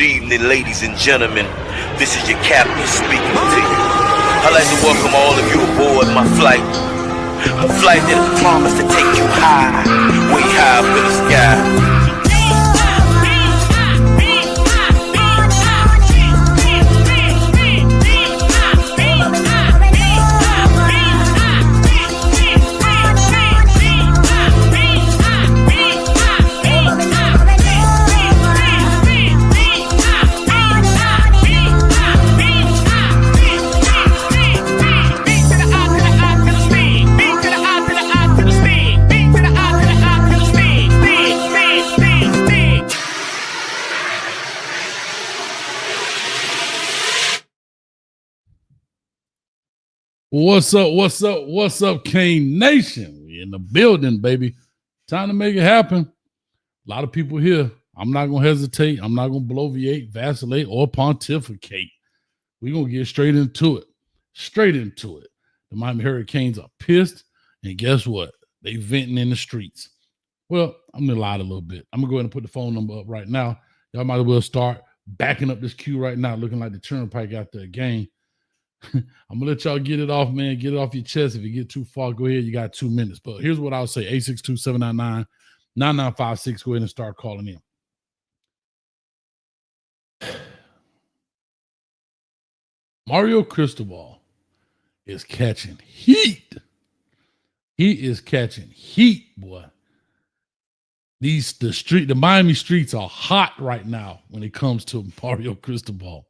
Good evening, ladies and gentlemen. This is your captain speaking to you. I'd like to welcome all of you aboard my flight. A flight that has promised to take you high, way high up in the sky. What's up, Kane Nation? We in the building, baby. Time to make it happen. A lot of people here. I'm not going to hesitate. I'm not going to bloviate, vacillate, or pontificate. We're going to get straight into it. The Miami Hurricanes are pissed, and guess what? They venting in the streets. Well, I'm going to lie a little bit. I'm going to go ahead and put the phone number up right now. Y'all might as well start backing up this queue right now, looking like the turnpike after a game. I'm going to let y'all get it off, man. Get it off your chest. If you get too far, go ahead. You got 2 minutes. But here's what I'll say. 862-799-9956. Go ahead and start calling in. Mario Cristobal is catching heat. He is catching heat, boy. The Miami streets are hot right now when it comes to Mario Cristobal.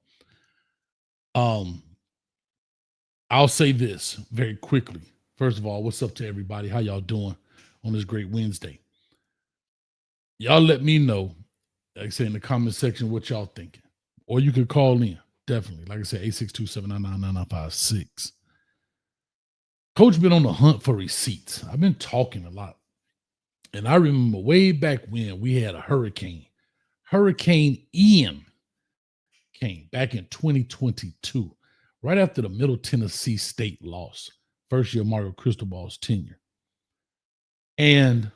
I'll say this very quickly. First of all, what's up to everybody? How y'all doing on this great Wednesday? Y'all let me know, like I say, in the comment section, what y'all thinking. Or you could call in, definitely. Like I said, 862-799-9956. Coach been on the hunt for receipts. I've been talking a lot. And I remember way back when we had a hurricane. Hurricane Ian came back in 2022. Right after the Middle Tennessee State loss, first year Mario Cristobal's tenure. And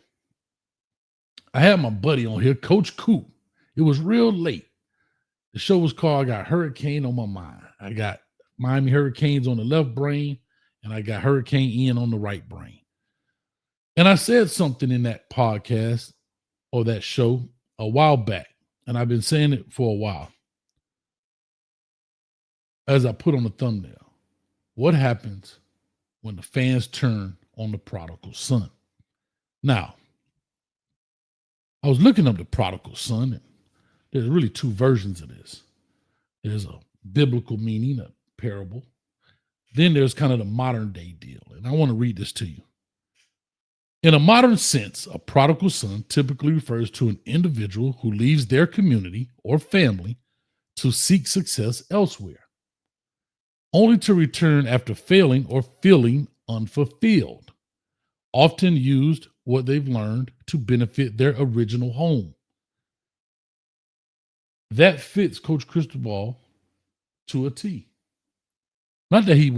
I had my buddy on here, Coach Coop. It was real late. The show was called I Got Hurricane on My Mind. I got Miami Hurricanes on the left brain, and I got Hurricane Ian on the right brain. And I said something in that podcast or that show a while back, and I've been saying it for a while. As I put on the thumbnail, what happens when the fans turn on the prodigal son? Now, I was looking up the prodigal son, and there's really two versions of this. There's a biblical meaning, a parable. Then there's kind of the modern day deal, and I want to read this to you. In a modern sense, a prodigal son typically refers to an individual who leaves their community or family to seek success elsewhere, only to return after failing or feeling unfulfilled, often used what they've learned to benefit their original home. That fits Coach Cristobal to a T. Not that he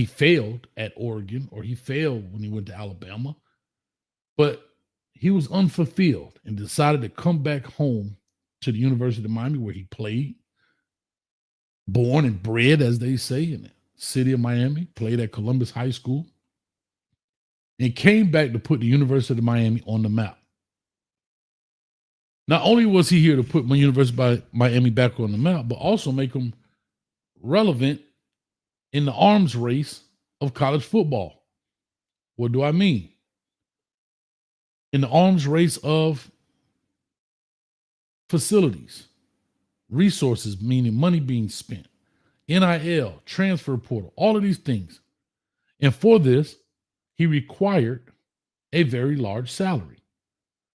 failed at Oregon or he failed when he went to Alabama, but he was unfulfilled and decided to come back home to the University of Miami where he played. Born and bred, as they say, in the city of Miami, played at Columbus High School, and came back to put the University of Miami on the map. Not only was he here to put my University of Miami back on the map, but also make them relevant in the arms race of college football. What do I mean? In the arms race of facilities. Resources, meaning money being spent, NIL, transfer portal, all of these things. And for this, he required a very large salary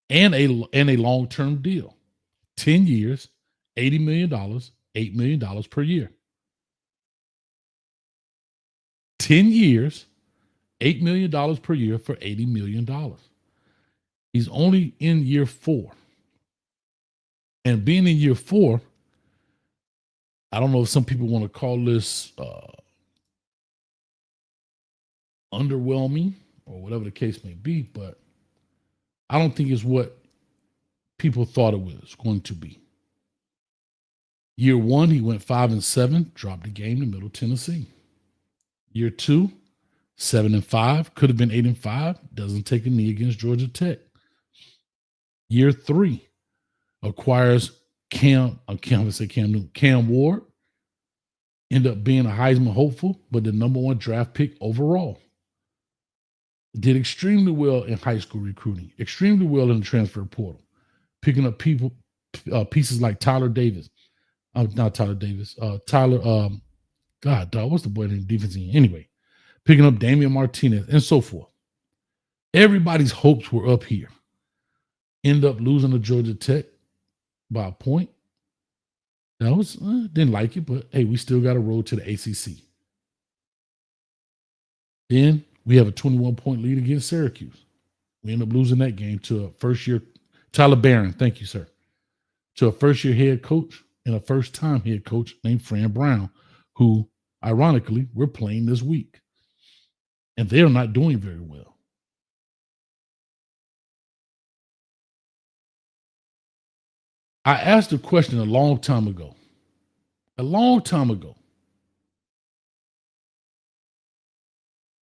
and a long-term deal. 10 years, $80 million, $8 million per year. 10 years, $8 million per year for $80 million. He's only in year 4. And being in year 4, I don't know if some people want to call this underwhelming or whatever the case may be, but I don't think it's what people thought it was going to be. Year 1, he went 5-7, dropped the game to Middle Tennessee. Year 2, 7-5, could have been 8-5, doesn't take a knee against Georgia Tech. Year 3, acquires Cam Ward, ended up being a Heisman hopeful, but the number 1 draft pick overall. Did extremely well in high school recruiting, extremely well in the transfer portal, picking up pieces like Tyler Davis. Not Tyler Davis. What's the boy named defense end? Anyway, picking up Damian Martinez and so forth. Everybody's hopes were up here. End up losing to Georgia Tech by a point. That was, didn't like it, but hey, we still got a road to the ACC. Then we have a 21-point lead against Syracuse. We end up losing that game to a first-year, Tyler Barron, thank you, sir, to a first-year head coach and a first-time head coach named Fran Brown, who, ironically, we're playing this week. And they're not doing very well. I asked a question a long time ago.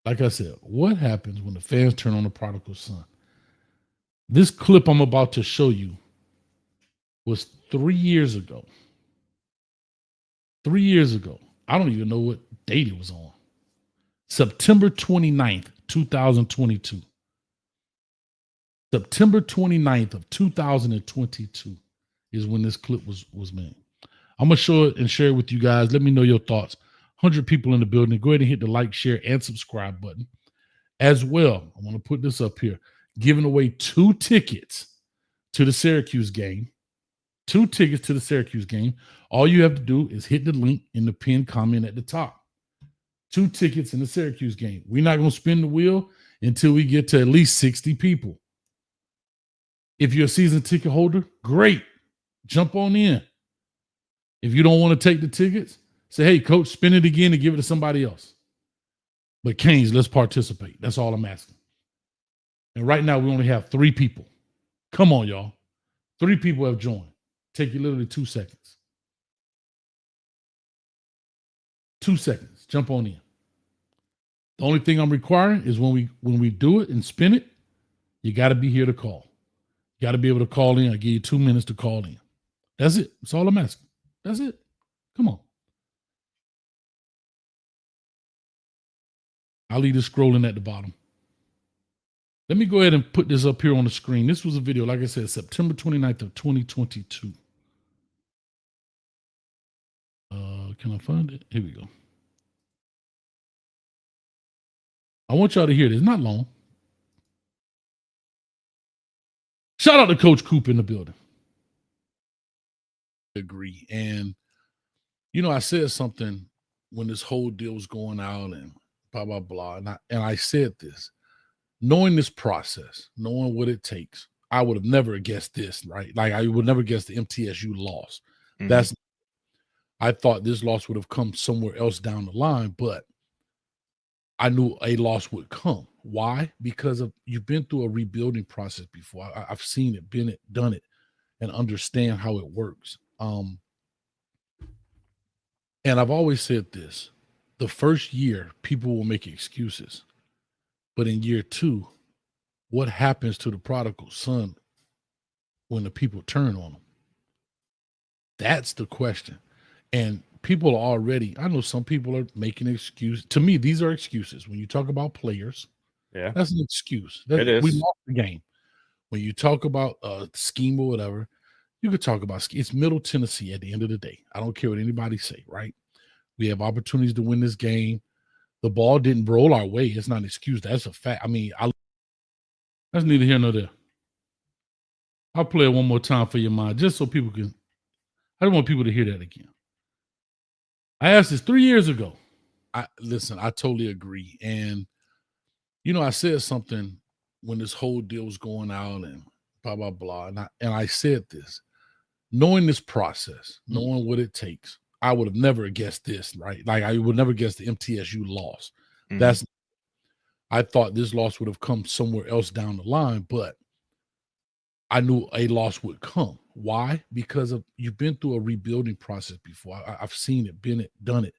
Like I said, what happens when the fans turn on the prodigal son? This clip I'm about to show you was 3 years ago. 3 years ago. I don't even know what date it was on. September 29th, 2022. September 29th of 2022 is when this clip was made. I'm going to show it and share it with you guys. Let me know your thoughts. 100 people in the building. Go ahead and hit the like, share, and subscribe button. As well, I want to put this up here. Giving away 2 tickets to the Syracuse game. 2 tickets to the Syracuse game. All you have to do is hit the link in the pinned comment at the top. 2 tickets in the Syracuse game. We're not going to spin the wheel until we get to at least 60 people. If you're a season ticket holder, great. Jump on in. If you don't want to take the tickets, say, hey, coach, spin it again and give it to somebody else. But Canes, let's participate. That's all I'm asking. And right now, we only have 3 people. Come on, y'all. 3 people have joined. Take you literally 2 seconds. 2 seconds. Jump on in. The only thing I'm requiring is when we do it and spin it, you got to be here to call. You got to be able to call in. I give you 2 minutes to call in. That's it. That's all I'm asking. That's it. Come on. I'll leave this scrolling at the bottom. Let me go ahead and put this up here on the screen. This was a video, like I said, September 29th of 2022. Can I find it? Here we go. I want y'all to hear this. Not long. Shout out to Coach Coop in the building. Agree. And, I said something when this whole deal was going out and blah, blah, blah. And I said this. Knowing this process, knowing what it takes, I would have never guessed this, right? Like I would never guess the MTSU loss. Mm-hmm. I thought this loss would have come somewhere else down the line, but I knew a loss would come. Why? Because you've been through a rebuilding process before. I've seen it, done it, and understand how it works. And I've always said this: the first year, people will make excuses. But in year 2, what happens to the prodigal son when the people turn on him? That's the question. And people are already, I know some people are making excuses. To me, these are excuses. When you talk about players, that's an excuse. It is. We lost the game. When you talk about scheme or whatever, you could talk about scheme. It's Middle Tennessee at the end of the day. I don't care what anybody say, right? We have opportunities to win this game. The ball didn't roll our way. It's not an excuse. That's a fact. I mean, that's neither here nor there. I'll play it one more time for your mind, just so people can. I don't want people to hear that again. I asked this 3 years ago. I totally agree. And, I said something when this whole deal was going out and blah, blah, blah. And I said this, knowing this process, knowing what it takes, I would have never guessed this, right? Like I would never guess the MTSU loss. Mm-hmm. I thought this loss would have come somewhere else down the line, but I knew a loss would come. Why? Because you've been through a rebuilding process before. I've seen it, done it,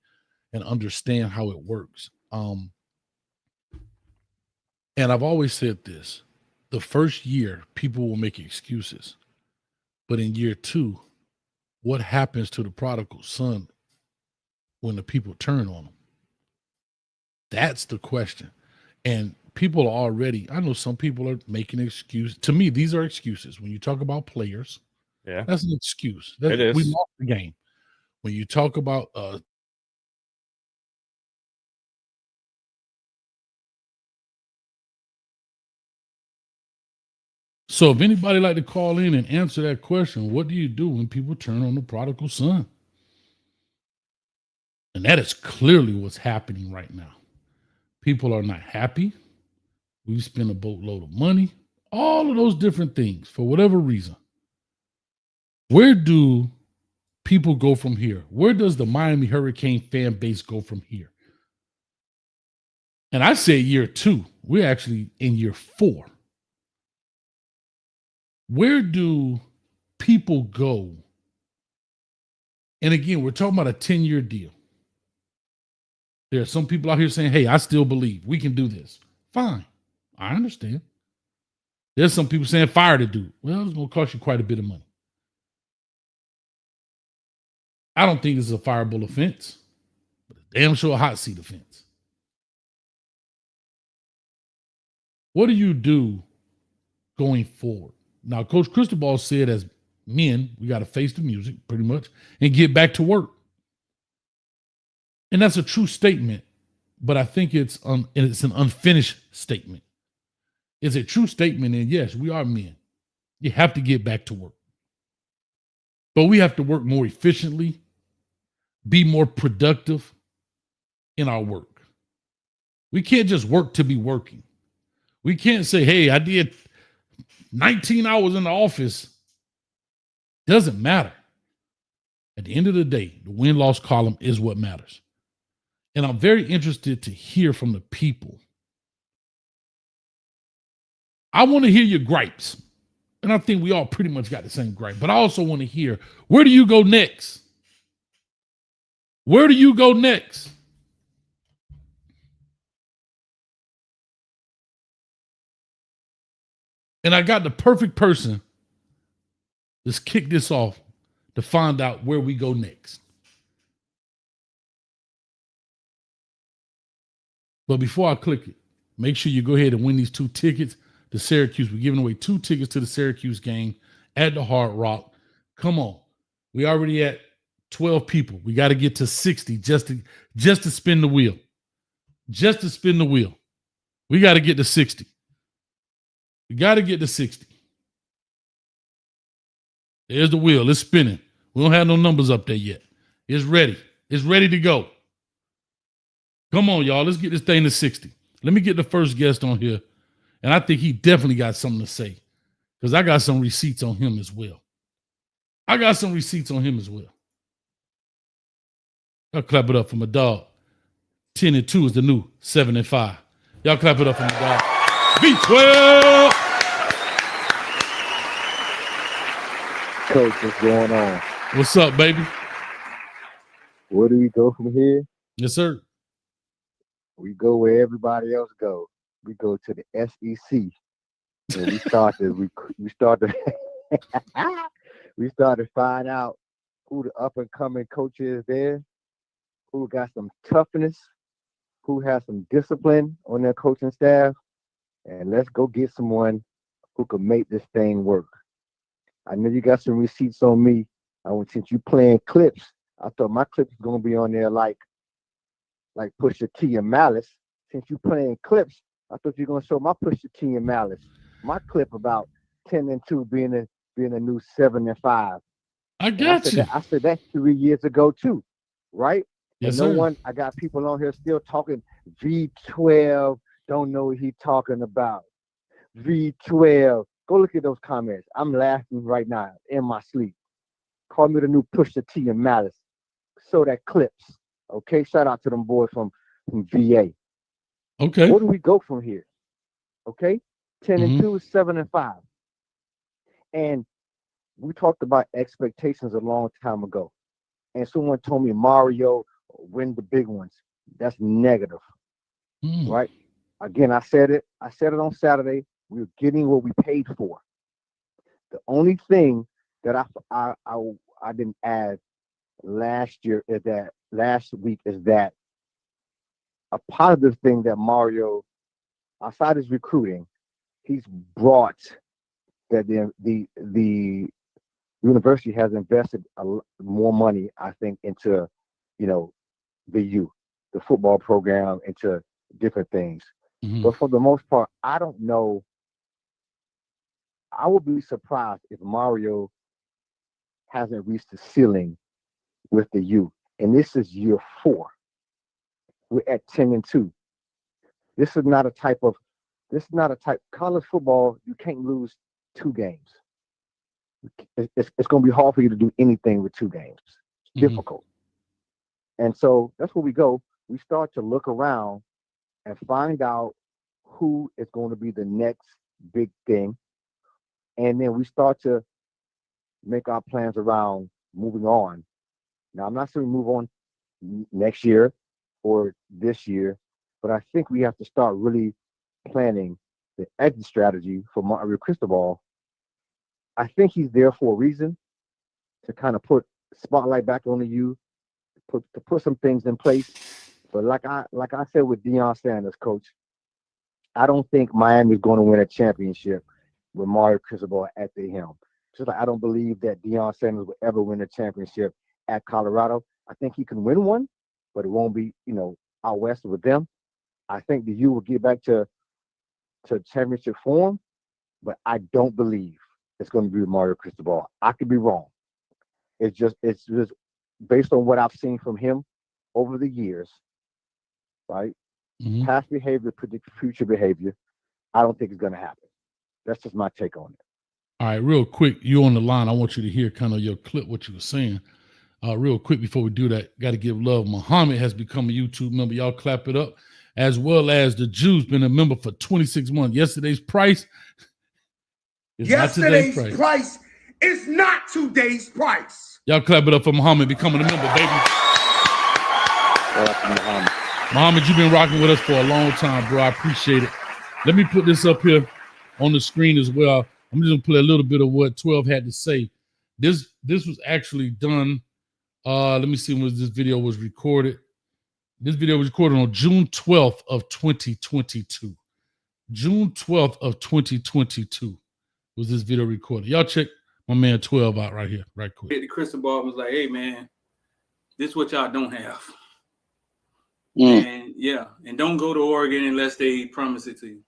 and understand how it works. And I've always said this: the first year, people will make excuses, but in year 2, what happens to the prodigal son when the people turn on him? That's the question. And people are already, I know some people are making excuses. To me, these are excuses. When you talk about players, that's an excuse. It is. We lost the game. When you talk about so if anybody like to call in and answer that question, what do you do when people turn on the prodigal son? And that is clearly what's happening right now. People are not happy. We've spent a boatload of money, all of those different things for whatever reason. Where do people go from here? Where does the Miami Hurricane fan base go from here? And I say year 2. We're actually in year 4. Where do people go? And again, we're talking about a 10-year deal. There are some people out here saying, hey, I still believe we can do this. Fine. I understand. There's some people saying fire the dude. Well, it's going to cost you quite a bit of money. I don't think it's a fireable offense, but a damn sure a hot seat offense. What do you do going forward? Now, Coach Cristobal said as men, we got to face the music pretty much and get back to work. And that's a true statement, but I think it's an unfinished statement. It's a true statement, and yes, we are men. You have to get back to work. But we have to work more efficiently, be more productive in our work. We can't just work to be working. We can't say, hey, I did 19 hours in the office. Doesn't matter. At the end of the day, the win-loss column is what matters. And I'm very interested to hear from the people. I want to hear your gripes. And I think we all pretty much got the same gripe. But I also want to hear, where do you go next? Where do you go next? And I got the perfect person. Let's kick this off to find out where we go next. But before I click it, make sure you go ahead and win these 2 tickets to Syracuse. We're giving away 2 tickets to the Syracuse game at the Hard Rock. Come on. We already at 12 people. We got to get to 60 just to spin the wheel. Just to spin the wheel. We got to get to 60. We got to get to 60. There's the wheel. It's spinning. We don't have no numbers up there yet. It's ready. It's ready to go. Come on, y'all. Let's get this thing to 60. Let me get the first guest on here. And I think he definitely got something to say because I got some receipts on him as well. Y'all clap it up for my dog. 10-2 is the new 7-5. Y'all clap it up for my dog. V12. Coach, what's going on? What's up, baby? Where do we go from here? Yes, sir. We go where everybody else go. We go to the SEC. And we started we started find out who the up and coming coach is there, who got some toughness, who has some discipline on their coaching staff, and let's go get someone who can make this thing work. I know you got some receipts on me. Since you playing clips, I thought my clips was gonna be on there like Pusha T and Malice. Since you playing clips, I thought you were gonna show my Pusha T and Malice. My clip about 10-2 being a new 7-5. I got you. I said that 3 years ago too, right? Yes, and sir. I got people on here still talking V12. Don't know what he talking about. V12. Go look at those comments. I'm laughing right now in my sleep. Call me the new Pusha T and Malice. Show that clips. Okay, shout out to them boys from VA. Okay. Where do we go from here? Okay, 10-2, 7-5. And we talked about expectations a long time ago. And someone told me Mario win the big ones. That's negative, right? Again, I said it. I said it on Saturday. We were getting what we paid for. The only thing that I didn't add last week is that a positive thing that Mario, outside his recruiting, he's brought that the university has invested more money, I think, into the youth, the football program, into different things. But for the most part, I don't know. I would be surprised if Mario hasn't reached the ceiling with the youth. And this is year 4. We're at 10-2. This is not a type college football. You can't lose 2 games. It's going to be hard for you to do anything with 2 games. It's difficult. And so that's where we go. We start to look around and find out who is going to be the next big thing. And then we start to make our plans around moving on. Now, I'm not saying we move on next year or this year, but I think we have to start really planning the exit strategy for Mario Cristobal. I think he's there for a reason, to kind of put spotlight back on the youth, to put some things in place. But like I said with Deion Sanders, coach, I don't think Miami's going to win a championship with Mario Cristobal at the helm. Just like I don't believe that Deion Sanders will ever win a championship at Colorado. I think he can win one, but it won't be, out west with them. I think the U will get back to championship form, but I don't believe it's going to be Mario Cristobal. I could be wrong. It's just based on what I've seen from him over the years, right? Past behavior predicts future behavior. I don't think it's going to happen. That's just my take on it. All right, real quick, you on the line. I want you to hear kind of your clip, what you were saying. Real quick before we do that, got to give love. Muhammad has become a YouTube member. Y'all clap it up. As well as the Jew's been a member for 26 months. Yesterday's price is not today's price. Is not today's price. Y'all clap it up for Muhammad becoming a member, baby. Muhammad, you've been rocking with us for a long time, bro. I appreciate it. Let me put this up here on the screen as well. I'm just gonna play a little bit of what 12 had to say. This was actually done. Let me see when this video was recorded. This video was recorded on June 12th of 2022. June 12th of 2022 was this video recorded. Y'all check my man 12 out right here, right quick. The Cristobal was like, hey man, this is what y'all don't have. And and don't go to Oregon unless they promise it to you.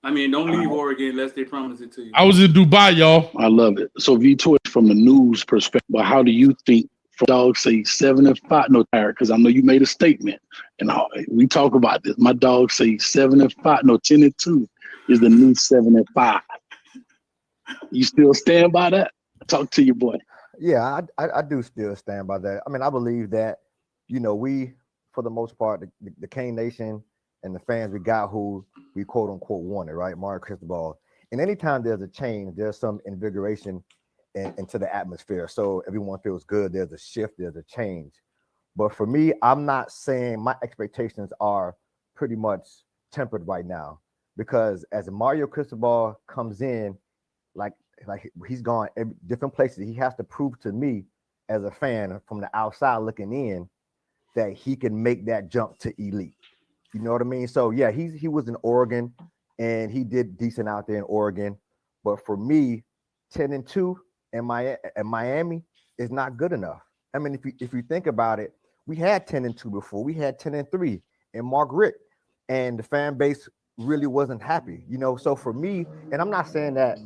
I mean, don't leave Oregon unless they promise it to you. I was in Dubai, y'all. I love it. So V2 is from the news perspective, but how do you think dogs say 7-5? No, because I know you made a statement, and we talk about this. My dogs say 7-5. No, 10-2 is the new 7-5. You still stand by that? Talk to your boy. Yeah, I do still stand by that. I mean, I believe that, we, for the most part, the Cane Nation and the fans we got who we quote unquote wanted, right? Mario Cristobal. And anytime there's a change, there's some invigoration into the atmosphere. So everyone feels good. There's a shift, there's a change. But for me, I'm not saying my expectations are pretty much tempered right now, because as Mario Cristobal comes in, like he's gone different places, he has to prove to me as a fan from the outside looking in that he can make that jump to elite. You know what I mean? So yeah, he was in Oregon and he did decent out there in Oregon. But for me, 10-2 in Miami is not good enough. I mean, if you think about it, we had 10-2 before. We had 10-3 in Mark Richt, and the fan base really wasn't happy. So for me, and I'm not saying that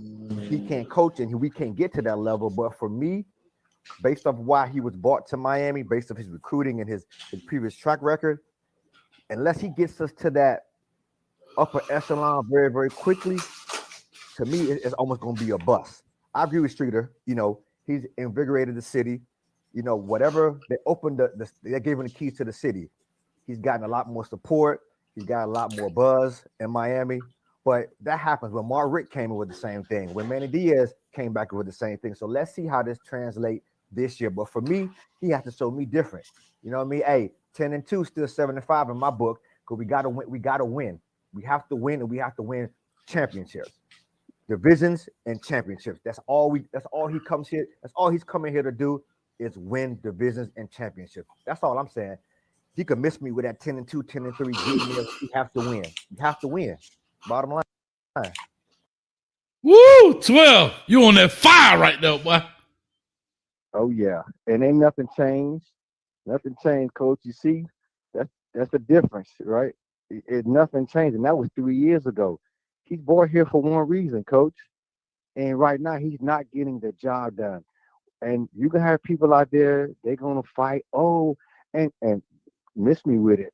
he can't coach and we can't get to that level, but for me, based off why he was brought to Miami, based off his recruiting and his previous track record, unless he gets us to that upper echelon very, very quickly, to me, it's almost going to be a bust. I agree with Streeter. He's invigorated the city. Whatever they opened, they gave him the keys to the city. He's gotten a lot more support. He's got a lot more buzz in Miami. But that happens when Mark Richt came in with the same thing, when Manny Diaz came back with the same thing. So let's see how this translates this year. But for me, he has to show me different. You know what I mean? Hey, 10-2, still 7-5 in my book, because we gotta win. We gotta win. We have to win, and we have to win championships, divisions, and championships. That's all he comes here. That's all he's coming here to do is win divisions and championships. That's all I'm saying. He could miss me with that 10-2, 10-3. You have to win. You have to win. Bottom line. Woo, 12. You on that fire right there, boy. Oh yeah, and ain't nothing changed. Nothing changed, Coach. You see, that's the difference, right? Nothing changed, and that was 3 years ago. He's brought here for one reason, Coach, and right now he's not getting the job done. And you can have people out there, they're gonna fight. Oh, and miss me with it.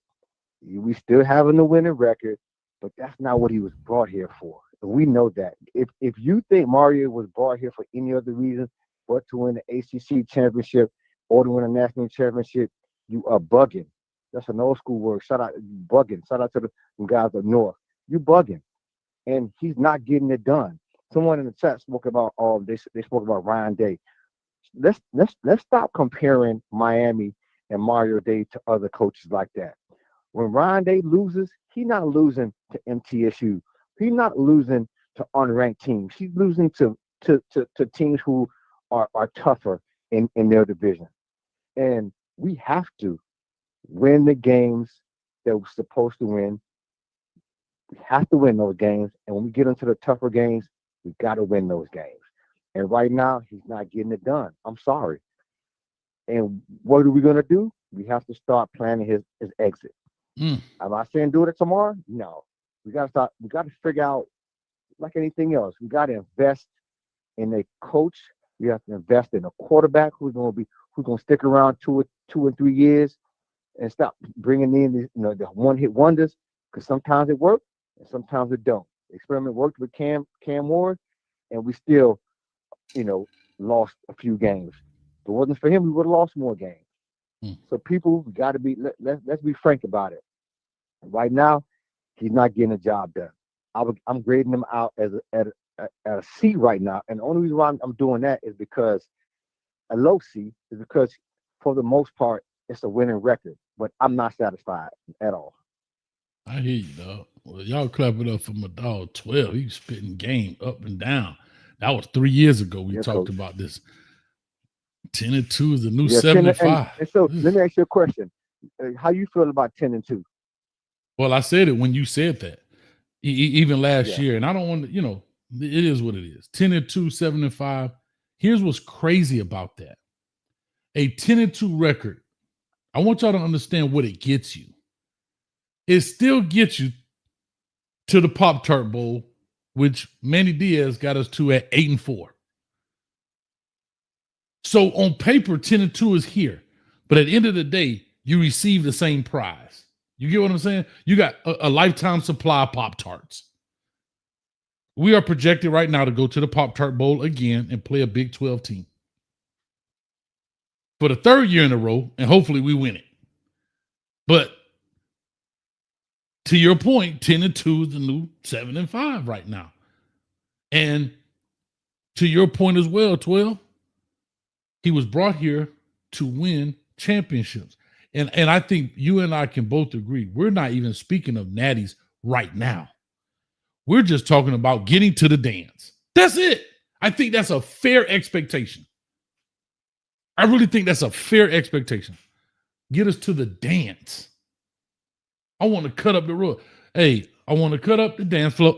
We still having the winning record, but that's not what he was brought here for. And we know that. If you think Mario was brought here for any other reason but to win the ACC championship or to win a national championship, you are bugging. That's an old school word. Shout out, bugging. Shout out to the guys up north. You bugging, and he's not getting it done. Someone in the chat spoke about they spoke about Ryan Day. Let's stop comparing Miami and Mario Day to other coaches like that. When Ryan Day loses, he's not losing to MTSU. He's not losing to unranked teams. He's losing to teams who are tougher in their division. And we have to win the games that we're supposed to win. We have to win those games. And when we get into the tougher games, we got to win those games. And right now, he's not getting it done. I'm sorry. And what are we going to do? We have to start planning his exit. Am I saying do it tomorrow? No. We got to figure out, like anything else, we got to invest in a coach. We have to invest in a quarterback who's going to stick around 2 and 3 years, and stop bringing in the one-hit wonders, because sometimes it works and sometimes it don't. The experiment worked with Cam Ward, and we still, lost a few games. If it wasn't for him, we would have lost more games. So people, we got to be let's be frank about it. Right now, he's not getting a job done. I'm grading him out at a C right now, and the only reason why I'm doing that is because a low C is because for the most part it's a winning record, but I'm not satisfied at all. I hear you, dog. Well, y'all clap it up for my dog 12. He's spitting game up and down. That was 3 years ago. We talked about this. 10-2 is the new 75. And so let me ask you a question. How you feel about 10-2? Well, I said it when you said that, even last year. And I don't want to, it is what it is. 10-2, 7-5. Here's what's crazy about that. A 10-2 record, I want y'all to understand what it gets you. It still gets you to the Pop-Tart Bowl, which Manny Diaz got us to at 8-4. So on paper, 10-2 is here. But at the end of the day, you receive the same prize. You get what I'm saying? You got a lifetime supply of Pop-Tarts. We are projected right now to go to the Pop-Tart Bowl again and play a Big 12 team for the third year in a row, and hopefully we win it. But to your point, 10-2 is the new 7-5 right now. And to your point as well, 12, he was brought here to win championships. And I think you and I can both agree, we're not even speaking of natties right now. We're just talking about getting to the dance. That's it. I think that's a fair expectation. I really think that's a fair expectation. Get us to the dance. I want to cut up the road. Hey, I want to cut up the dance floor.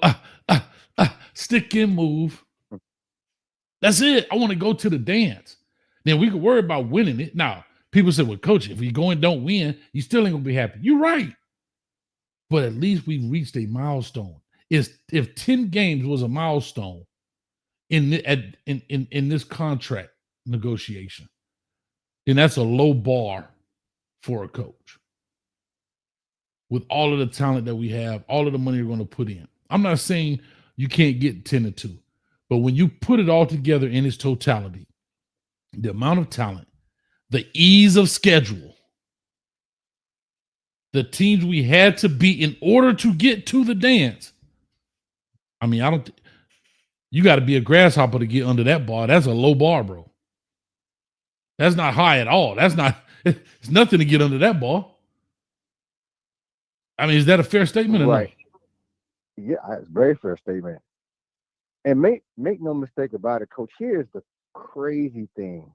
Stick and move. That's it. I want to go to the dance. Then we can worry about winning it. Now, people say, well, coach, if you go and don't win, you still ain't going to be happy. You're right. But at least we've reached a milestone. If 10 games was a milestone in this contract negotiation, then that's a low bar for a coach. With all of the talent that we have, all of the money we're going to put in. I'm not saying you can't get 10-2, but when you put it all together in its totality, the amount of talent, the ease of schedule, the teams we had to beat in order to get to the dance, I mean, you got to be a grasshopper to get under that bar. That's a low bar, bro. That's not high at all. It's nothing to get under that bar. I mean, is that a fair statement or Right. no? Yeah, it's a very fair statement. And make no mistake about it, Coach. Here's the crazy thing.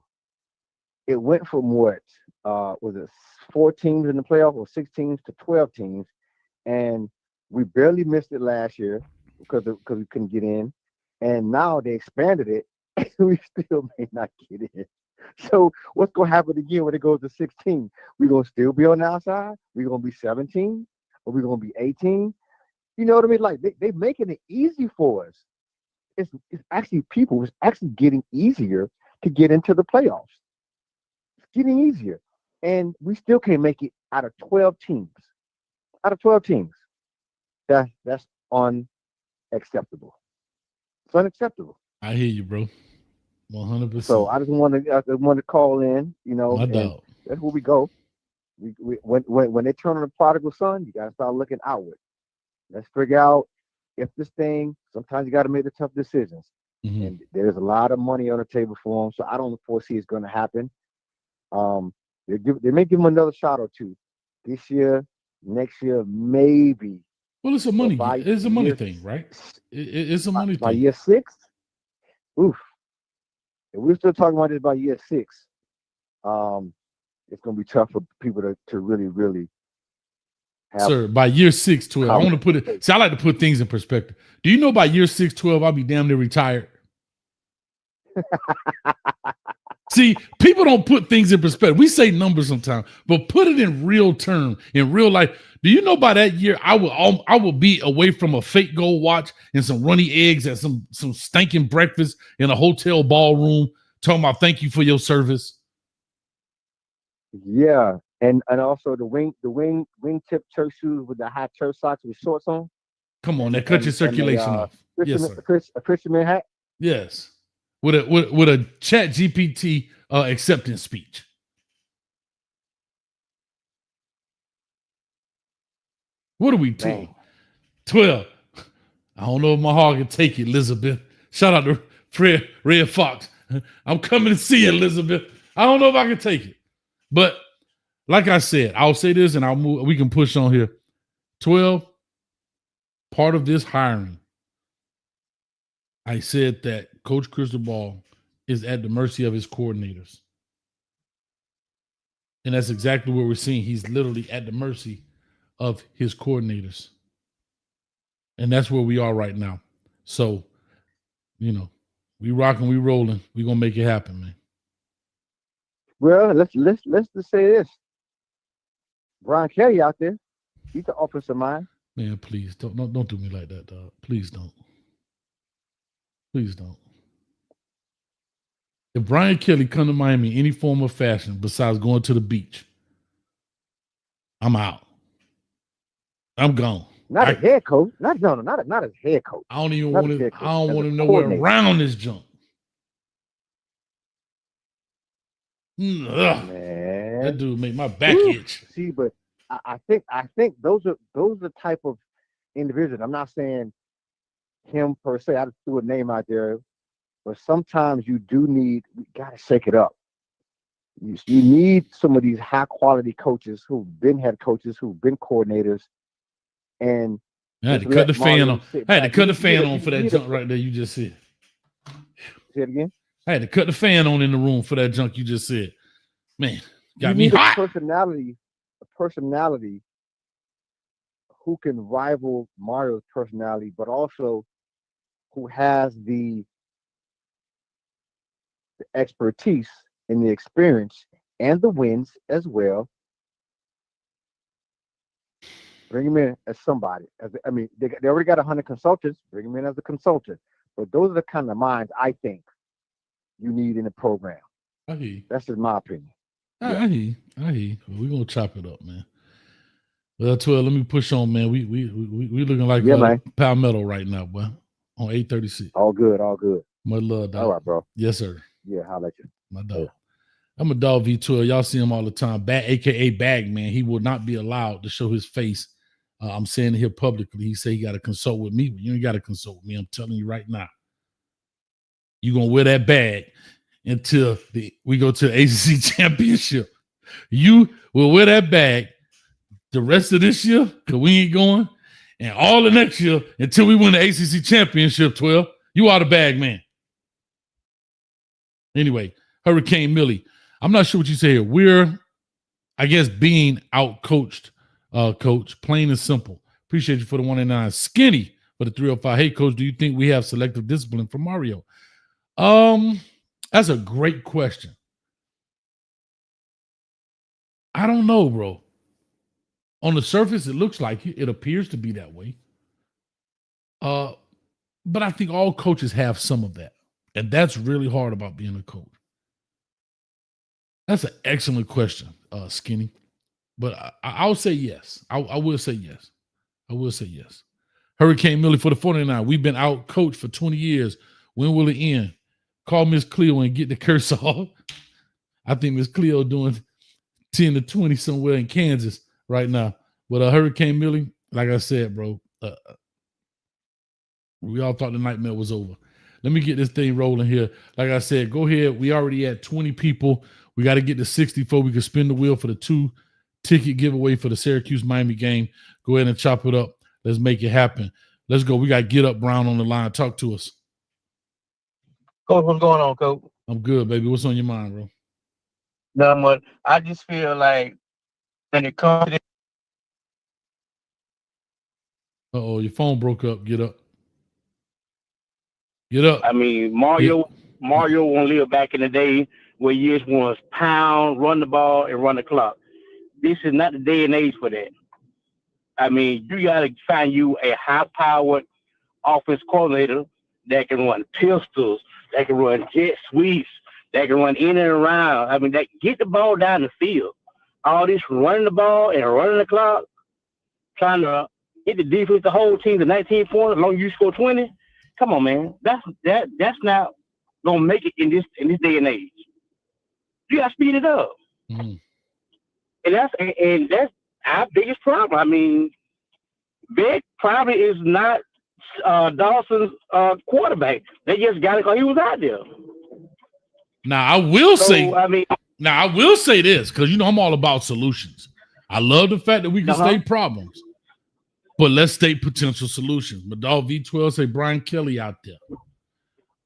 It went from what was it 4 teams in the playoff or 6 teams to 12 teams, and we barely missed it last year because we couldn't get in, and now they expanded it, and we still may not get in. So what's gonna happen again when it goes to 16? We're gonna still be on the outside. We're gonna be 17, or we're gonna be 18. You know what I mean? Like they making it easy for us. It's actually getting easier to get into the playoffs. It's getting easier. And we still can't make it out of 12 teams. Out of 12 teams. That's unacceptable. It's unacceptable. I hear you, bro. 100%. So I just want to call in, My and dog. that's where we go. When they turn on the prodigal son, you gotta start looking outward. Let's figure out if this thing. Sometimes you got to make the tough decisions, and there's a lot of money on the table for them. So I don't foresee it's going to happen. They may give them another shot or two this year, next year, maybe. Well, it's a money thing, right? It's a money thing. By year 6, oof. If we're still talking about this by year 6, it's going to be tough for people to really, really have. Sir, by year 6, 12, I want to put it. See, I like to put things in perspective. Do you know by year 6, 12, I'll be damn near retired? See, people don't put things in perspective. We say numbers sometimes, but put it in real term, in real life. Do you know by that year I will be away from a fake gold watch and some runny eggs and some stinking breakfast in a hotel ballroom, talking about thank you for your service? Yeah, and also the wingtip church shoes with the high church socks with shorts on. Come on, that cut your circulation off. Yes, sir. A Christian hat. Yes, with a Chat GPT acceptance speech. What are we doing? 12. I don't know if my heart can take it, Elizabeth. Shout out to Red Fox. I'm coming to see you, Elizabeth. I don't know if I can take it. But like I said, I'll say this and I'll move. We can push on here. 12, part of this hiring, I said that Coach Cristobal is at the mercy of his coordinators. And that's exactly what we're seeing. He's literally at the mercy of his coordinators. And that's where we are right now. So, we rocking, we rolling. We gonna make it happen, man. Well, let's just say this. Brian Kelly out there, he's the offensive mind. Man, please don't do me like that, dog. Please don't. Please don't. If Brian Kelly come to Miami in any form or fashion besides going to the beach, I'm out. I'm gone. Not as head coach. Not as head coach. I don't even want him. I don't want him nowhere around this junk. Man, that dude made my back itch. See, but I think those are the type of individuals. I'm not saying him per se. I just threw a name out there, but sometimes you gotta shake it up. You need some of these high quality coaches who've been head coaches, who've been coordinators, and I had to cut the fan on. I had to cut the fan on for that junk right there. You just said. Say it again. I had to cut the fan on in the room for that junk you just said. Man, got me hot. A personality who can rival Mario's personality, but also who has the expertise and the experience and the wins as well. Bring him in as somebody. They already got 100 consultants. Bring him in as a consultant. But those are the kind of minds I think you need in the program. I hear you. That's just my opinion. I hear you. We're gonna chop it up, man. Well, 12, let me push on, man. We looking like Palmetto right now, boy. On 836. All good. Much love, dog. All right, bro. Yes, sir. Yeah, how about you? My dog. Yeah. I'm a dog V12. Y'all see him all the time. AKA Bag Man. He will not be allowed to show his face I'm saying it here publicly. He said he got to consult with me, but you ain't got to consult with me. I'm telling you right now. You're going to wear that bag until we go to the ACC championship. You will wear that bag the rest of this year because we ain't going, and all the next year until we win the ACC championship, 12. You are the bag man. Anyway, Hurricane Millie. I'm not sure what you say here. We're, I guess, being out-coached, Coach, plain and simple. Appreciate you for the 189. Skinny for the 305. Hey, Coach, do you think we have selective discipline for Mario? That's a great question. I don't know, bro. On the surface, it looks like it. It appears to be that way. But I think all coaches have some of that. And that's really hard about being a coach. That's an excellent question, Skinny. But I'll say yes. I will say yes. I will say yes. Hurricane Millie for the 49. We've been out coached for 20 years. When will it end? Call Miss Cleo and get the curse off. I think Miss Cleo doing 10 to 20 somewhere in Kansas right now. But Hurricane Millie, like I said, bro, we all thought the nightmare was over. Let me get this thing rolling here. Like I said, go ahead. We already at 20 people. We got to get to 64. We can spin the wheel for the 2-ticket giveaway for the Syracuse-Miami game. Go ahead and chop it up. Let's make it happen. Let's go. We got Get Up Brown on the line. Talk to us. Coach, what's going on, Coach? I'm good, baby. What's on your mind, bro? Not much. I just feel like when it comes to this, Uh-oh, your phone broke up. Get up. Get up. I mean, Mario won't live back in the day where you just want to pound, run the ball, and run the clock. This is not the day and age for that. I mean, you got to find you a high-powered offense coordinator that can run pistols, that can run jet sweeps, that can run in and around. I mean, that get the ball down the field. All this running the ball and running the clock, trying to get the defense, the whole team to 19 points, as long as you score 20. Come on, man. That's not gonna make it in this day and age. You gotta speed it up. Mm-hmm. And that's our biggest problem. I mean, Beck probably is not Dawson's quarterback. They just got it because he was out there. Now I will say this because I'm all about solutions. I love the fact that we can state problems, but let's state potential solutions. My dog V12 say Brian Kelly out there.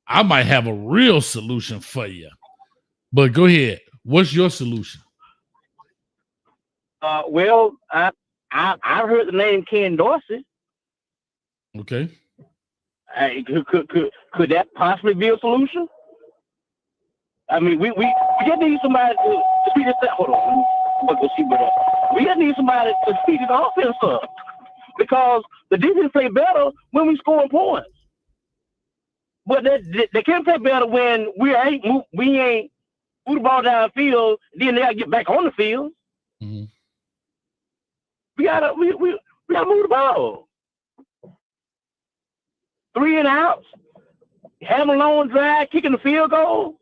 I might have a real solution for you, but go ahead. What's your solution? Well, I heard the name Ken Dorsey. Okay. Could that possibly be a solution? I mean, we just need somebody to speed this up. Hold on. We just need somebody to speed this offense up because the defense play better when we score points. But they can't play better when we ain't move the ball downfield. Then they gotta get back on the field. Mm-hmm. We gotta move the ball. 3 and outs, have a long drive, kicking the field goal.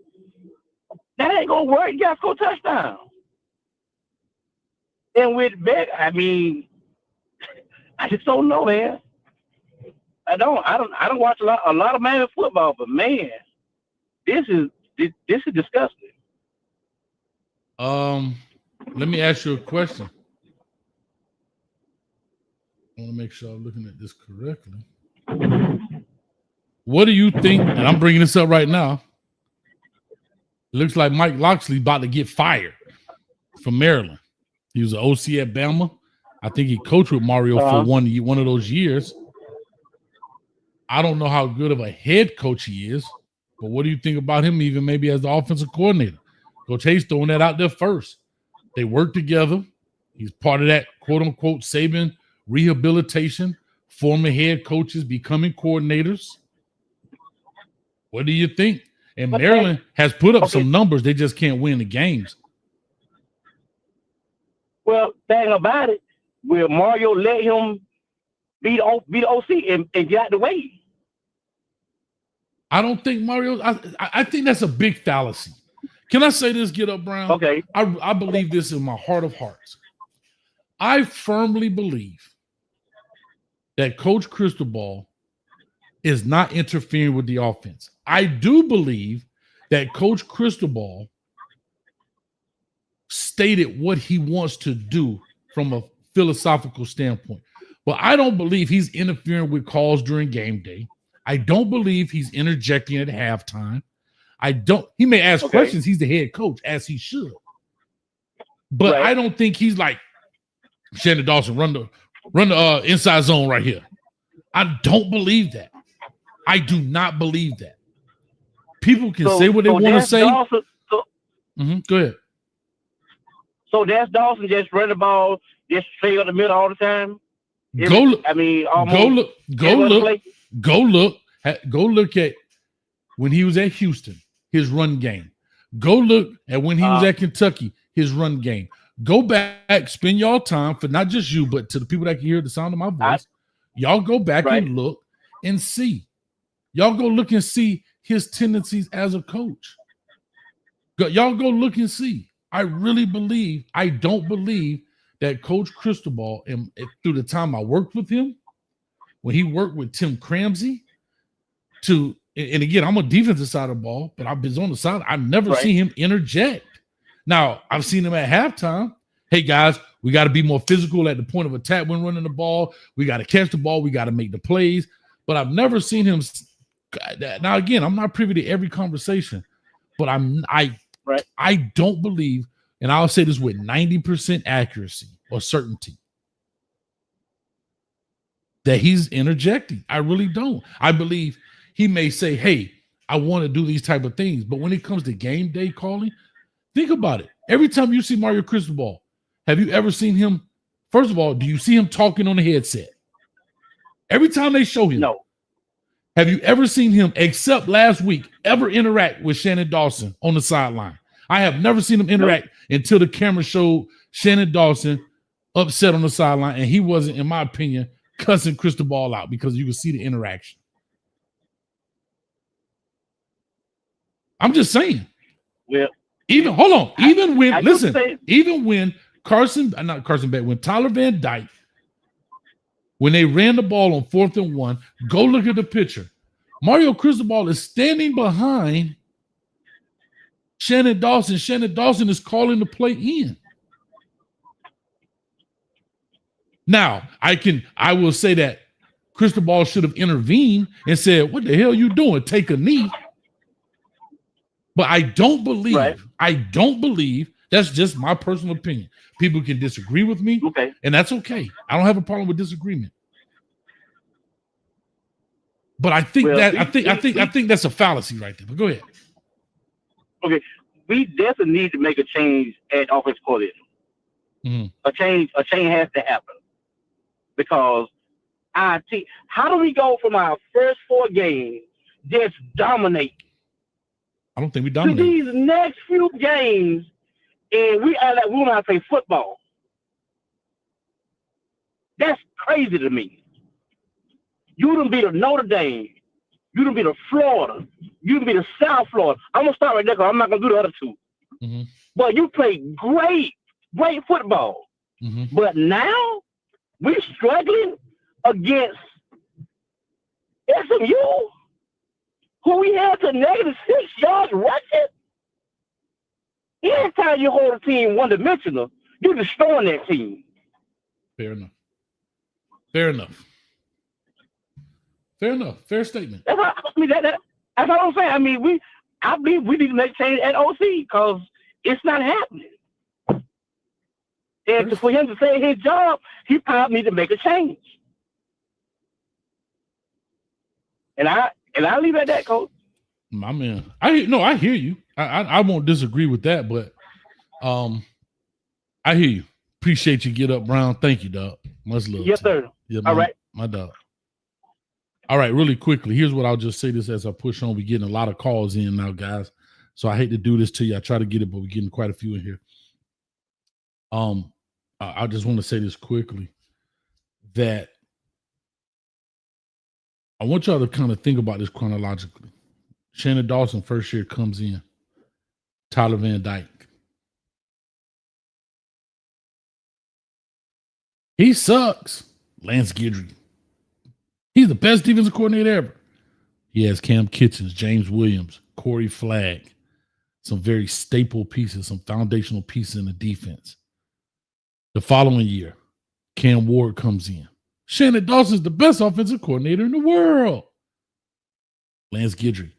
That ain't gonna work. You gotta score touchdown. And with Beck, I mean, I just don't know, man. I don't watch a lot of Miami football, but man, this is disgusting. Let me ask you a question. I want to make sure I'm looking at this correctly. What do you think? And I'm bringing this up right now. It looks like Mike Locksley about to get fired from Maryland. He was an OC at Bama. I think he coached with Mario for one of those years. I don't know how good of a head coach he is, but what do you think about him even maybe as the offensive coordinator? Coach Hayes throwing that out there first. They work together. He's part of that quote-unquote Saban rehabilitation, former head coaches becoming coordinators. What do you think? And Maryland has put up some numbers. They just can't win the games. Well, thing about it, will Mario let him be the OC and get out the way? I don't think Mario. I think that's a big fallacy. Can I say this, Get Up Brown? Okay. I believe this in my heart of hearts. I firmly believe that Coach Cristobal is not interfering with the offense. I do believe that Coach Cristobal stated what he wants to do from a philosophical standpoint. But I don't believe he's interfering with calls during game day. I don't believe he's interjecting at halftime. He may ask questions. He's the head coach, as he should. But I don't think he's like, Shannon Dawson, run the inside zone right here. I don't believe that. I do not believe that. People can say what they want to say. Go ahead. So that's Dawson just run the ball, just straight up the middle all the time. Go look at when he was at Houston, his run game. Go look at when he was at Kentucky, his run game. Go back, spend y'all time, for not just you, but to the people that can hear the sound of my voice. Y'all go back and look and see. Y'all go look and see his tendencies as a coach. Y'all go look and see. I don't believe that Coach Cristobal, and through the time I worked with him, when he worked with Tim Cramsey, and again, I'm a defensive side of the ball, but I've been on the side. I've never seen him interject. Now, I've seen him at halftime. Hey, guys, we got to be more physical at the point of attack when running the ball. We got to catch the ball. We got to make the plays. But I've never seen him. Now, again, I'm not privy to every conversation, but I don't believe, and I'll say this with 90% accuracy or certainty, that he's interjecting. I really don't. I believe he may say, hey, I want to do these type of things. But when it comes to game day calling, think about it. Every time you see Mario Cristobal, have you ever seen him? First of all, do you see him talking on the headset? Every time they show him. No. Have you ever seen him, except last week, ever interact with Shannon Dawson on the sideline? I have never seen him interact until the camera showed Shannon Dawson upset on the sideline, and he wasn't, in my opinion, cussing Cristobal out, because you could see the interaction. I'm just saying. Well, even when when Tyler Van Dyke, when they ran the ball on 4th and 1, go look at the picture. Mario Cristobal is standing behind Shannon Dawson. Shannon Dawson is calling the play in. Now, I will say that Cristobal should have intervened and said, what the hell are you doing? Take a knee. But I don't believe, that's just my personal opinion. People can disagree with me, and that's okay. I don't have a problem with disagreement. But I think I think that's a fallacy right there. But go ahead. Okay, we definitely need to make a change at offense coordinator. Mm-hmm. A change has to happen, because how do we go from our first 4 games just dominate? I don't think we To dominate these next few games, and we are like we want to play football. That's crazy to me. You done beat a Notre Dame. You done beat a Florida. You done beat a South Florida. I'm gonna start right there because I'm not gonna do the other 2. Mm-hmm. But you play great football. Mm-hmm. But now we're struggling against SMU, who we had to -6 yards rushing. Anytime you hold a team one-dimensional, you're destroying that team. Fair enough. Fair statement. That's what I'm saying. I mean, I believe we need to make change at OC, because it's not happening. And for him to say his job, he probably need to make a change. And I leave it at that, Coach. My man, I hear you. I won't disagree with that, but I hear you. Appreciate you, Get Up Brown. Thank you, dog. Much love. Yes, sir. Yeah, all right, my dog. All right, really quickly. Here's what I'll just say this as I push on. We're getting a lot of calls in now, guys. So I hate to do this to you. I try to get it, but we're getting quite a few in here. I just want to say this quickly, that I want y'all to kind of think about this chronologically. Shannon Dawson, first year, comes in. Tyler Van Dyke. He sucks. Lance Guidry. He's the best defensive coordinator ever. He has Cam Kitchens, James Williams, Corey Flagg, some very staple pieces, some foundational pieces in the defense. The following year, Cam Ward comes in. Shannon Dawson's the best offensive coordinator in the world. Lance Guidry.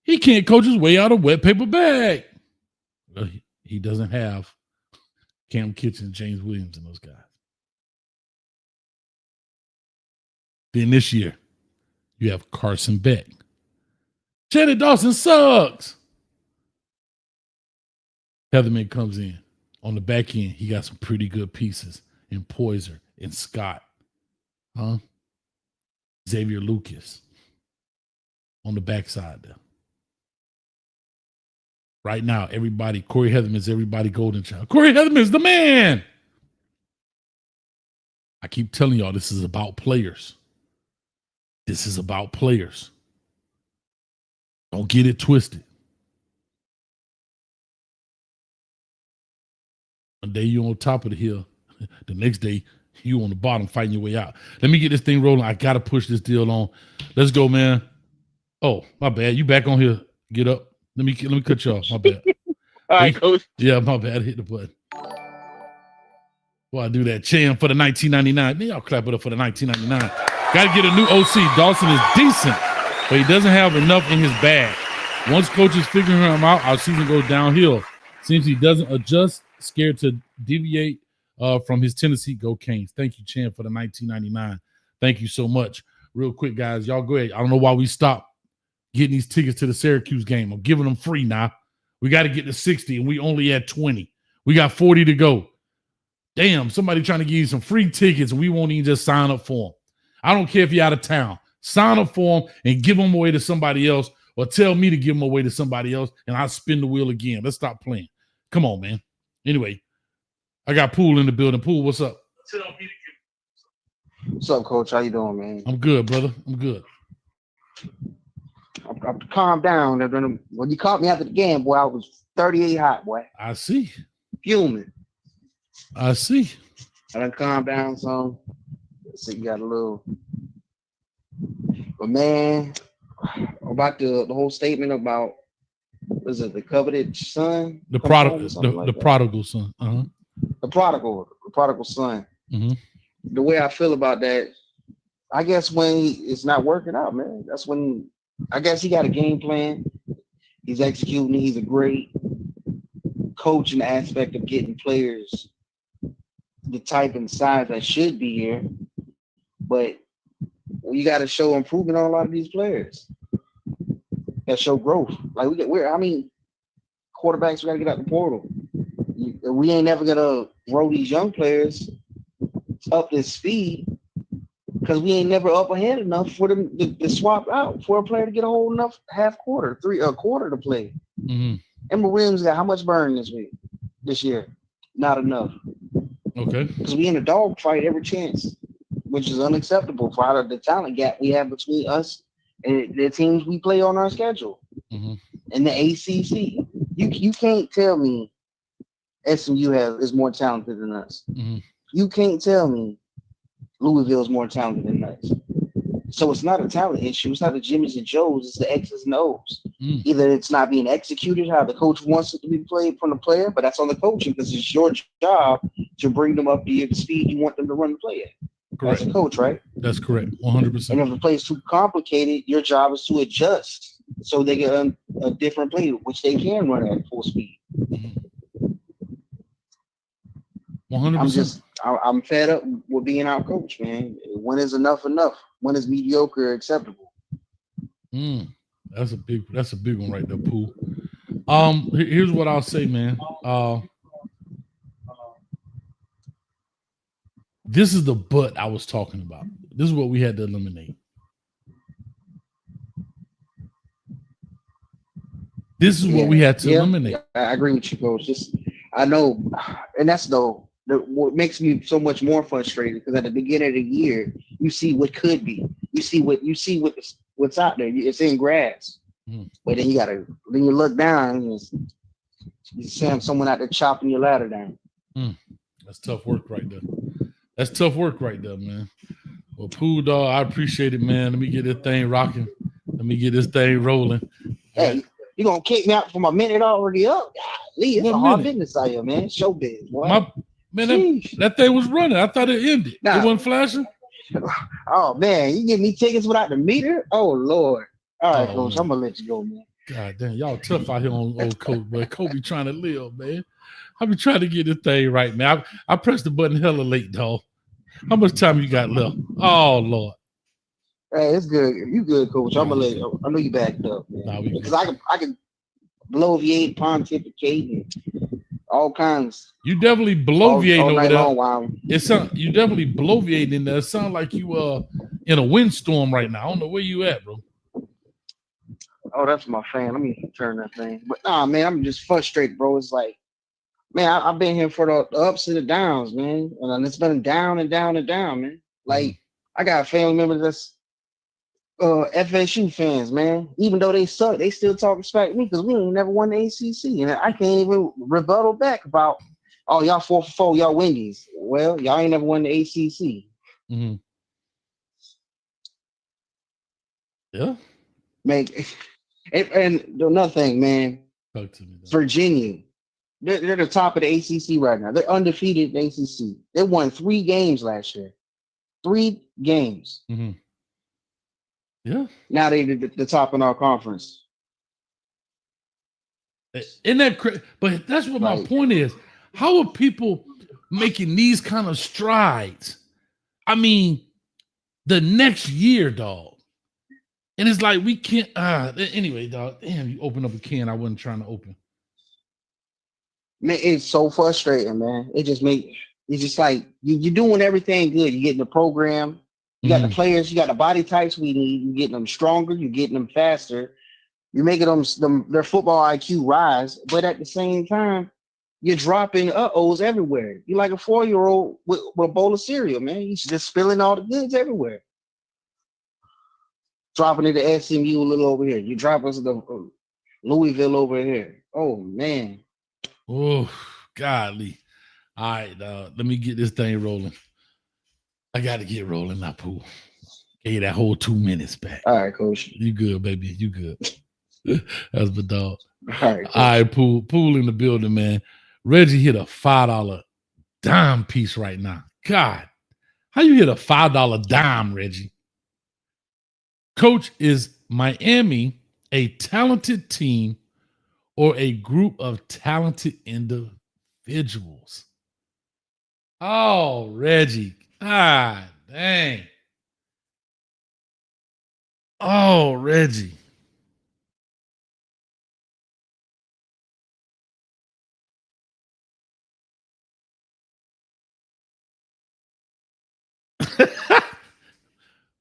He can't coach his way out of wet paper bag. Well, he doesn't have Cam Kitchens, James Williams, and those guys. Then this year, you have Carson Beck. Shannon Dawson sucks. Heatherman comes in. On the back end, he got some pretty good pieces in Poyser and Scott. Xavier Lucas. On the backside there. Right now, everybody, Corey Heatherman's everybody golden child. Corey Heatherman's the man. I keep telling y'all, this is about players. This is about players. Don't get it twisted. One day you on top of the hill. The next day you on the bottom fighting your way out. Let me get this thing rolling. I got to push this deal on. Let's go, man. Oh, my bad. You back on here. Get up. Let me cut you off. My bad. All right, Coach. Yeah, my bad. I hit the button. Well, I do that chant for the 1999. Then y'all clap it up for the 1999. Got to get a new OC. Dawson is decent, but he doesn't have enough in his bag. Once coaches figuring him out, our season goes downhill. Seems he doesn't adjust, scared to deviate from his Tennessee. Go Canes. Thank you, Chan, for the 1999. Thank you so much. Real quick, guys, y'all go ahead. I don't know why we stopped getting these tickets to the Syracuse game. I'm giving them free now. We got to get to 60, and we only had 20. We got 40 to go. Damn, somebody trying to give you some free tickets, and we won't even just sign up for them. I don't care if you're out of town. Sign up for them and give them away to somebody else, or tell me to give them away to somebody else, and I'll spin the wheel again. Let's stop playing. Come on, man. Anyway, I got Poole in the building. Poole, what's up? What's up, Coach? How you doing, man? I'm good, brother. I'm good. I'm calm down. When you caught me after the game, boy, I was 38 hot, boy. I see. Fuming. I see. I done calm down some. So you got a little. But man, about the whole statement about, was it the coveted son? The prodigal son. Uh-huh. The prodigal son. Mm-hmm. The way I feel about that, I guess when it's not working out, man, that's when I guess he got a game plan. He's executing. He's a great coach in the aspect of getting players the type and size that should be here. But you got to show improvement on a lot of these players. That show growth. Like quarterbacks, we got to get out the portal. We ain't never gonna grow these young players up this speed because we ain't never up ahead enough for them to swap out for a player to get a whole enough a quarter to play. Mm-hmm. Emma Williams got how much burn this year? Not enough. Okay. Because we in a dog fight every chance, which is unacceptable for out of the talent gap we have between us and the teams we play on our schedule. Mm-hmm. And the ACC. You can't tell me SMU is more talented than us. Mm-hmm. You can't tell me Louisville is more talented than us. So it's not a talent issue. It's not the Jimmys and Joes. It's the X's and O's. Mm. Either it's not being executed how the coach wants it to be played from the player, but that's on the coaching because it's your job to bring them up to the speed you want them to run the play at. Correct. As a coach, right? That's correct. 100%. And if the play is too complicated, your job is to adjust so they get a different play, which they can run at full speed. 100%. I'm fed up with being out coach, man. When is enough? When is mediocre acceptable? That's a big one right there, Pooh. Here's what I'll say, man. This is the butt I was talking about. This is what we had to eliminate. This is what we had to eliminate. Yeah, I agree with you, Coach. I know, and that's what makes me so much more frustrated because at the beginning of the year, you see what could be. You see what's out there. It's in grass. But then you look down and you see someone out there chopping your ladder down. That's tough work right there. That's tough work right there, man. Well, Pooh Dog, I appreciate it, man. Let me get this thing rocking. Let me get this thing rolling. Hey, you gonna kick me out for my minute already up? Lee, it's What a hard minute? business out here, man. Showbiz, boy. Man, that thing was running. I thought it ended. Nah. It wasn't flashing. Oh man, you give me tickets without the meter? Oh Lord. All right, Coach, man. I'm gonna let you go, man. God damn, y'all tough out here on old Coach, boy. Kobe trying to live, man. I be trying to get this thing right, man. I pressed the button hella late, dog. How much time you got left? Oh Lord. Hey, it's good. You good, Coach? I'm gonna let you. I know you backed up, man. Because I can bloviate, pontificate, and all kinds. You definitely bloviating all over night there. long, wow. You definitely bloviating in there. It sounds like you in a windstorm right now. I don't know where you at, bro. Oh, that's my fan. Let me turn that thing. But nah, man, I'm just frustrated, bro. It's like, man, I've been here for the ups and the downs, man. And it's been down and down and down, man. Like, I got family members that's FSU fans, man. Even though they suck, they still talk respect me because we ain't never won the ACC. And I can't even rebuttal back about, oh, y'all 4-4, y'all Wendy's. Well, y'all ain't never won the ACC. Mm-hmm. Yeah. Man, and another thing, man. Talk to me, Virginia. They're the top of the ACC right now. They're undefeated in the ACC. They won 3 games last year. 3 games. Mm-hmm. Yeah. Now they're the top in our conference. Isn't that crazy? But that's what my point is. How are people making these kind of strides? I mean, the next year, dog. And it's like we can't. Anyway, dog. Damn, you open up a can I wasn't trying to open. Man, it's so frustrating, man. It's just like you're doing everything good. You're getting the program. You got the players. You got the body types we need. You're getting them stronger. You're getting them faster. You're making their football IQ rise. But at the same time, you're dropping uh-ohs everywhere. You're like a 4-year-old with a bowl of cereal, man. You're just spilling all the goods everywhere. Dropping it to SMU a little over here. You drop us to Louisville over here. Oh, man. Oh, golly. All right, let me get this thing rolling. I got to get rolling now, Pooh. Gave you that whole 2 minutes back. All right, Coach. You good, baby. You good. That's my dog. All right, Pooh in the building, man. Reggie hit a $5 dime piece right now. God, how you hit a $5 dime, Reggie? Coach, is Miami a talented team or a group of talented individuals? Oh, Reggie. Ah, dang. Oh, Reggie.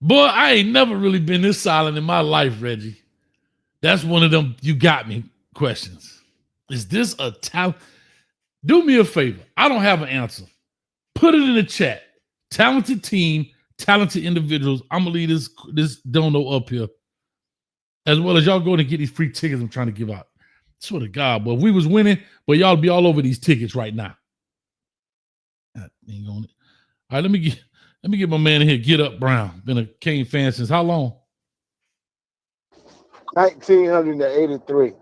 Boy, I ain't never really been this silent in my life, Reggie. That's one of them you got me questions. Is this a talent? Do me a favor. I don't have an answer. Put it in the chat. Talented team, talented individuals. I'm going to leave this dono up here. As well as y'all go and get these free tickets I'm trying to give out. Swear to God, but if we was winning, but y'all be all over these tickets right now. God, ain't on it. All right, let me get my man in here. Get Up Brown. Been a Cane fan since how long? 1983.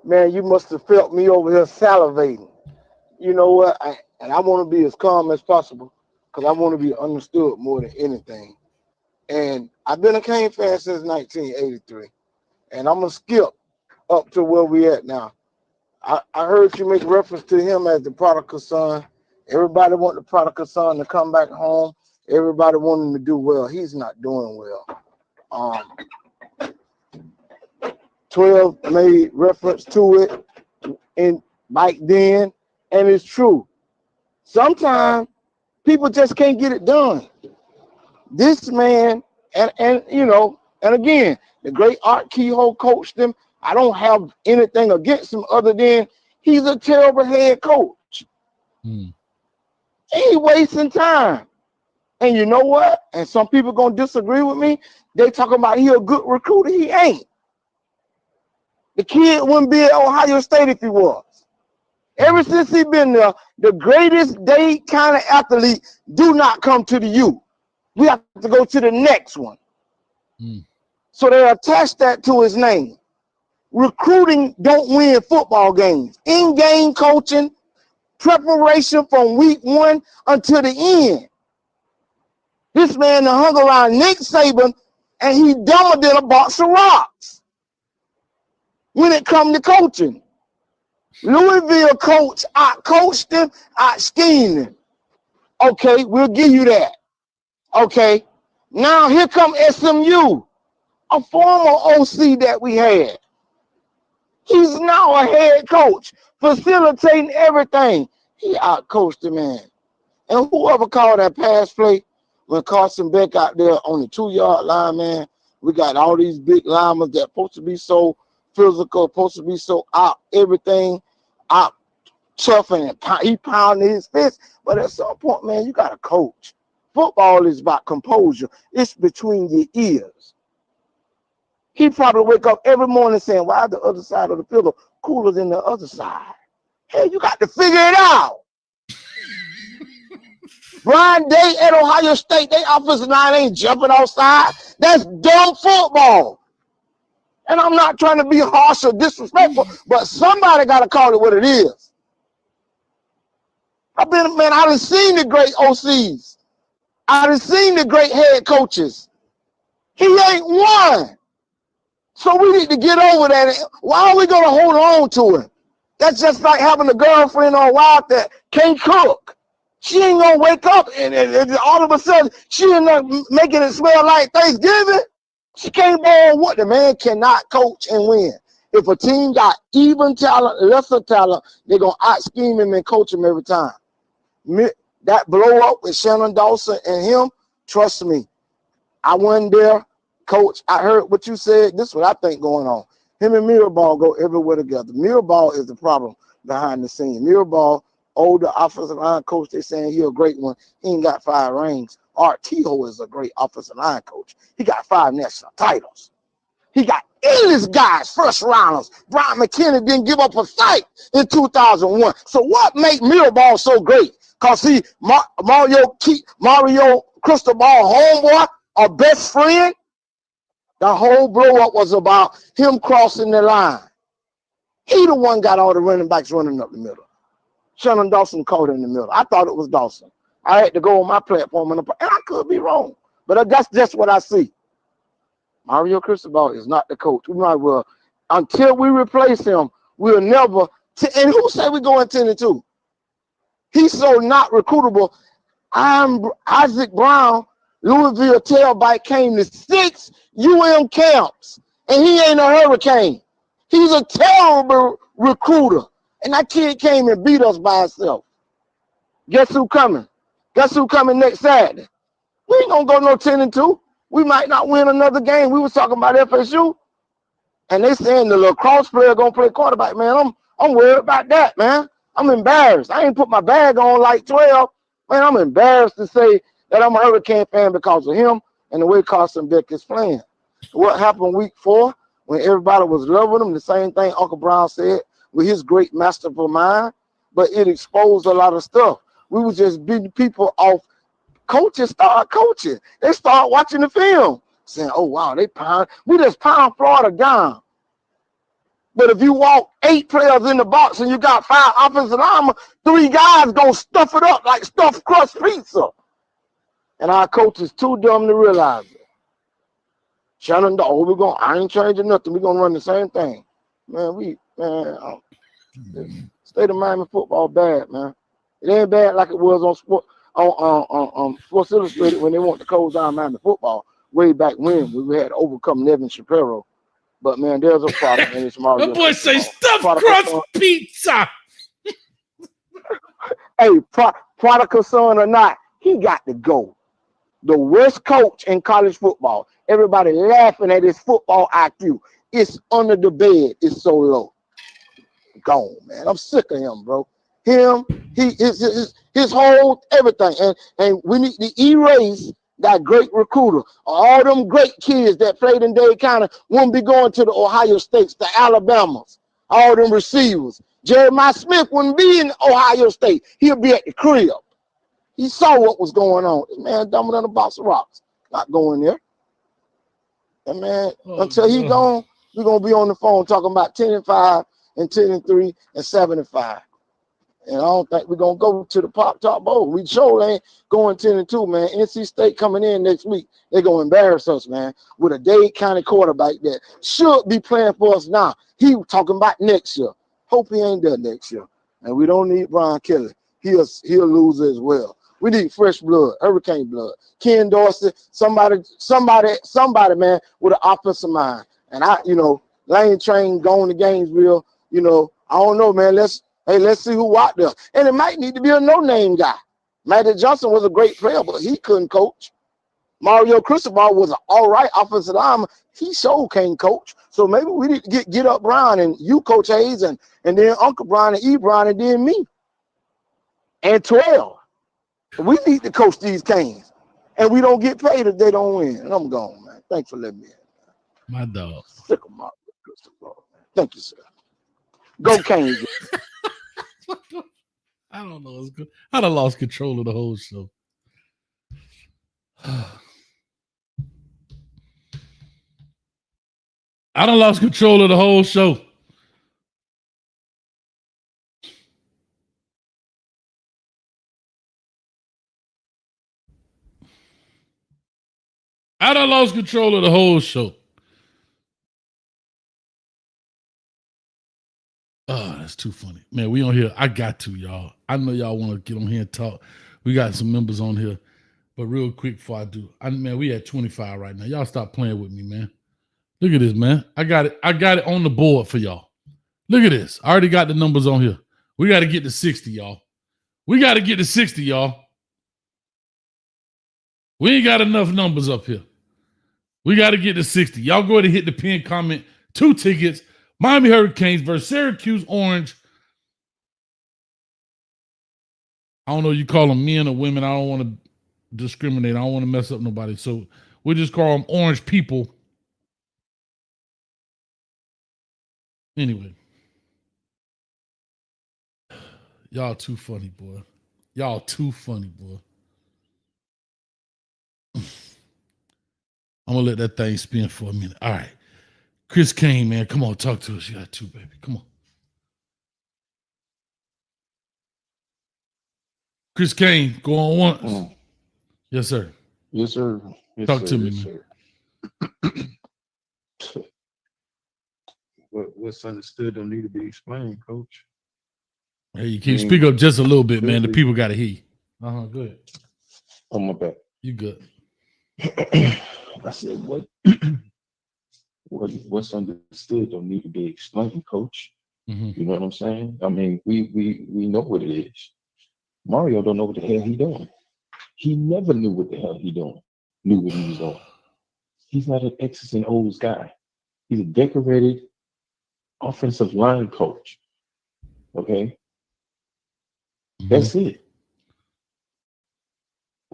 Man, you must have felt me over here salivating. You know what? I want to be as calm as possible because I want to be understood more than anything. And I've been a Cane fan since 1983. And I'm going to skip up to where we at now. I heard you make reference to him as the prodigal son. Everybody want the prodigal son to come back home. Everybody want him to do well. He's not doing well. 12 made reference to it in back then, and it's true. Sometimes people just can't get it done. This man, and you know, and again, the great Art Kehoe coached him. I don't have anything against him other than he's a terrible head coach. He wasting time. And you know what? And some people gonna disagree with me. They talking about he a good recruiter. He ain't. The kid wouldn't be at Ohio State if he was. Ever since he been there, the greatest day kind of athlete do not come to the U. We have to go to the next one. So they attach that to his name. Recruiting don't win football games. In-game coaching, preparation from week 1 until the end. This man hung around Nick Saban, and he dumber than a box of rocks when it comes to coaching. Louisville coach out-coached him, out-schemed him. Okay, we'll give you that. Okay, now here comes SMU, a former OC that we had. He's now a head coach, facilitating everything. He out-coached the man. And whoever called that pass play when Carson Beck out there on the 2-yard line, man, we got all these big linemen that supposed to be so physical, supposed to be so out, everything out tough, and he pounded his fist. But at some point, man, you got to coach. Football is about composure. It's between your ears. He probably wake up every morning saying, why the other side of the pillow cooler than the other side? Hey, you got to figure it out. Brian Day at Ohio State, they offensive line ain't jumping outside. That's dumb football. And I'm not trying to be harsh or disrespectful, but somebody got to call it what it is. I done seen the great OCs. I done seen the great head coaches. He ain't won. So we need to get over that. Why are we going to hold on to him? That's just like having a girlfriend or a wife that can't cook. She ain't going to wake up and all of a sudden she end up making it smell like Thanksgiving. She can't boil what? The man cannot coach and win. If a team got even talent, lesser talent, they're going to out-scheme him and coach him every time. That blow up with Shannon Dawson and him, trust me, I wasn't there. Coach, I heard what you said. This is what I think going on. Him and Mirabal go everywhere together. Mirabal is the problem behind the scene. Mirabal, older offensive line coach, they saying he a great one. He ain't got 5 rings. Art Teho is a great offensive line coach. He got 5 national titles. He got endless guys, first rounders. Brian McKinney didn't give up a fight in 2001. So what made Mirabal so great? Because he, Mario Cristobal, homeboy, our best friend. The whole blow up was about him crossing the line. He the one got all the running backs running up the middle. Shannon Dawson caught in the middle. I thought it was Dawson. I had to go on my platform and I could be wrong, but that's just what I see. Mario Cristobal is not the coach. We might well, until we replace him, we'll never. And who said we're going 10-2? He's so not recruitable. Isaac Brown, Louisville tailback, came to 6 camps, and he ain't a hurricane. He's a terrible recruiter, and that kid came and beat us by himself. Guess who coming? Guess who coming next Saturday? We ain't gonna go no 10-2. We might not win another game. We was talking about FSU, and they saying the lacrosse player gonna play quarterback. Man, I'm worried about that, man. I'm embarrassed. I ain't put my bag on like 12. Man, I'm embarrassed to say that I'm a Hurricane fan because of him and the way Carson Beck is playing. What happened week 4 when everybody was loving him? The same thing Uncle Brown said with his great masterful mind, but it exposed a lot of stuff. We were just beating people off. Coaches start coaching. They start watching the film, saying, oh, wow, we just pound Florida down. But if you walk 8 players in the box and you got 5 offensive linemen, 3 guys gonna stuff it up like stuffed crust pizza. And our coach is too dumb to realize it. Shannon, I ain't changing nothing. We're gonna run the same thing. Man, state of Miami football bad, man. It ain't bad like it was on Sports Illustrated when they want to close down Miami football way back when we had to overcome Nevin Shapiro. But man, there's a problem, and it's Mario. The boy say stuffed crust pizza. Hey, prodigal son or not, he got to go. The worst coach in college football. Everybody laughing at his football IQ. It's under the bed. It's so low. Gone, man. I'm sick of him, bro. His whole everything. And we need to erase that great recruiter. All them great kids that played in Dade County won't be going to the Ohio States, the Alabamas, all them receivers. Jeremiah Smith wouldn't be in Ohio State. He'll be at the crib. He saw what was going on. This man dumber than a box of rocks. Not going there. And man, until he gone, we're gonna be on the phone talking about 10-5 and 10-3 and 7-5. And I don't think we're gonna go to the Pop Top Bowl. We sure ain't going 10-2, man. NC State coming in next week. They're gonna embarrass us, man, with a Dade County quarterback that should be playing for us now. He talking about next year. Hope he ain't there next year. And we don't need Brian Kelly. He'll lose as well. We need fresh blood, Hurricane blood. Ken Dorsey, somebody, man, with an offensive mind. And Lane Train going to Gainesville. I don't know, man. Let's see who out there. And it might need to be a no-name guy. Magic Johnson was a great player, but he couldn't coach. Mario Cristobal was an all right offensive lineman. He sure can't coach. So maybe we need to get up Brown and you, Coach Hayes, and then Uncle Brown and E. Brown, and then me. And 12. We need to coach these Canes. And we don't get paid if they don't win. And I'm gone, man. Thanks for letting me in. My dog. Sick of Mario Cristobal, man. Thank you, sir. Go Canes. I don't know. It's good. I done lost control of the whole show. I done lost control of the whole show. I done lost control of the whole show. Oh, that's too funny. Man, we on here. I got to, y'all. I know y'all want to get on here and talk. We got some members on here. But real quick before I do, man, we at 25 right now. Y'all stop playing with me, man. Look at this, man. I got it on the board for y'all. Look at this. I already got the numbers on here. We got to get to 60, y'all. We got to get to 60, y'all. We ain't got enough numbers up here. We got to get to 60. Y'all go ahead and hit the pin comment. 2 tickets. Miami Hurricanes versus Syracuse Orange. I don't know you call them men or women. I don't want to discriminate. I don't want to mess up nobody. So we'll just call them Orange people. Anyway. Y'all too funny, boy. Y'all too funny, boy. I'm going to let that thing spin for a minute. All right. Chris Kane, man, come on, talk to us. You got 2, baby. Come on. Chris Kane, go on once. Yes, sir. Yes, sir. Yes, talk sir. to me, yes, man. Sir. What's understood don't need to be explained, Coach. Hey, you can speak up just a little bit, man. The people got to hear you. Go ahead. On my back. You good. I said, what's understood don't need to be explained, Coach. Mm-hmm. You know what I'm saying? I mean, we know what it is. Mario don't know what the hell he doing. He never knew what the hell he knew what he was doing. He's not an X's and O's guy. He's a decorated offensive line coach. Okay? Mm-hmm. That's it.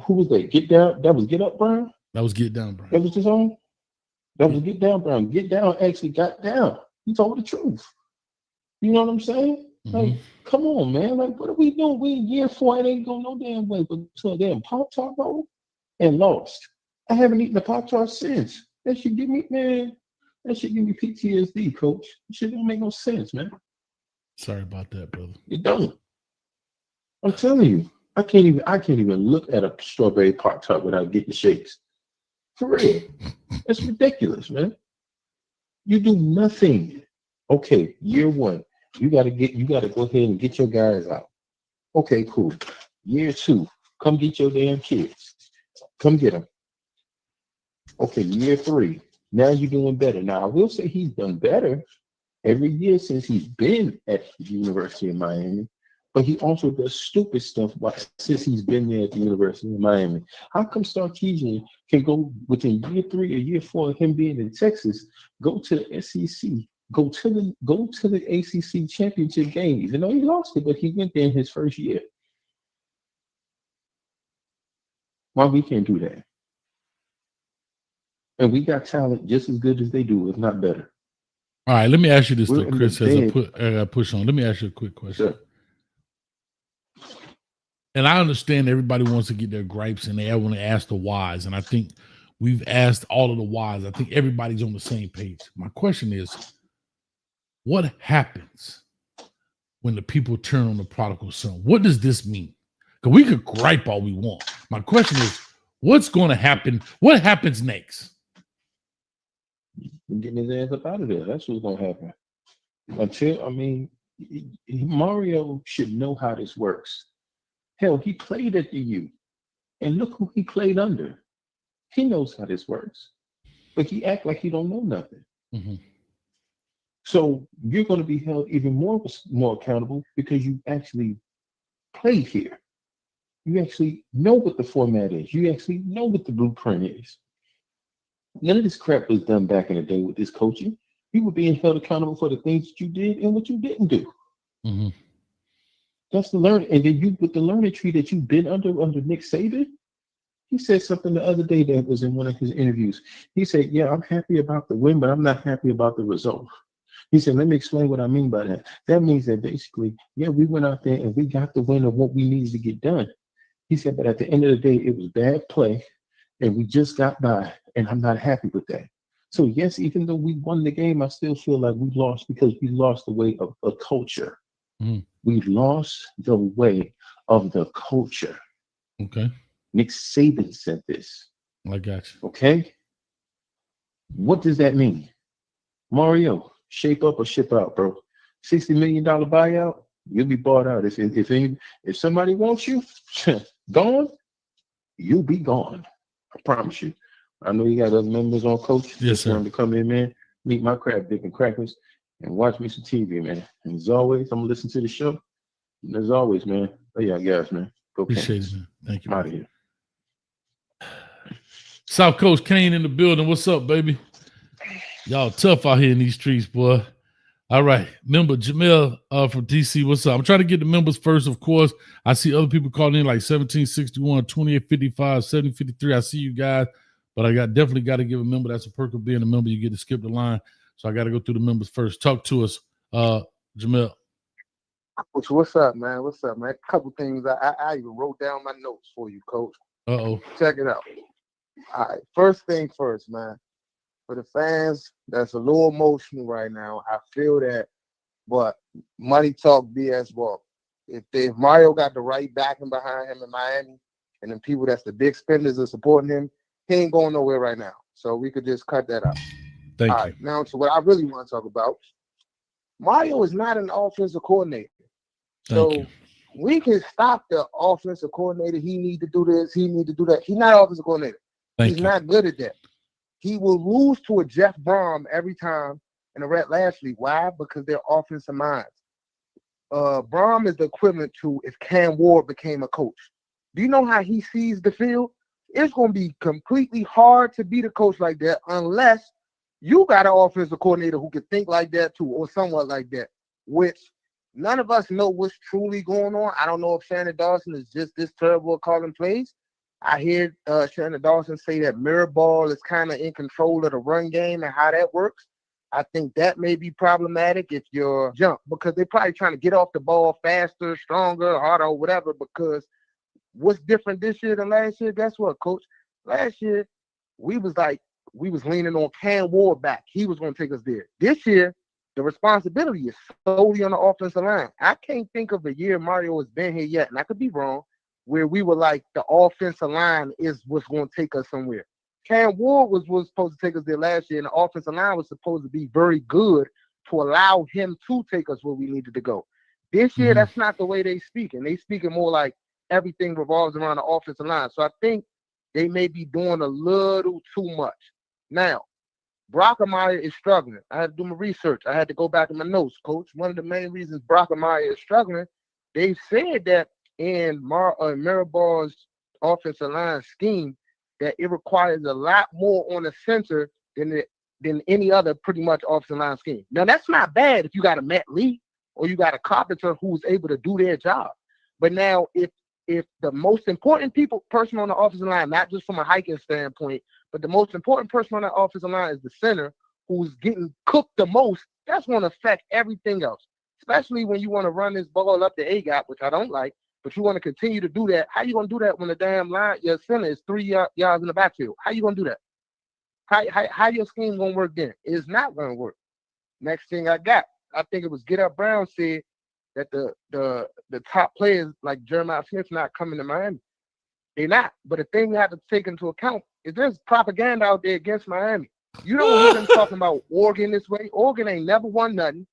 Who was that? Get down? That was Get Up, Brown? That was Get Down, Brown. That was his own? That was Get Down, Brown. Get Down actually got down. He told the truth. You know what I'm saying? Mm-hmm. Like, come on, man. Like, what are we doing? We in year 4 and ain't going no damn way but to a damn Pop-Tart bowl and lost. I haven't eaten a Pop-Tart since. That should give me, man, that should give me PTSD, Coach. It shit don't make no sense, man. Sorry about that, brother. It don't. I'm telling you, I can't even look at a strawberry Pop-Tart without getting shakes. For real. It's ridiculous, man. You do nothing. Okay, year 1. You gotta go ahead and get your guys out. Okay, cool. Year 2, come get your damn kids. Come get them. Okay, year 3. Now you're doing better. Now I will say he's done better every year since he's been at the University of Miami, but he also does stupid stuff since he's been there at the University of Miami. How come Sarkisian can go within year 3 or year 4 of him being in Texas, go to the SEC, go to the ACC championship game? Even though he lost it, but he went there in his first year. Why we can't do that? And we got talent just as good as they do, if not better. All right, let me ask you this, though, Chris, as I push on. Let me ask you a quick question. Sure. And I understand everybody wants to get their gripes and they want to ask the whys. And I think we've asked all of the whys. I think everybody's on the same page. My question is, what happens when the people turn on the prodigal son? What does this mean? Because we could gripe all we want. My question is, what's going to happen? What happens next? Getting his ass up out of there. That's what's gonna happen. Mario should know how this works. Hell, he played at the U, and look who he played under. He knows how this works, but he act like he don't know nothing. Mm-hmm. So you're going to be held even more accountable because you actually played here. You actually know what the format is. You actually know what the blueprint is. None of this crap was done back in the day with this coaching. You were being held accountable for the things that you did and what you didn't do. Mm-hmm. That's the learning. And then you, with the learning tree that you've been under Nick Saban, he said something the other day that was in one of his interviews. He said, yeah, I'm happy about the win, but I'm not happy about the result. He said, let me explain what I mean by that. That means that basically, yeah, we went out there and we got the win of what we needed to get done. He said, but at the end of the day, it was bad play and we just got by, and I'm not happy with that. So yes, even though we won the game, I still feel like we lost because we lost the way of a culture. Mm-hmm. We lost the way of the culture. Okay. Nick Saban said this. I got you. Okay. What does that mean? Mario, shape up or ship out, bro. $60 million buyout, you'll be bought out. If somebody wants you gone, you'll be gone. I promise you. I know you got other members on coach. Yes, sir. To come in, man, meet my crab dip and crackers, and watch me some TV, man. And as always, I'm gonna listen to the show. And as always, man, oh yeah, guys, man. Go Appreciate Canes. it, man. Thank you. I'm out of here. South Coast Kane in the building. What's up, baby? Y'all tough out here in these streets, boy. All right. Member Jamel from DC, what's up? I'm trying to get the members first, of course. I see other people calling in like 1761, 2855, 753. I see you guys, but I definitely got to give a member. That's a perk of being a member. You get to skip the line. So I got to go through the members first. Talk to us, Jamel. Coach, what's up, man? What's up, man? A couple things. I even wrote down my notes for you, Coach. Uh-oh. Check it out. All right. First thing first, man. For the fans that's a little emotional right now, I feel that, but money talk, BS walk. If Mario got the right backing behind him in Miami, and the people that's the big spenders are supporting him, he ain't going nowhere right now. So we could just cut that out. Thank All you. right, now to what I really want to talk about. Mario is not an offensive coordinator. So we can stop the offensive coordinator. He need to do this. He need to do that. He's not an offensive coordinator. He's not good at that. He will lose to a Jeff Brom every time in the Red Lashley. Why? Because they're offensive minds. Brom is the equivalent to if Cam Ward became a coach. Do you know how he sees the field? It's going to be completely hard to beat a coach like that unless you got an offensive coordinator who can think like that too, or somewhat like that, which none of us know what's truly going on. I don't know if Shannon Dawson is just this terrible at calling plays. I hear Shannon Dawson say that Mirabal is kind of in control of the run game and how that works. I think that may be problematic if you're jump, because they're probably trying to get off the ball faster, stronger, harder, or whatever, because what's different this year than last year? Guess what, Coach? Last year, we was leaning on Cam Ward back. He was going to take us there. This year, the responsibility is solely on the offensive line. I can't think of a year Mario has been here yet, and I could be wrong, where we were like the offensive line is what's going to take us somewhere. Cam Ward was supposed to take us there last year, and the offensive line was supposed to be very good to allow him to take us where we needed to go. This year, that's not the way they speaking. They speaking more like everything revolves around the offensive line. So I think they may be doing a little too much. Now, Brockemeyer is struggling. I had to do my research. I had to go back in my notes, Coach. One of the main reasons Brockemeyer is struggling, they've said that in Mirabal's offensive line scheme, that it requires a lot more on the center than any other pretty much offensive line scheme. Now, that's not bad if you got a Matt Lee or you got a Carpenter who's able to do their job. But now, if the most important person on the offensive line, not just from a hiking standpoint, but the most important person on that offensive line is the center who's getting cooked the most, that's going to affect everything else, especially when you want to run this ball up the A-gap, which I don't like. but you want to continue to do that. How you gonna do that when the damn line your center is 3 yards in the backfield? How you gonna do that? How your scheme gonna work then? It's not gonna work. Next thing I think it was Get Up Brown said that the top players like Jeremiah Smith not coming to Miami. They're not. But the thing you have to take into account is there's propaganda out there against Miami. You don't hear them talking about Oregon this way. Oregon ain't never won nothing.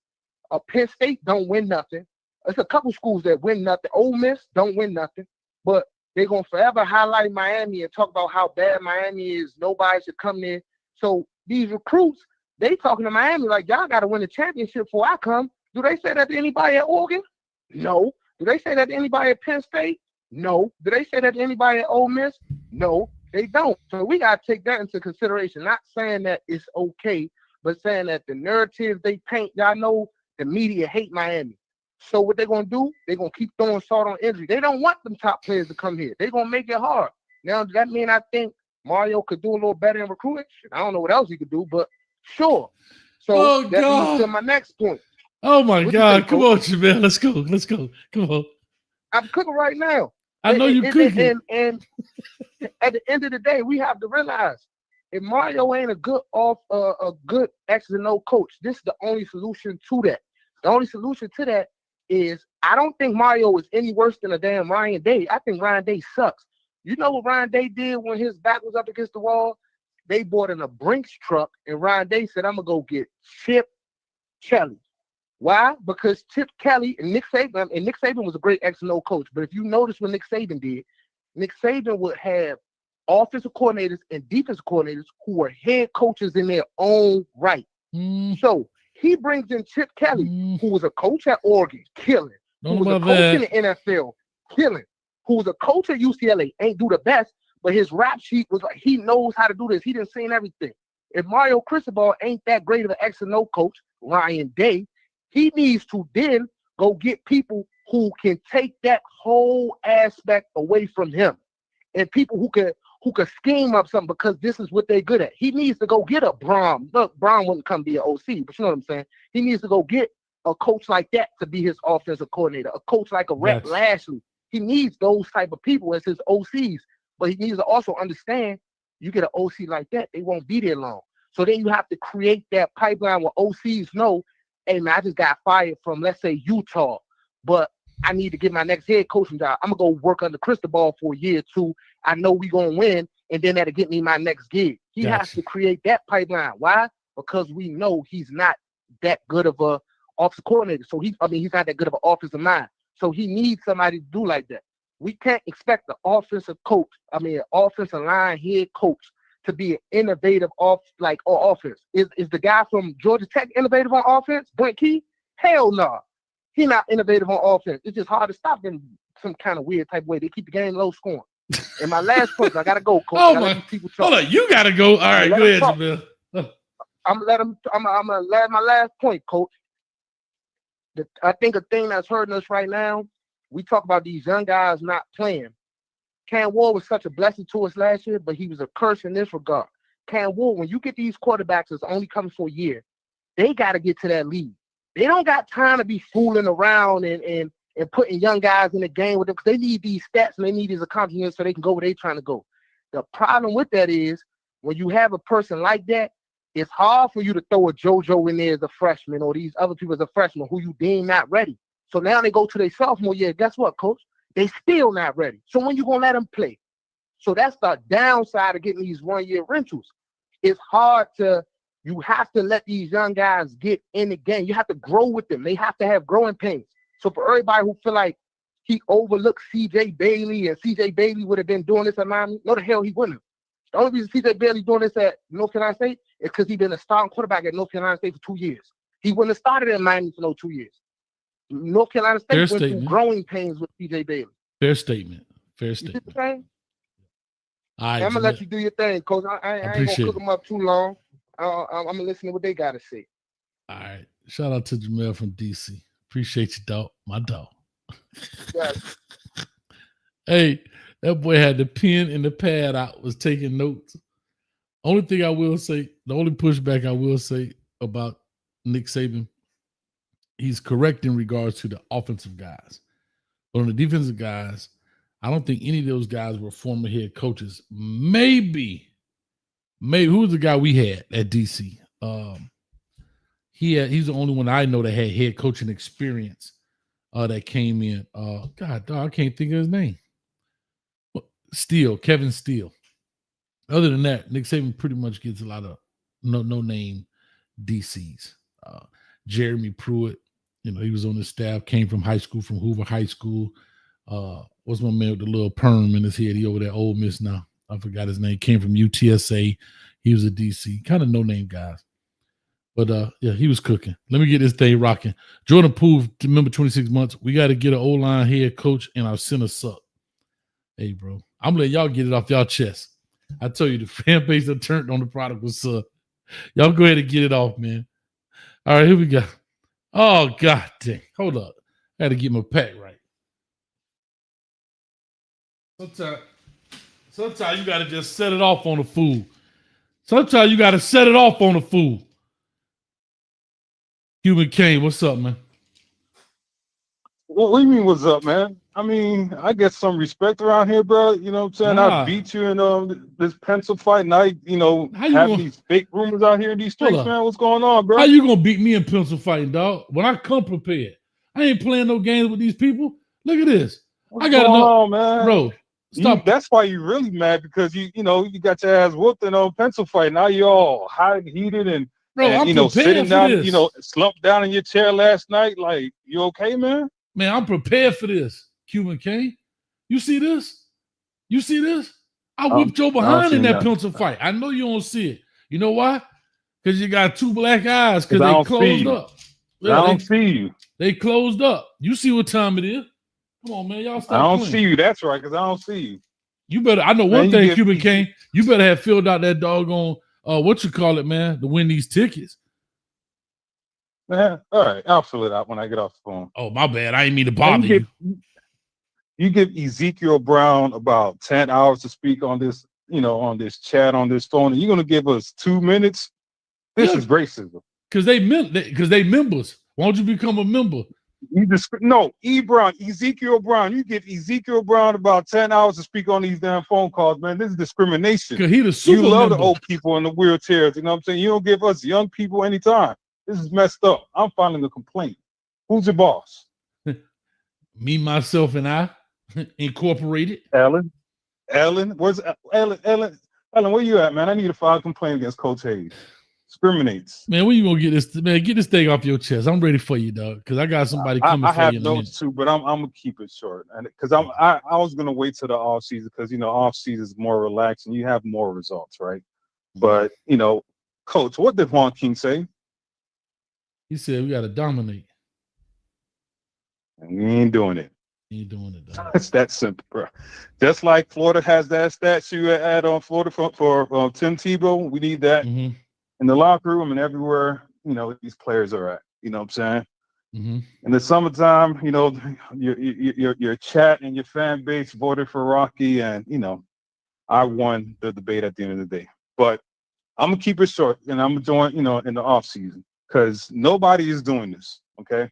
Penn State don't win nothing. There's a couple schools that win nothing. Ole Miss don't win nothing. But they're going to forever highlight Miami and talk about how bad Miami is. Nobody should come there. So these recruits, they talking to Miami like, y'all got to win the championship before I come. Do they say that to anybody at Oregon? No. Do they say that to anybody at Penn State? No. Do they say that to anybody at Ole Miss? No, they don't. So we got to take that into consideration. Not saying that it's okay, but saying that the narrative they paint, y'all know the media hate Miami. So what they're going to do, they're going to keep throwing salt on injury. They don't want them top players to come here. They're going to make it hard. Now, does that mean I think Mario could do a little better in recruiting? I don't know what else he could do, but sure. So that leads to my next point. Oh, my What God. you think, Come Coach? on, Jamel. Let's go. Let's go. Come on. I'm cooking right now. I know you're cooking. And at the end of the day, we have to realize if Mario ain't a good X and O coach, this is the only solution to that. The only solution to that is I don't think Mario is any worse than a damn Ryan Day. I think Ryan Day sucks. You know what Ryan Day did when his back was up against the wall? They bought in a Brinks truck, and Ryan Day said, I'm going to go get Chip Kelly. Why? Because Chip Kelly and Nick Saban was a great X and O coach. But if you notice what Nick Saban did, Nick Saban would have offensive coordinators and defensive coordinators who were head coaches in their own right. So he brings in Chip Kelly, who was a coach at Oregon, killing. Who was a coach in the NFL, killing. Who was a coach at UCLA, ain't do the best, but his rap sheet was like, he knows how to do this. He done seen everything. If Mario Cristobal ain't that great of an X and O coach, Ryan Day, he needs to then go get people who can take that whole aspect away from him, and people who can scheme up something because this is what they're good at. He needs to go get a Braun. Look, Braun wouldn't come be an OC, but you know what I'm saying. He needs to go get a coach like that to be his offensive coordinator. A coach like a Rhett Lashley. He needs those type of people as his OCs, but he needs to also understand you get an OC like that, they won't be there long. So then you have to create that pipeline where OCs know, hey, man, I just got fired from, let's say, Utah, but I need to get my next head coaching job. I'm going to go work under Cristobal for a year or two. I know we're going to win, and then that'll get me my next gig. He has to create that pipeline. Why? Because we know he's not that good of a offensive coordinator. So he's not that good of an offensive mind. So he needs somebody to do like that. We can't expect the offensive line head coach to be an innovative offense. Is the guy from Georgia Tech innovative on offense? Brent Key? Hell no. He's not innovative on offense. It's just hard to stop them some kind of weird type of way. They keep the game low scoring. And my last point, I gotta go, Coach. Hold on, you gotta go. All right, go ahead, Jamil. I'm gonna let my last point, Coach. I think a thing that's hurting us right now, we talk about these young guys not playing. Cam Ward was such a blessing to us last year, but he was a curse in this regard. Cam Ward, when you get these quarterbacks that's only coming for a year, they got to get to that lead. They don't got time to be fooling around and putting young guys in the game with them because they need these stats and they need these accomplishments so they can go where they're trying to go. The problem with that is when you have a person like that, it's hard for you to throw a JoJo in there as a freshman or these other people as a freshman who you deem not ready. So now they go to their sophomore year. Guess what, Coach? They still not ready. So when you going to let them play? So that's the downside of getting these one-year rentals. It's hard you have to let these young guys get in the game. You have to grow with them. They have to have growing pains. So for everybody who feel like he overlooked C.J. Bailey and C.J. Bailey would have been doing this at Miami, no, the hell he wouldn't have. The only reason C.J. Bailey doing this at North Carolina State is because he's been a starting quarterback at North Carolina State for 2 years. He wouldn't have started at Miami for no 2 years. North Carolina State went through growing pains with C.J. Bailey. Fair statement. You see what I'm saying? All right, I'm going to let you do your thing, Coach. I ain't going to cook them up too long. I'm going to listen to what they got to say. All right. Shout out to Jamel from D.C. Appreciate you, dog. My dog. Yes. Hey, that boy had the pen and the pad out, was taking notes. Only thing I will say, the only pushback I will say about Nick Saban, he's correct in regards to the offensive guys. But on the defensive guys, I don't think any of those guys were former head coaches. Maybe who was the guy we had at DC? He's the only one I know that had head coaching experience that came in. God, dog, I can't think of his name. Kevin Steele. Other than that, Nick Saban pretty much gets a lot of no name DCs. Jeremy Pruitt, he was on the staff, came from high school, from Hoover High School. What's my man with the little perm in his head? He over there, Ole Miss now. I forgot his name. Came from UTSA. He was a DC. Kind of no name guys. But yeah, he was cooking. Let me get this thing rocking. Jordan Poole, remember 26 months. We got to get an O-line head coach and our center suck. Hey, bro, I'm letting y'all get it off y'all chest. I tell you, the fan base that turned on the prodigal son. Y'all go ahead and get it off, man. All right, here we go. Oh, God dang. Hold up. I got to get my pack right. Sometimes you got to just set it off on the fool. Sometimes you got to set it off on the fool. Human Kane, what's up, man? What do you mean, what's up, man? I mean, I get some respect around here, bro. You know what I'm saying? Nah. I beat you in this pencil fight, and I, have these fake rumors out here in these streets, man. What's going on, bro? How you gonna beat me in pencil fighting, dog? When I come prepared, I ain't playing no games with these people. Look at this. What's going on, man? Bro. Stop. That's why you're really mad, because you got your ass whooped in a pencil fight. Now you're all hot and heated and I'm sitting down, this. slumped down in your chair last night. Like, you okay, man? Man, I'm prepared for this, Human Kane. You see this? You see this? I whipped your behind in that pencil fight. I know you don't see it. You know why? Because you got two black eyes, because they closed up. Yeah, I don't see you. They closed up. You see what time it is. Come on, man. Y'all stop I don't playing. see you. That's right, because I don't see you. You better, I know one thing, Cuban Kane. You better have filled out that doggone, what you call it, man, to win these tickets. Man, all right. I'll fill it out when I get off the phone. Oh, my bad. I ain't mean to bother you. You give Ezekiel Brown about 10 hours to speak on this, on this chat, on this phone, and you're going to give us 2 minutes? This is racism. Because they members. Why don't you become a member? Ezekiel Brown. You give Ezekiel Brown about 10 hours to speak on these damn phone calls, man. This is discrimination. Because he the super You love member. the old people in the wheelchairs, you know what I'm saying? You don't give us young people any time. This is messed up. I'm filing a complaint. Who's your boss? Me, myself, and I, Incorporated. Ellen, where's Ellen, where you at, man? I need to file a complaint against Coach Hayes. Discriminates. Man, when you gonna get this? Man, get this thing off your chest. I'm ready for you, dog. Because I got somebody coming I for have you. notes too, but I'm gonna keep it short, and because I was gonna wait till the off season, because off season is more relaxed and you have more results, right? But Coach, what did Juan King say? He said we got to dominate. And we ain't doing it. He ain't doing it, dog. It's that simple, bro. Just like Florida has that statue at on Florida for Tim Tebow, we need that in the locker room and everywhere. These players are at. You know what I'm saying? In the summertime, your chat and your fan base voted for Rocky, and I won the debate at the end of the day. But I'm gonna keep it short, and I'm gonna join in the off season, because nobody is doing this. Okay.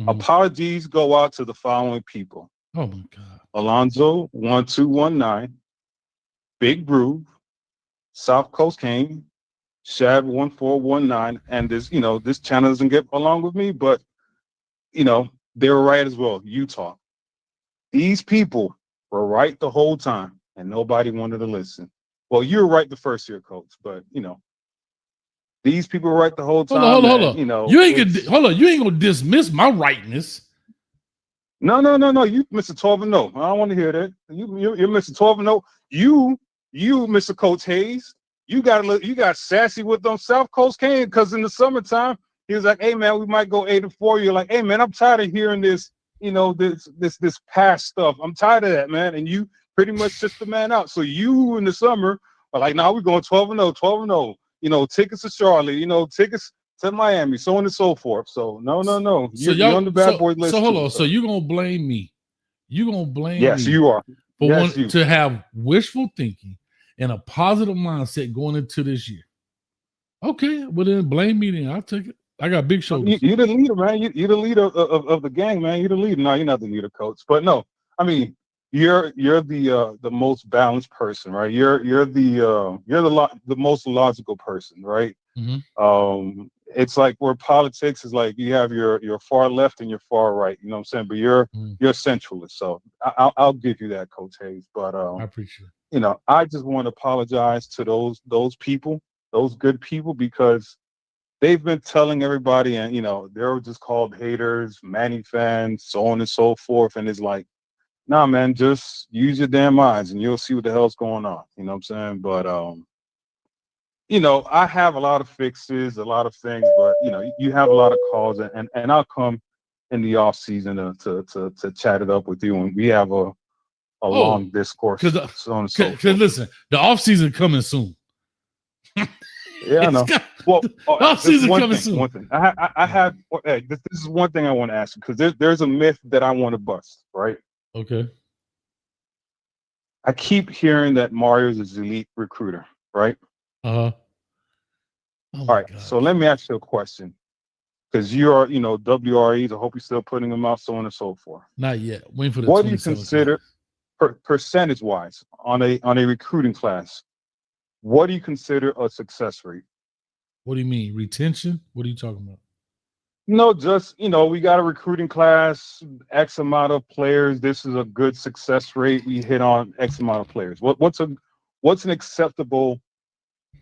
Apologies go out to the following people. Oh my God. Alonzo 1219, Big Groove, South Coast King, Shad 1419, and this channel doesn't get along with me, but they were right as well. Utah. These people were right the whole time, and nobody wanted to listen. Well, you were right the first year, Coach, but these people were right the whole time. Hold on. You ain't gonna dismiss my rightness. No. You Mr. 12-0. I don't want to hear that. You're Mr. 12-0. You Mr. Coach Hayes. You got sassy with them South Coast Kane, because in the summertime he was like, "Hey man, we might go 8-4." You're like, "Hey man, I'm tired of hearing this. This past stuff. I'm tired of that, man." And you pretty much took the man out. So you in the summer are like, "Nah, we're going 12-0, 12-0." Tickets to Charlotte, tickets to Miami, so on and so forth. So no. You're on the bad boy list. So hold on. So you're gonna blame me? You gonna blame me? Yes, you are. To have wishful thinking and a positive mindset going into this year. Okay, well then blame me then. I'll take it. I got big shoulders. You're the leader, man. You're the leader of the gang, man. You're the leader. No, you're not the leader, coach. But no, I mean, you're the most balanced person, right? You're the most logical person, right? Mm-hmm. It's like where politics is like you have your far left and your far right. You know what I'm saying? But you're centralist, so I'll give you that, Coach Hayes. But I appreciate it. you know, I just want to apologize to those people, those good people, because they've been telling everybody, and you know, they're just called haters, Manny fans, so on and so forth. And it's like, nah, man, just use your damn eyes and you'll see what the hell's going on. You know what I'm saying? But you know, I have a lot of fixes, a lot of things, but you know, you have a lot of calls, and I'll come in the off season to chat it up with you, and we have a long discourse. Because listen, the off season coming soon. Yeah, I know. Well, off season coming soon. One thing. I have. Hey, this is one thing I want to ask you, because there's a myth that I want to bust. Right. Okay. I keep hearing that Mario's is an elite recruiter. Right. Oh all right. God. So let me ask you a question, because you are, you know, WREs. I hope you're still putting them out, so on and so forth. Not yet. Waiting for the. What do you consider, percentage wise, on a recruiting class? What do you consider a success rate? What do you mean? Retention? What are you talking about? No, just, you know, we got a recruiting class, X amount of players. This is a good success rate. We hit on X amount of players. What's an acceptable,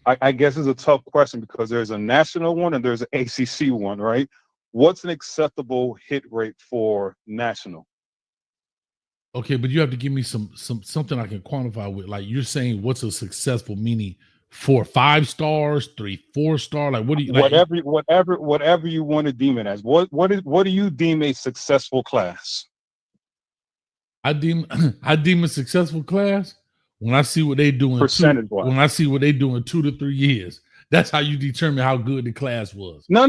I guess is a tough question, because there's a national one and there's an ACC one, right? What's an acceptable hit rate for national? Okay, but you have to give me something I can quantify with. Like, you're saying, what's a successful, meaning 4 or 5 stars, 3, 4 star? Like, what do you like? Whatever you want to deem it as. What do you deem a successful class? I deem a successful class when I see what they doing. When I see what they doing 2 to 3 years. That's how you determine how good the class was. No,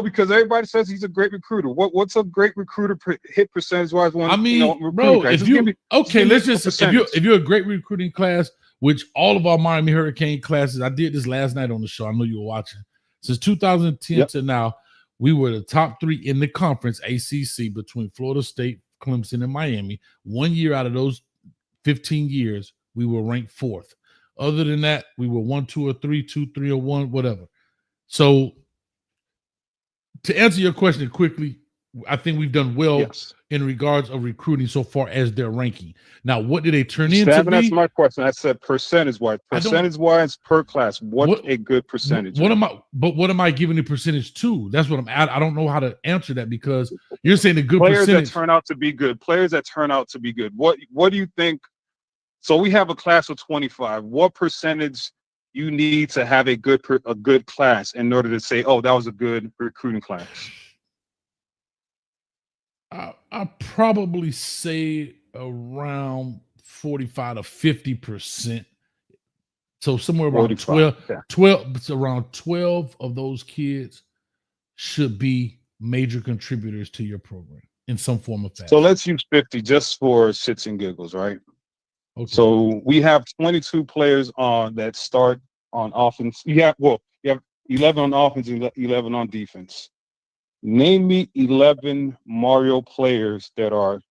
because everybody says he's a great recruiter. What's a great recruiter hit percentage wise? I mean, bro, if you're a great recruiting class, which all of our Miami Hurricane classes, I did this last night on the show. I know you were watching. Since 2010 to now, we were the top 3 in the conference ACC between Florida State, Clemson, and Miami. 1 year out of those 15 years, we were ranked 4th. Other than that, we were 1, 2, or 3, 2, 3, or 1, whatever. So, to answer your question quickly, I think we've done well in regards of recruiting so far as their ranking. Now, what did they turn into? That's my question. I said percentage-wise. Percentage-wise per class, what a good percentage. What am I giving the percentage to? That's what I'm at. I don't know how to answer that, because you're saying the good players percentage. That turn out to be good. Players that turn out to be good. What do you think? So we have a class of 25. What percentage you need to have a good class in order to say, oh, that was a good recruiting class? I'll probably say around 45 to 50%. So somewhere around 12 of those kids should be major contributors to your program in some form of fashion. So let's use 50 just for shits and giggles, right? Okay. So we have 22 players that start on offense. You have 11 on offense and 11 on defense. Name me 11 Mario players that are,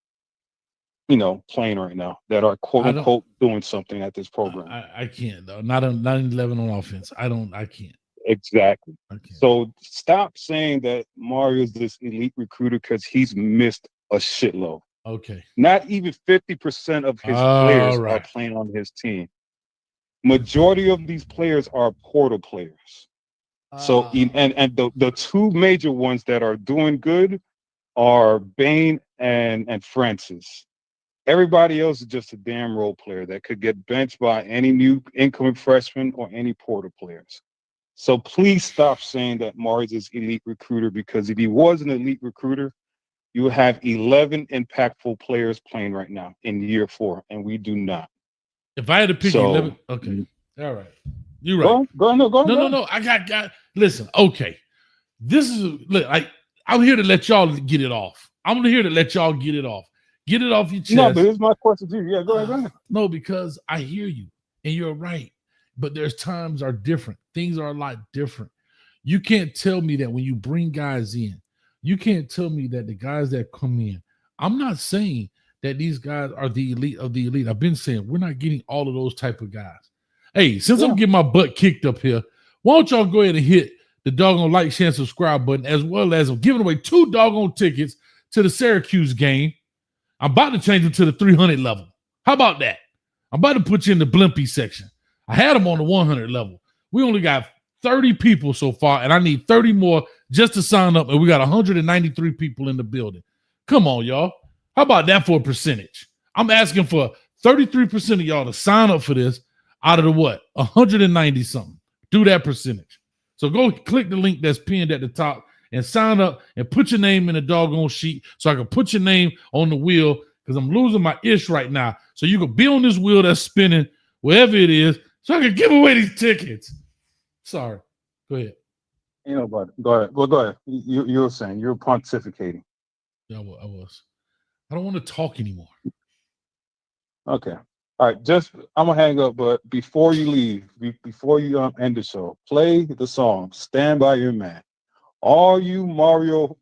playing right now, that are quote unquote doing something at this program. I can't though. Not 11 on offense. I can't. Exactly. So stop saying that Mario's this elite recruiter, because he's missed a shitload. Okay. Not even 50% of his players are playing on his team. Majority of these players are portal players. So and the 2 major ones that are doing good are Bain and Francis. Everybody else is just a damn role player that could get benched by any new incoming freshman or any portal players. So please stop saying that Mars is elite recruiter, because if he was an elite recruiter, you would have 11 impactful players playing right now in year 4, and we do not. If I had to pick 11, okay, all right. You're right. Go ahead. No. I got. Listen, okay. This is I'm here to let y'all get it off. I'm here to let y'all get it off. Get it off your chest. No, but here's my question to you. Yeah, go ahead. No, because I hear you, and you're right. But there's times are different. Things are a lot different. You can't tell me that when you bring guys in, you can't tell me that the guys that come in, I'm not saying that these guys are the elite of the elite. I've been saying we're not getting all of those type of guys. Hey, since I'm getting my butt kicked up here, why don't y'all go ahead and hit the doggone like, share, and subscribe button, as well as I'm giving away 2 doggone tickets to the Syracuse game. I'm about to change them to the 300 level. How about that? I'm about to put you in the Blimpy section. I had them on the 100 level. We only got 30 people so far, and I need 30 more just to sign up, and we got 193 people in the building. Come on, y'all. How about that for a percentage? I'm asking for 33% of y'all to sign up for this out of the what? 190 something. Do that percentage. So go click the link that's pinned at the top and sign up and put your name in the doggone sheet so I can put your name on the wheel, because I'm losing my ish right now. So you can be on this wheel that's spinning, wherever it is, so I can give away these tickets. Sorry. Go ahead. You know, but go ahead. Go ahead. You were saying you're pontificating. Yeah, I was. I don't want to talk anymore. Okay. All right. Just I'm gonna hang up, but before you leave, before you end the show, play the song "Stand by Your Man." All you Mario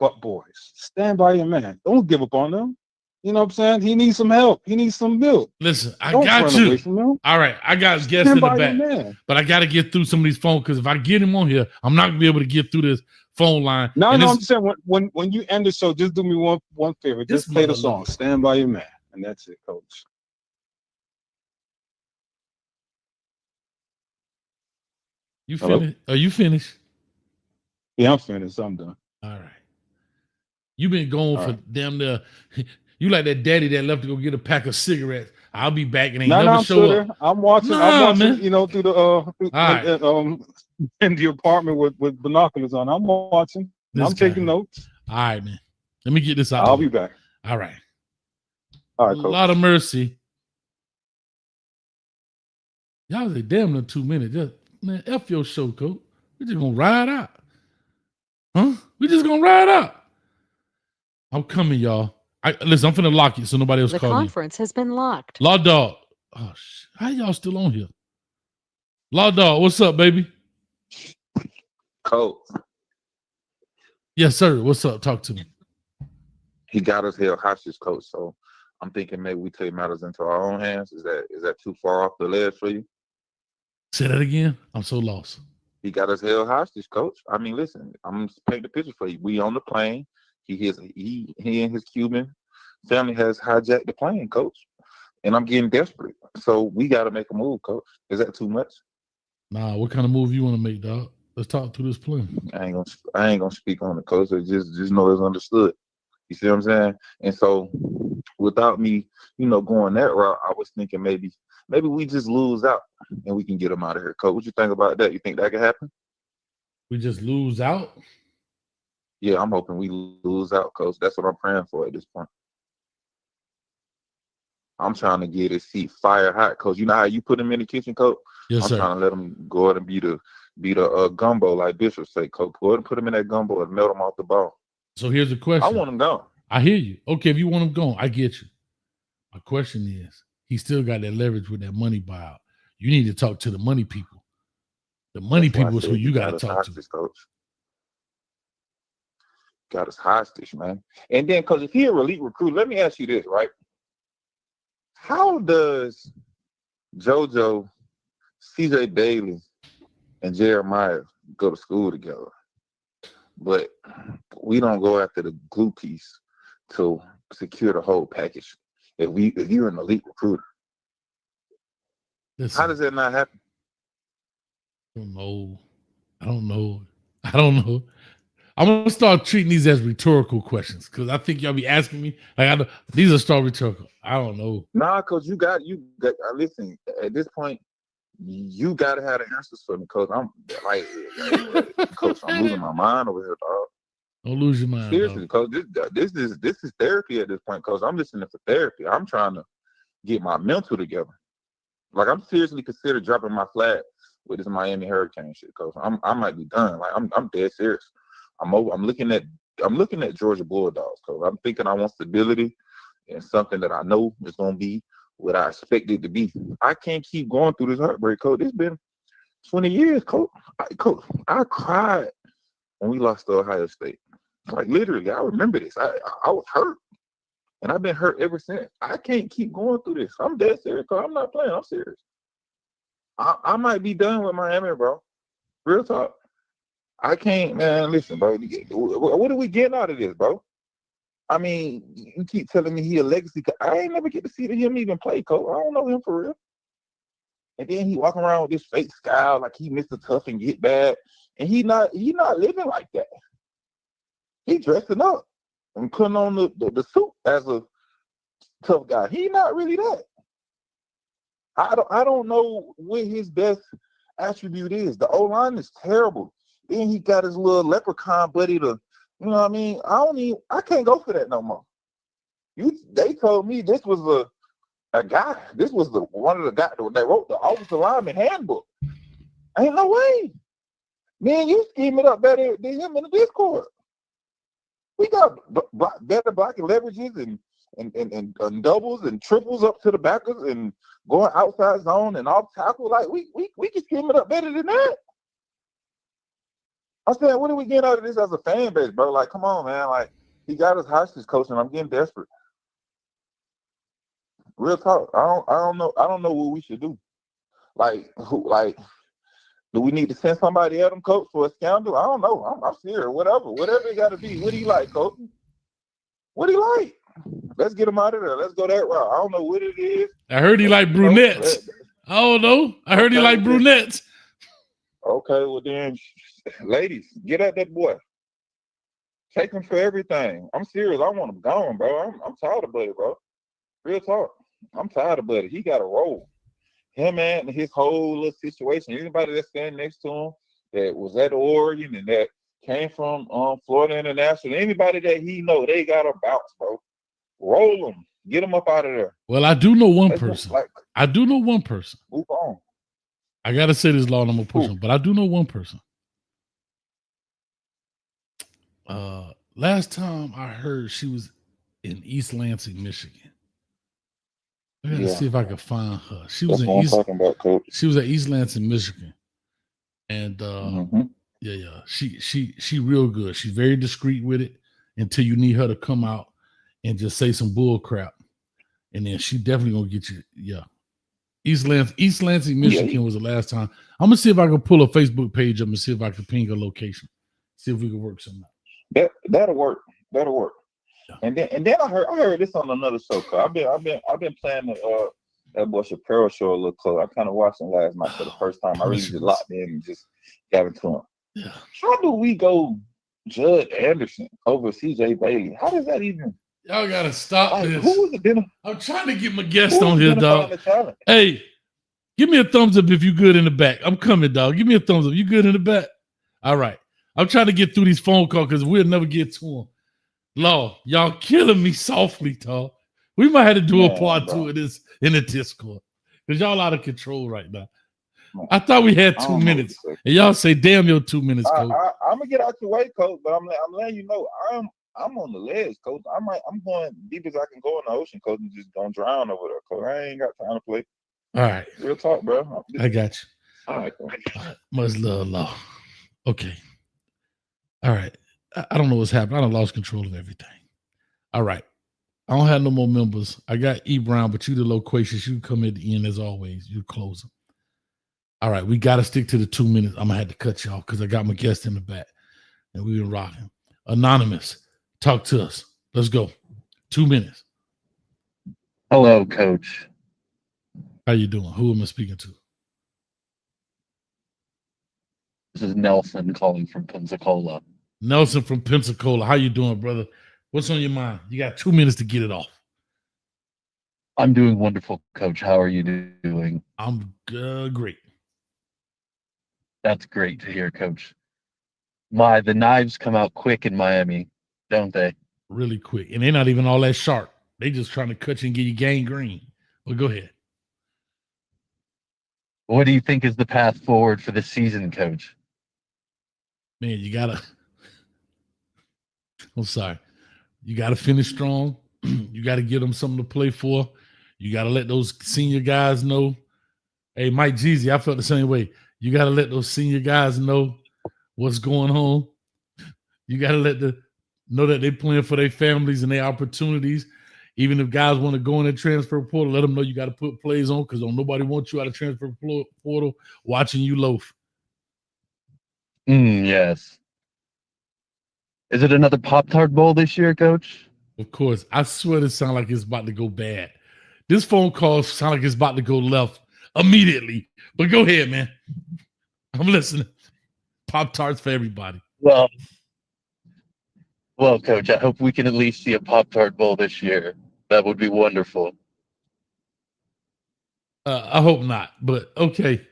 butt boys, stand by your man. Don't give up on them. You know what I'm saying? He needs some help. He needs some milk. Listen, I Don't got run you. away from him. All right, I got guests Stand in the by your back, man. but I got to get through some of these phones, because if I get him on here, I'm not gonna be able to get through this phone line. No, And I'm saying when you end the show, just do me one favor. Just play the song "Stand by Your Man," and that's it, Coach. You Hello? finished? Are you finished? Yeah, I'm finished. I'm done. All right. You've been going All for right. damn near. You like that daddy that left to go get a pack of cigarettes. I'll be back and ain't No, never I'm show still up. there. I'm watching, man. you know, through the right. in the apartment with binoculars on. I'm watching. This I'm guy. taking notes. All right, man. Let me get this out. I'll be back. All right. All right, a Coach. lot of mercy. Y'all was a damn near 2 minutes. Just, man, F your show, Coach. We just gonna ride out. Huh? We just gonna ride out. I'm coming, y'all. Listen, I'm finna lock it so nobody else The call in. conference has been locked. Law Dog. Oh, how y'all still on here? Law Dog, what's up, baby? Coach, Yes, sir. What's up? Talk to me. he got us held hostage, Coach. So I'm thinking maybe we take matters into our own hands. Is that too far off the ledge for you? Say that again. I'm so lost. He got us held hostage, Coach. I mean, listen, I'm just painting the picture for you. We on the plane. He and his Cuban family has hijacked the plane, Coach. And I'm getting desperate. So we got to make a move, Coach. Is that too much? Nah, what kind of move you want to make, dog? Let's talk through this plan. I ain't gonna speak on it, Coach. Just know it's understood. You see what I'm saying? And so, without me, going that route, I was thinking maybe we just lose out and we can get them out of here, Coach. What you think about that? You think that could happen? We just lose out? Yeah, I'm hoping we lose out, Coach. That's what I'm praying for at this point. I'm trying to get his seat fire hot, Coach. You know how you put him in the kitchen, Coach? Yes, sir. I'm trying to let him go ahead and be the gumbo, like Bishop say, Coach. Go ahead and put him in that gumbo and melt him off the bone. So here's the question. I want him gone. I hear you. Okay, if you want him gone, I get you. My question is, he still got that leverage with that money buyout. You need to talk to the money people. The money people is who you got to talk to. Coach. Got us hostage, man. And then, because if he a elite recruit, let me ask you this, right? How does JoJo, CJ Bailey, and Jeremiah go to school together? But we don't go after the glue piece to secure the whole package. If you're an elite recruiter, Listen, how does that not happen? I don't know. I'm gonna start treating these as rhetorical questions, because I think y'all be asking me like these are start rhetorical. I don't know. Nah, because you got listen, at this point, you gotta have the answers for me, Coach. I'm like, Coach, I'm losing my mind over here, dog. Don't lose your mind. Seriously, Coach. This is therapy at this point, Coach. I'm listening for therapy. I'm trying to get my mental together. Like, I'm seriously considering dropping my flag with this Miami Hurricane shit, Coach. I might be done. Like, I'm dead serious. I'm looking at Georgia Bulldogs, Coach. I'm thinking I want stability and something that I know is gonna be what I expect it to be. I can't keep going through this heartbreak, Coach. 20 years, coach. I cried when we lost to Ohio State. Like literally, I remember this. I was hurt, and I've been hurt ever since. I can't keep going through this. I'm dead serious, coach. I'm not playing. I'm serious. I might be done with Miami, bro. Real talk. I can't, man. Listen, bro. What are we getting out of this, bro? I mean, you keep telling me he a legacy. I ain't never get to see him even play, coach. I don't know him for real. And then he walking around with this fake scowl like he Mr. Tough and get bad. And he not living like that. He dressing up and putting on the suit as a tough guy. He not really that. I don't know what his best attribute is. The O-line is terrible. Then he got his little leprechaun buddy to, you know what I mean? I can't go for that no more. They told me this was a guy. This was one of the guys that wrote the offensive lineman handbook. Ain't no way. Man, you scheme it up better than him in the Discord. We got better blocking leverages and doubles and triples up to the backers and going outside zone and off tackle. Like we can scheme it up better than that. I'm saying, what do we get out of this as a fan base, bro? Like, come on, man. Like, he got us hostage coaching. I'm getting desperate. Real talk. I don't know what we should do. Do we need to send somebody at him, coach, for a scandal? I don't know. I'm serious. Whatever it got to be. What do you like, coach? What do you like? Let's get him out of there. Let's go that route. I don't know what it is. I heard he like brunettes. I don't know. I heard he like brunettes. Okay, well then, ladies, get at that boy. Take him for everything. I'm serious. I want him gone, bro. I'm tired of Buddy, bro. Real talk. I'm tired of Buddy. He got a role. Him and his whole little situation. Anybody that's standing next to him that was at Oregon and that came from Florida International, anybody that he know, they got a bounce, bro. Roll them. Get them up out of there. Well, I do know one person. I do know one person. Move on. I got to say this, Lord, I'm going to push him, but I do know one person. Last time I heard she was in East Lansing, Michigan. I got to see if I can find her. She was She was at East Lansing, Michigan. And she real good. She's very discreet with it until you need her to come out and just say some bull crap. And then she definitely gonna get you. Yeah. East Lansing, Michigan was the last time. I'm gonna see if I can pull a Facebook page up and see if I can ping a location. See if we can work something out. That'll work. Yeah. And then I heard this on another show. I've been playing that boy Shapiro show a little close. I kind of watched him last night for the first time. I really just locked in and just gave it to him. Yeah. How do we go Judd Anderson over CJ Bailey? How does that even? Y'all gotta stop this. Who was it? I'm trying to get my guest on here, dog. Hey, give me a thumbs up if you good in the back. I'm coming, dog. Give me a thumbs up. You good in the back? All right. I'm trying to get through these phone calls because we'll never get to them. Law, y'all killing me softly, dog. We might have to do a part 2 of this in the Discord because y'all out of control right now. I thought we had 2 minutes, and y'all say, "Damn your 2 minutes, coach." I'm gonna get out your way, coach, but I'm letting you know I'm on the ledge, coach. I'm going deep as I can go in the ocean, coach, and just don't drown over there, coach. I ain't got time to play. All right, real talk, bro. I got you. All right, coach. Much love, Law. Okay. All right. I don't know what's happening. I done lost control of everything. All right. I don't have no more members. I got E. Brown, but you the loquacious. You come at the end as always. You close them. All right. We got to stick to the 2 minutes. I'm going to have to cut you off because I got my guest in the back. And we've been rocking. Anonymous, talk to us. Let's go. 2 minutes. Hello, Coach. How you doing? Who am I speaking to? This is Nelson calling from Pensacola. Nelson from Pensacola. How you doing, brother? What's on your mind? You got 2 minutes to get it off. I'm doing wonderful, Coach. How are you doing? I'm great. That's great to hear, Coach. The knives come out quick in Miami, don't they? Really quick. And they're not even all that sharp. They just trying to cut you and get you gangrene. Well, go ahead. What do you think is the path forward for the season, Coach? Man, you got to... I'm sorry. You got to finish strong. You got to give them something to play for. You got to let those senior guys know. Hey, Mike Jeezy, I felt the same way. You got to let those senior guys know what's going on. You got to let know that they're playing for their families and their opportunities. Even if guys want to go in the transfer portal, let them know you got to put plays on because don't nobody wants you out of transfer portal watching you loaf. Yes. Is it another Pop-Tart Bowl this year, Coach? Of course. I swear this sounds like it's about to go bad. This phone call sounds like it's about to go left immediately. But go ahead, man. I'm listening. Pop-Tarts for everybody. Well, Coach, I hope we can at least see a Pop-Tart Bowl this year. That would be wonderful. I hope not, but okay.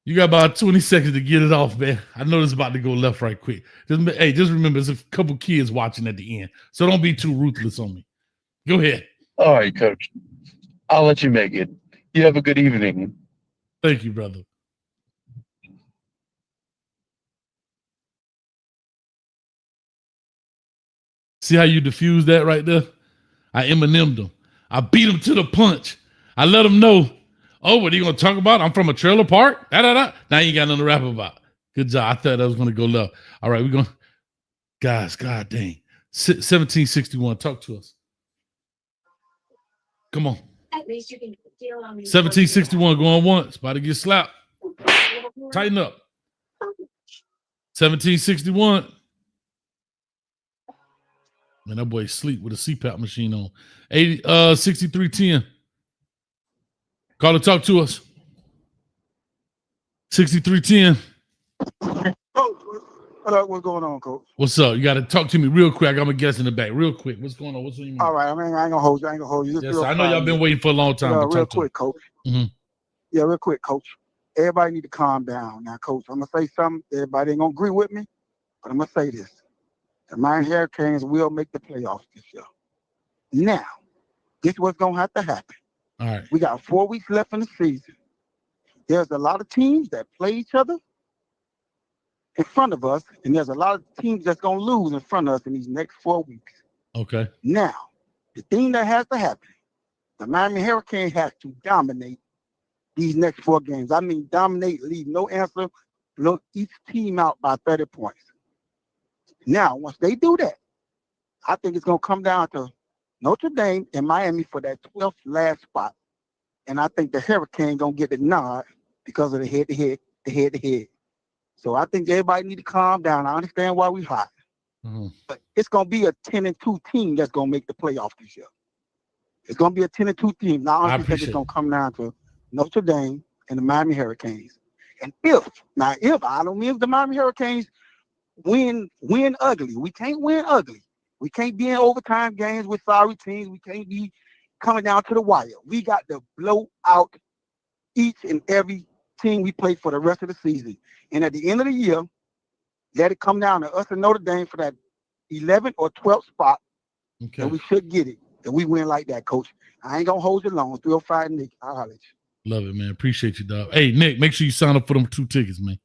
You got about 20 seconds to get it off, man. I know this is about to go left right quick. Just remember, there's a couple kids watching at the end, so don't be too ruthless on me. Go ahead. All right, Coach. I'll let you make it. You have a good evening. Thank you, brother. See how you diffuse that right there? I Eminem'd him. I beat him to the punch. I let him know, oh, what are you going to talk about? I'm from a trailer park? Da-da-da. Now you got nothing to rap about. Good job. I thought that was going to go left. All right, we're going to, guys, God dang. 1761, talk to us. Come on. 1761, going once. About to get slapped. Tighten up. 1761. Man, that boy sleep with a CPAP machine on. 6310. Caller, talk to us. 6310. Coach, what's going on, Coach? What's up? You got to talk to me real quick. I got my guest in the back. Real quick. What's going on? What's on your mind? All right, I ain't gonna hold you. Just yes, I know y'all been waiting for a long time. Real quick, Coach. Mm-hmm. Yeah, real quick, Coach. Everybody need to calm down now, Coach. I'm gonna say something. Everybody ain't gonna agree with me, but I'm gonna say this: the Miami Hurricanes will make the playoffs this year. Now, this is what's gonna have to happen. All right. We got 4 weeks left in the season. There's a lot of teams that play each other in front of us, and there's a lot of teams that's gonna lose in front of us in these next 4 weeks. Okay. Now, the thing that has to happen, the Miami Hurricane has to dominate these next 4 games. I mean, dominate, leave no answer, blow each team out by 30 points. Now, once they do that, I think it's going to come down to Notre Dame and Miami for that 12th last spot. And I think the Hurricane going to get the nod because of the head-to-head. So I think everybody need to calm down. I understand why we hot. Mm-hmm. But it's going to be a 10-2 team that's going to make the playoffs this year. It's going to be a 10-2 team. Now, I think it's going to come down to Notre Dame and the Miami Hurricanes. And if I don't mean if the Miami Hurricanes win ugly. We can't win ugly. We can't be in overtime games with sorry teams. We can't be coming down to the wire. We got to blow out each and every team we play for the rest of the season. And at the end of the year, let it come down to us and Notre Dame for that 11th or 12th spot. Okay. And we should get it. And we win like that, Coach. I ain't going to hold you long. 305 Nick. I'll holler at you. Love it, man. Appreciate you, dog. Hey, Nick, make sure you sign up for them 2 tickets, man.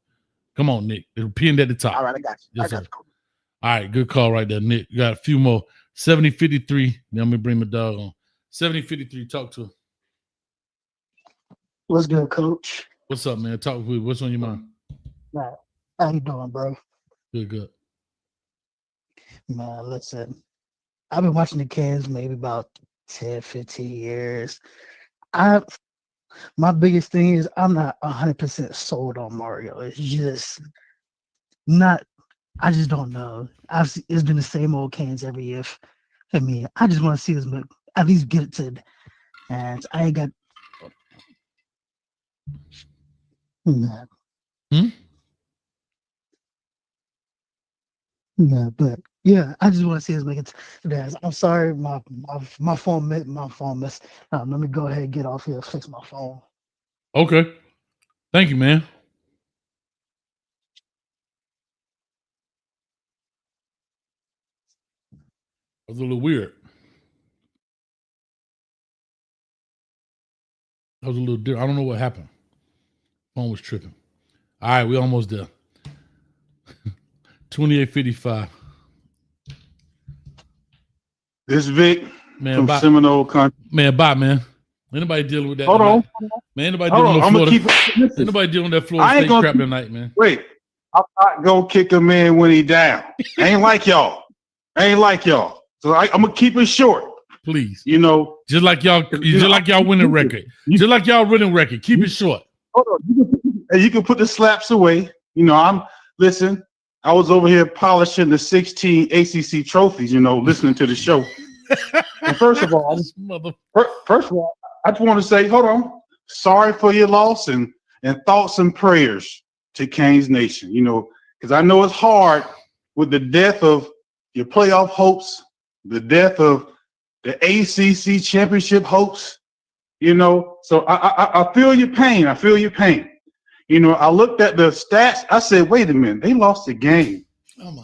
Come on, Nick. They're pinned at the top. All right, I got you. Yes, sir. All right, good call right there, Nick. You got a few more. 7053. Then I'm going to bring my dog on. 7053, talk to him. What's good, Coach? What's up, man? Talk with you. What's on your mind? Man, how you doing, bro? Good. Man, listen. I've been watching the Canes maybe about 10, 15 years. My biggest thing is I'm not 100% sold on Mario. It's just not. I just don't know. It's been the same old Canes every year. I mean, I just want to see us at least get it to. And I ain't got. Nah. Nah, but yeah, I just want to see us make it to that. I'm sorry, my phone missed. Let me go ahead and get off here, fix my phone. Okay. Thank you, man. That was a little weird. That was a little different. I don't know what happened. Phone was tripping. All right, we almost there. 2855. This Vic man, from bye. Seminole Country. Man, bye, man. Anybody dealing with that? Hold on. Man, anybody dealing with Florida? Anybody dealing with that Florida I ain't State crap gonna tonight, man? Wait, I'm not gonna kick a man when he down. I ain't like y'all. So I'm gonna keep it short. Please. You know, just like y'all winning record. Just like y'all winning record. Keep it short. Hold on. You can put the slaps away. You know, listen. I was over here polishing the 16 ACC trophies. You know, listening to the show. And first of all, I just want to say, hold on. Sorry for your loss and thoughts and prayers to Canes Nation. You know, because I know it's hard with the death of your playoff hopes, the death of the ACC championship hopes. You know, so I feel your pain. I feel your pain. You know, I looked at the stats. I said, wait a minute, they lost the game,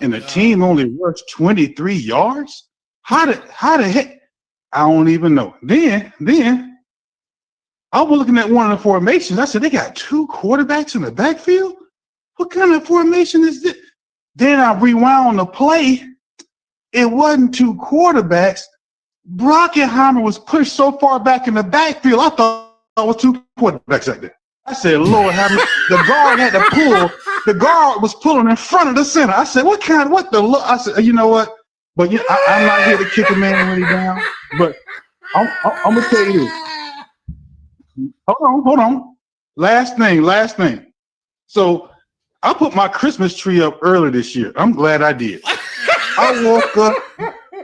and the team only rushed 23 yards. How the heck? I don't even know. Then I was looking at one of the formations. I said, they got two quarterbacks in the backfield. What kind of formation is this? Then I rewound the play. It wasn't two quarterbacks. Brockenheimer was pushed so far back in the backfield. I thought it was two quarterbacks right there. I said, Lord, the guard had to pull. The guard was pulling in front of the center. I said, I said, you know what? But I'm not here to kick a man when he's down. But I'm going to tell you this. Hold on. Last thing. So I put my Christmas tree up early this year. I'm glad I did. I woke up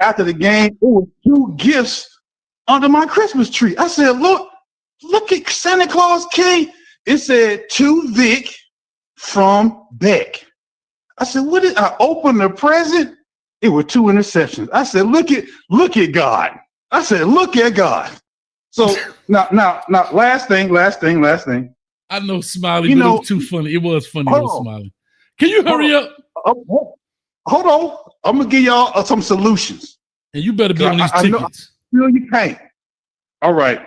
after the game. There were two gifts under my Christmas tree. I said, look at Santa Claus came. It said to Vic from Beck. I said, I opened the present. It were two interceptions. I said, look at God. I said, look at God. So now, last thing. I know, Smiley, but it was too funny. It was funny, Smiley. Can you hurry up? Hold on. I'm gonna give y'all some solutions. And you better be on these tickets. I feel you can't. All right.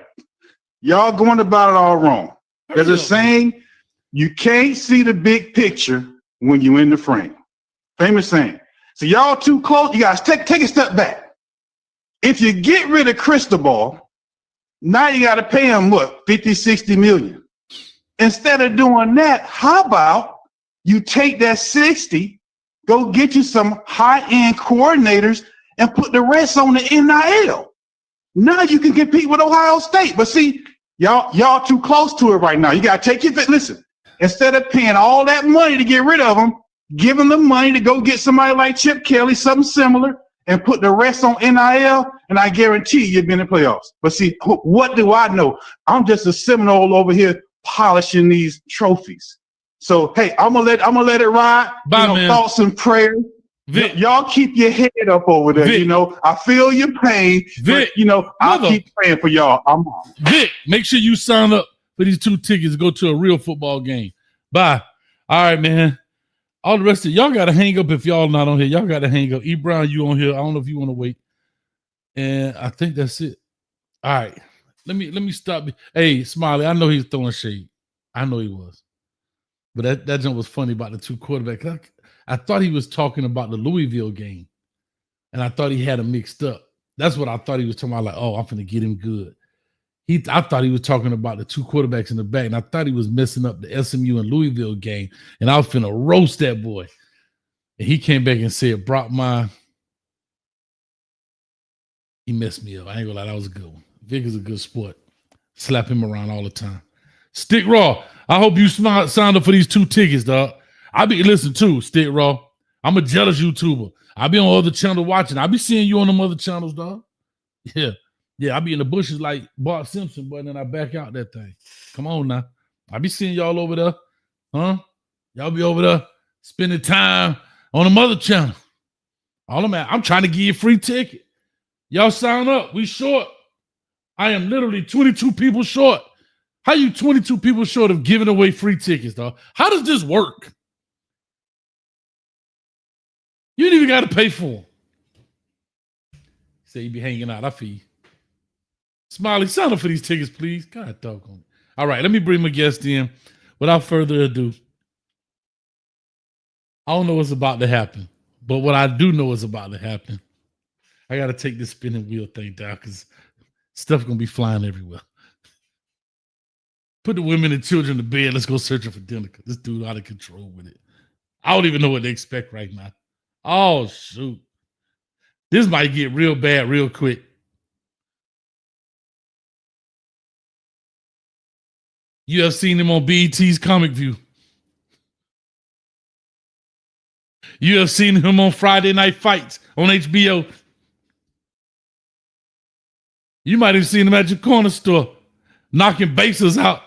Y'all going about it all wrong. There's a saying, you can't see the big picture when you're in the frame. Famous saying. So y'all too close. You guys take a step back. If you get rid of Cristobal, now you got to pay him what? 50, 60 million. Instead of doing that, how about you take that 60, go get you some high-end coordinators and put the rest on the NIL. Now you can compete with Ohio State. But see, y'all too close to it right now. You got to take your listen. Instead of paying all that money to get rid of them, give them the money to go get somebody like Chip Kelly, something similar, and put the rest on NIL, and I guarantee you'll be in the playoffs. But see, what do I know? I'm just a Seminole over here polishing these trophies. So hey, I'm gonna let it ride. Bye, man. Thoughts and prayers. Vic, y'all keep your head up over there. Vic, you know, I feel your pain. Vic, but, you know, I'll keep praying for y'all. I'm on. Vic, make sure you sign up for these 2 tickets to go to a real football game. Bye. All right, man. All the rest of y'all got to hang up if y'all not on here. Y'all got to hang up. E. Brown, you on here. I don't know if you want to wait. And I think that's it. All right. Let me stop. Hey, Smiley, I know he's throwing shade. I know he was. But that jump was funny about the 2 quarterbacks. I thought he was talking about the Louisville game. And I thought he had them mixed up. That's what I thought he was talking about. Like, oh, I'm finna get him good. I thought he was talking about the 2 quarterbacks in the back. And I thought he was messing up the SMU and Louisville game. And I was finna roast that boy. And he came back and said, he messed me up. I ain't gonna lie, that was a good one. Vic is a good sport. Slap him around all the time. Stick Raw. I hope you signed up for these 2 tickets, dog. Listen too, Stick Raw. I'm a jealous YouTuber. I be on other channels watching. I be seeing you on them other channels, dog. Yeah, I be in the bushes like Bart Simpson, but then I back out that thing. Come on now. I be seeing y'all over there. Huh? Y'all be over there spending time on the mother channel. I'm trying to give you a free ticket. Y'all sign up. We short. I am literally 22 people short. How you 22 people short of giving away free tickets, dog? How does this work? You ain't even got to pay for them. Say you be hanging out. I feel you. Smiley, sign up for these tickets, please. God doggone it. All right, let me bring my guest in. Without further ado, I don't know what's about to happen, but what I do know is about to happen. I got to take this spinning wheel thing down because stuff going to be flying everywhere. Put the women and children to bed. Let's go searching for dinner because this dude out of control with it. I don't even know what they expect right now. Oh, shoot. This might get real bad real quick. You have seen him on BET's Comic View. You have seen him on Friday Night Fights on HBO. You might have seen him at your corner store knocking bases out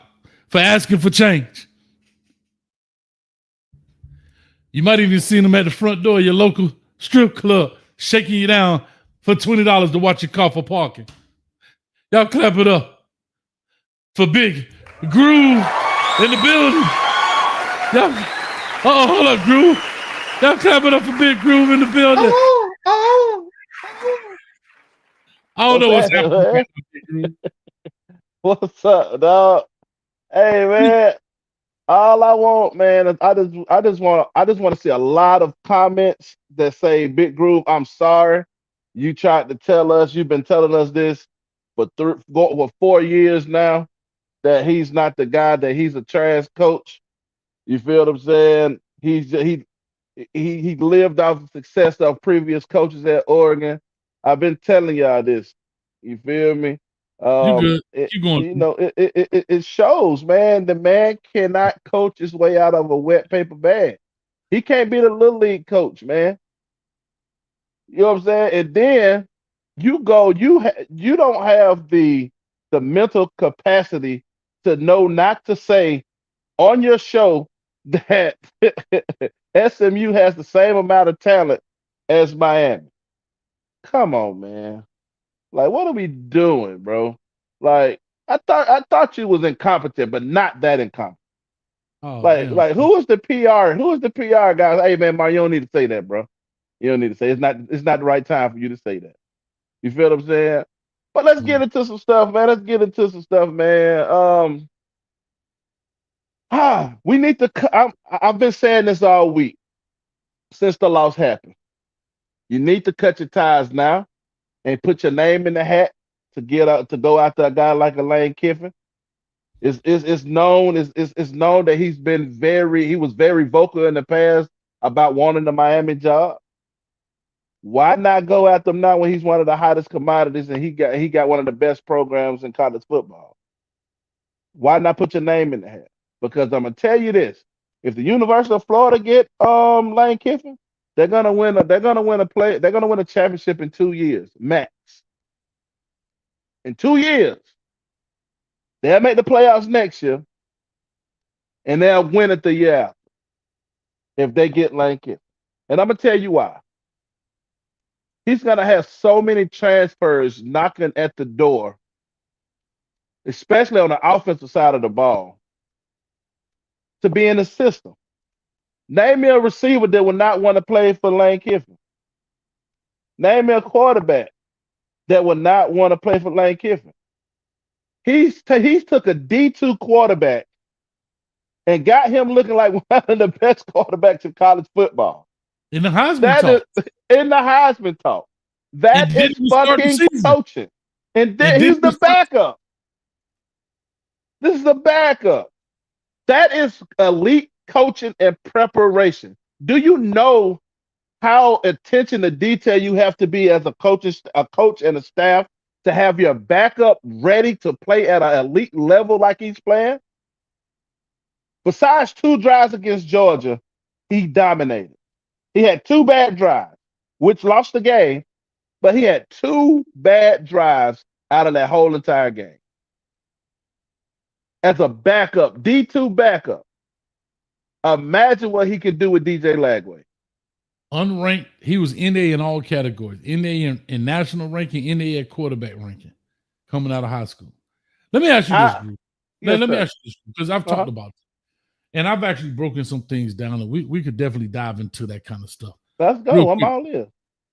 for asking for change. You might even seen him at the front door of your local strip club shaking you down for $20 to watch your car for parking. Y'all clap it up for Big Groove in the building. Y'all, hold up, Groove. Y'all clap it up for Big Groove in the building. I don't know what's happening. What's up, dog? Hey, man. All I want, man, is I just want to see a lot of comments that say, "Big Groove, I'm sorry. You tried to tell us. You've been telling us this for 4 years now that he's not the guy. That he's a trash coach. You feel what I'm saying? He lived off the success of previous coaches at Oregon. I've been telling y'all this. You feel me? You good. Keep going. You know, it shows, man. The man cannot coach his way out of a wet paper bag. He can't be the little league coach, man. You know what I'm saying? And then you don't have the mental capacity to know not to say on your show that SMU has the same amount of talent as Miami. Come on, man. Like, what are we doing, bro? Like, I thought you was incompetent, but not that incompetent. Oh, like who is the PR? Who is the PR guy? Hey, man, Mario, you don't need to say that, bro. You don't need to say it's not the right time for you to say that. You feel what I'm saying? But let's get into some stuff, man. We need to. I've been saying this all week since the loss happened. You need to cut your ties now and put your name in the hat to go after a guy like a Lane Kiffin. It's known that he was very vocal in the past about wanting the Miami job. Why not go after him now when he's one of the hottest commodities and he got one of the best programs in college football? Why not put your name in the hat? Because I'm gonna tell you this: if the University of Florida get Lane Kiffin, they're gonna win a championship in 2 years max. In 2 years, they'll make the playoffs next year, and they'll win it the year after if they get Lane Kiffin. And I'm gonna tell you why. He's gonna have so many transfers knocking at the door, especially on the offensive side of the ball, to be in the system. Name me a receiver that would not want to play for Lane Kiffin. Name me a quarterback that would not want to play for Lane Kiffin. He's took a D2 quarterback and got him looking like one of the best quarterbacks in college football. In the Heisman talk. In the Heisman talk. That is fucking coaching. And then he's the backup. This is the backup. That is elite coaching and preparation. Do you know how attention to detail you have to be as a coach and a staff to have your backup ready to play at an elite level like he's playing? Besides 2 drives against Georgia, he dominated. He had 2 bad drives, which lost the game, but he had 2 bad drives out of that whole entire game. As a backup, D2 backup, imagine what he could do with DJ Lagway. Unranked, he was NA in all categories. NA in national ranking, NA at quarterback ranking, coming out of high school. Let me ask you this, Drew. Let me ask you this, because I've talked about it. And I've actually broken some things down, and we could definitely dive into that kind of stuff. Let's go. I'm all in.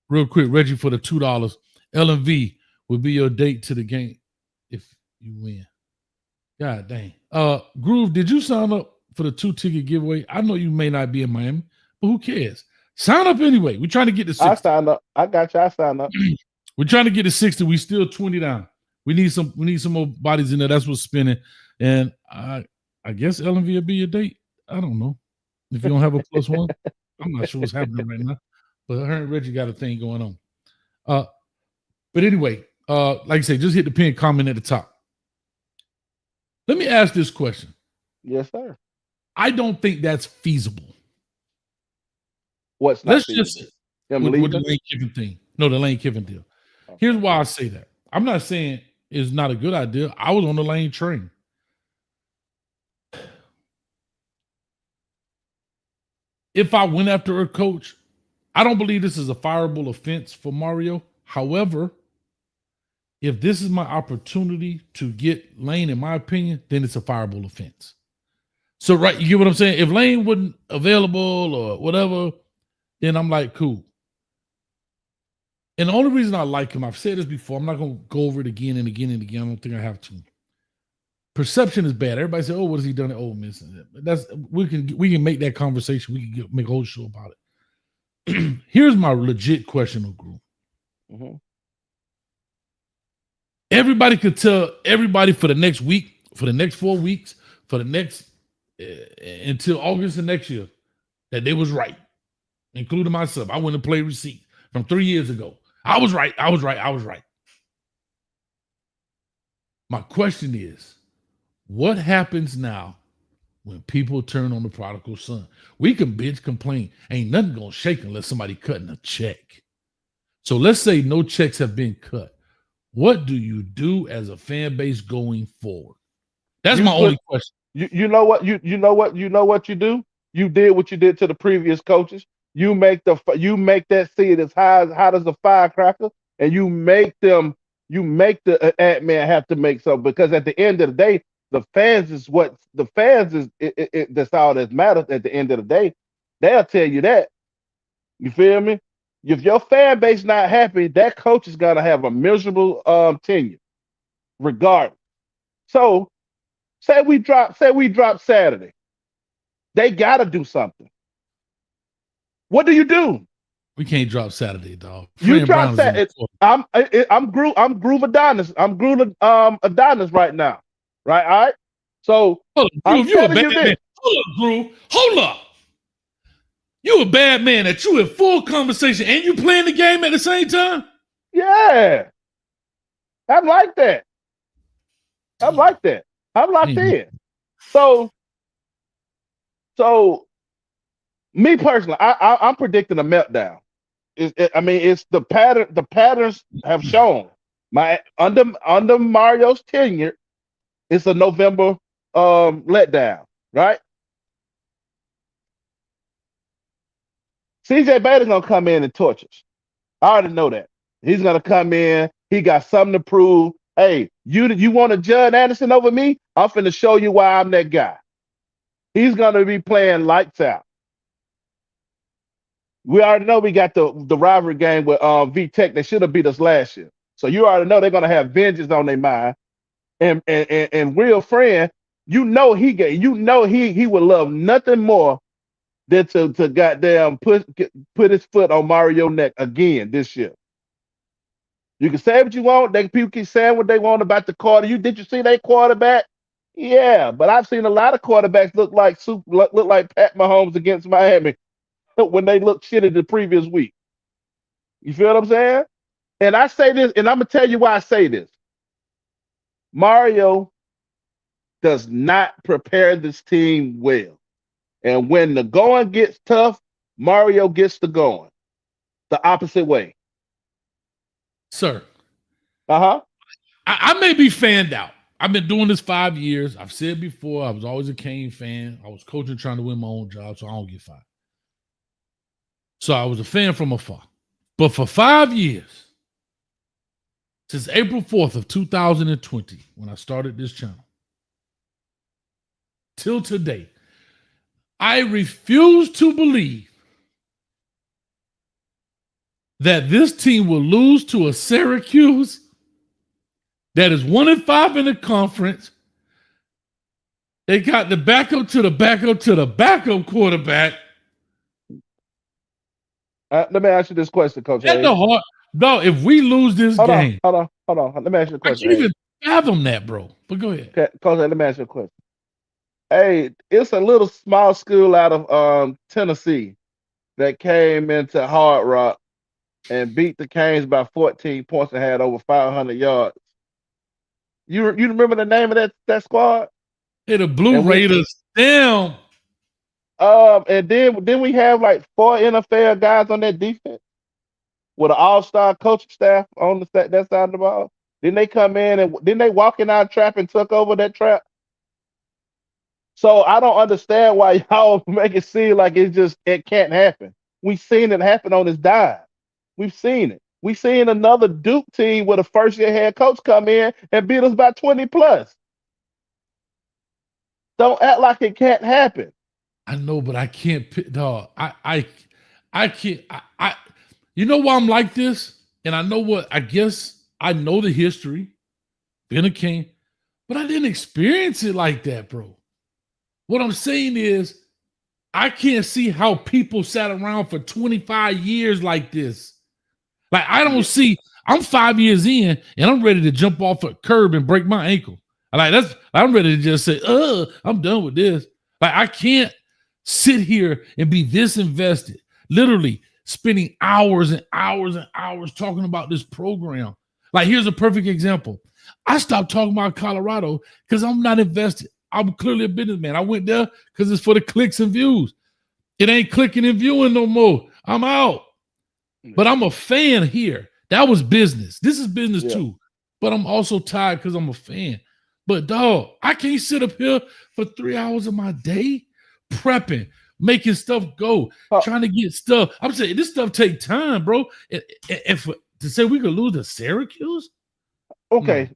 Real quick, Reggie, for the $2, LMV will be your date to the game if you win. God dang. Groove, did you sign up for the 2-ticket giveaway? I know you may not be in Miami, but who cares? Sign up anyway. We're trying to get to 60. I signed up. I got you. I signed up. We're trying to get to 60. We still 20 down. We need some more bodies in there. That's what's spinning. And I guess LMV will be your date. I don't know. If you don't have a +1, I'm not sure what's happening right now. But her and Reggie got a thing going on. But anyway, like I say, just hit the pin comment at the top. Let me ask this question. Yes, sir. I don't think that's feasible. What's not Let's feasible? just Him with the leaving? Lane Kiffin thing. No, the Lane Kiffin deal. Here's why I say that. I'm not saying it's not a good idea. I was on the Lane train. If I went after a coach, I don't believe this is a fireable offense for Mario. However, if this is my opportunity to get Lane, in my opinion, then it's a fireable offense. So, right, you get what I'm saying? If Lane wasn't available or whatever, then I'm like, cool. And the only reason I like him, I've said this before, I'm not going to go over it again and again and again. I don't think I have to. Perception is bad. Everybody say, "Oh, what has he done at Ole Miss?" That's we can make that conversation. We can make a whole show about it. Here's my legit question, group. Mm-hmm. Everybody could tell everybody for the next week, for the next 4 weeks, for the next until August of next year that they was right, including myself. I went and played receipt from 3 years ago. I was right. I was right. I was right. My question is, what happens now when people turn on the prodigal son? We can bitch, complain. Ain't nothing gonna shake unless somebody cutting a check. So let's say no checks have been cut. What do you do as a fan base going forward? That's my only question. You know what you do? You did what you did to the previous coaches. You make that seed as hot as a firecracker, and you make the admin have to make so, because at the end of the day, the fans is that's all that matters. At the end of the day, they'll tell you that. You feel me? If your fan base not happy, that coach is gonna have a miserable tenure, regardless. So say we drop Saturday. They gotta do something. What do you do? We can't drop Saturday, dog. You drop Saturday. I'm Groove Adonis. I'm Groove Adonis right now. Right? All right. So I'm telling you this. Hold up, Groove. Hold up. You a bad man that you in full conversation and you playing the game at the same time? Yeah. I'm like that. I'm locked in. So me personally, I'm predicting a meltdown. It's the pattern. The patterns have shown. Under Mario's tenure, it's a November letdown, right? CJ Bailey's gonna come in and torch us. I already know that. He's gonna come in. He got something to prove. Hey, you want to Judd Anderson over me? I'm finna show you why I'm that guy. He's gonna be playing lights out. We already know we got the rivalry game with V-Tech. They should have beat us last year. So you already know they're gonna have vengeance on their mind. And real friend, he would love nothing more than to goddamn put his foot on Mario's neck again this year. You can say what you want. People keep saying what they want about the quarter. Did you see that quarterback? Yeah, but I've seen a lot of quarterbacks look like Pat Mahomes against Miami when they looked shitty the previous week. You feel what I'm saying? And I say this, and I'm gonna tell you why I say this. Mario does not prepare this team well. And when the going gets tough, Mario gets the going. The opposite way. Sir. Uh-huh. I may be fanned out. I've been doing this 5 years. I've said before, I was always a Kane fan. I was coaching, trying to win my own job, so I don't get fired. So I was a fan from afar. But for 5 years, since April 4th of 2020, when I started this channel, till today, I refuse to believe that this team will lose to a Syracuse that is 1-5 in the conference. They got the backup to the backup to the backup quarterback. Let me ask you this question, Coach. At the heart, no. If we lose this game, hold on. Let me ask you a question. fathom that, bro. But go ahead. Okay, Coach, let me ask you a question. Hey, it's a little small school out of Tennessee that came into Hard Rock and beat the Canes by 14 points and had over 500 yards. You remember the name of that squad? Hey, the Blue Raiders. Damn. And then we have like 4 NFL guys on that defense with an all-star coaching staff on that side of the ball. Then they come in and then they walk in our trap and took over that trap. So I don't understand why y'all make it seem like it can't happen. We've seen it happen on this dime. We've seen it. We've seen another Duke team with a first-year head coach come in and beat us by 20 plus. Don't act like it can't happen. I know, but I can't pick, dog. I can't. You know why I'm like this? And I know what, I guess I know the history, been a king, but I didn't experience it like that, bro. What I'm saying is, I can't see how people sat around for 25 years like this. Like, I don't see, I'm 5 years in and I'm ready to jump off a curb and break my ankle. I'm ready to just say, I'm done with this. Like, I can't sit here and be this invested, literally spending hours and hours and hours talking about this program. Like, here's a perfect example. I stopped talking about Colorado because I'm not invested. I'm clearly a businessman. I went there because it's for the clicks and views. It ain't clicking and viewing no more. I'm out. But I'm a fan here. That was business. This is business too. But I'm also tired because I'm a fan. But dog, I can't sit up here for 3 hours of my day prepping, making stuff go, trying to get stuff. I'm saying this stuff take time, bro. And to say we could lose to Syracuse? Okay,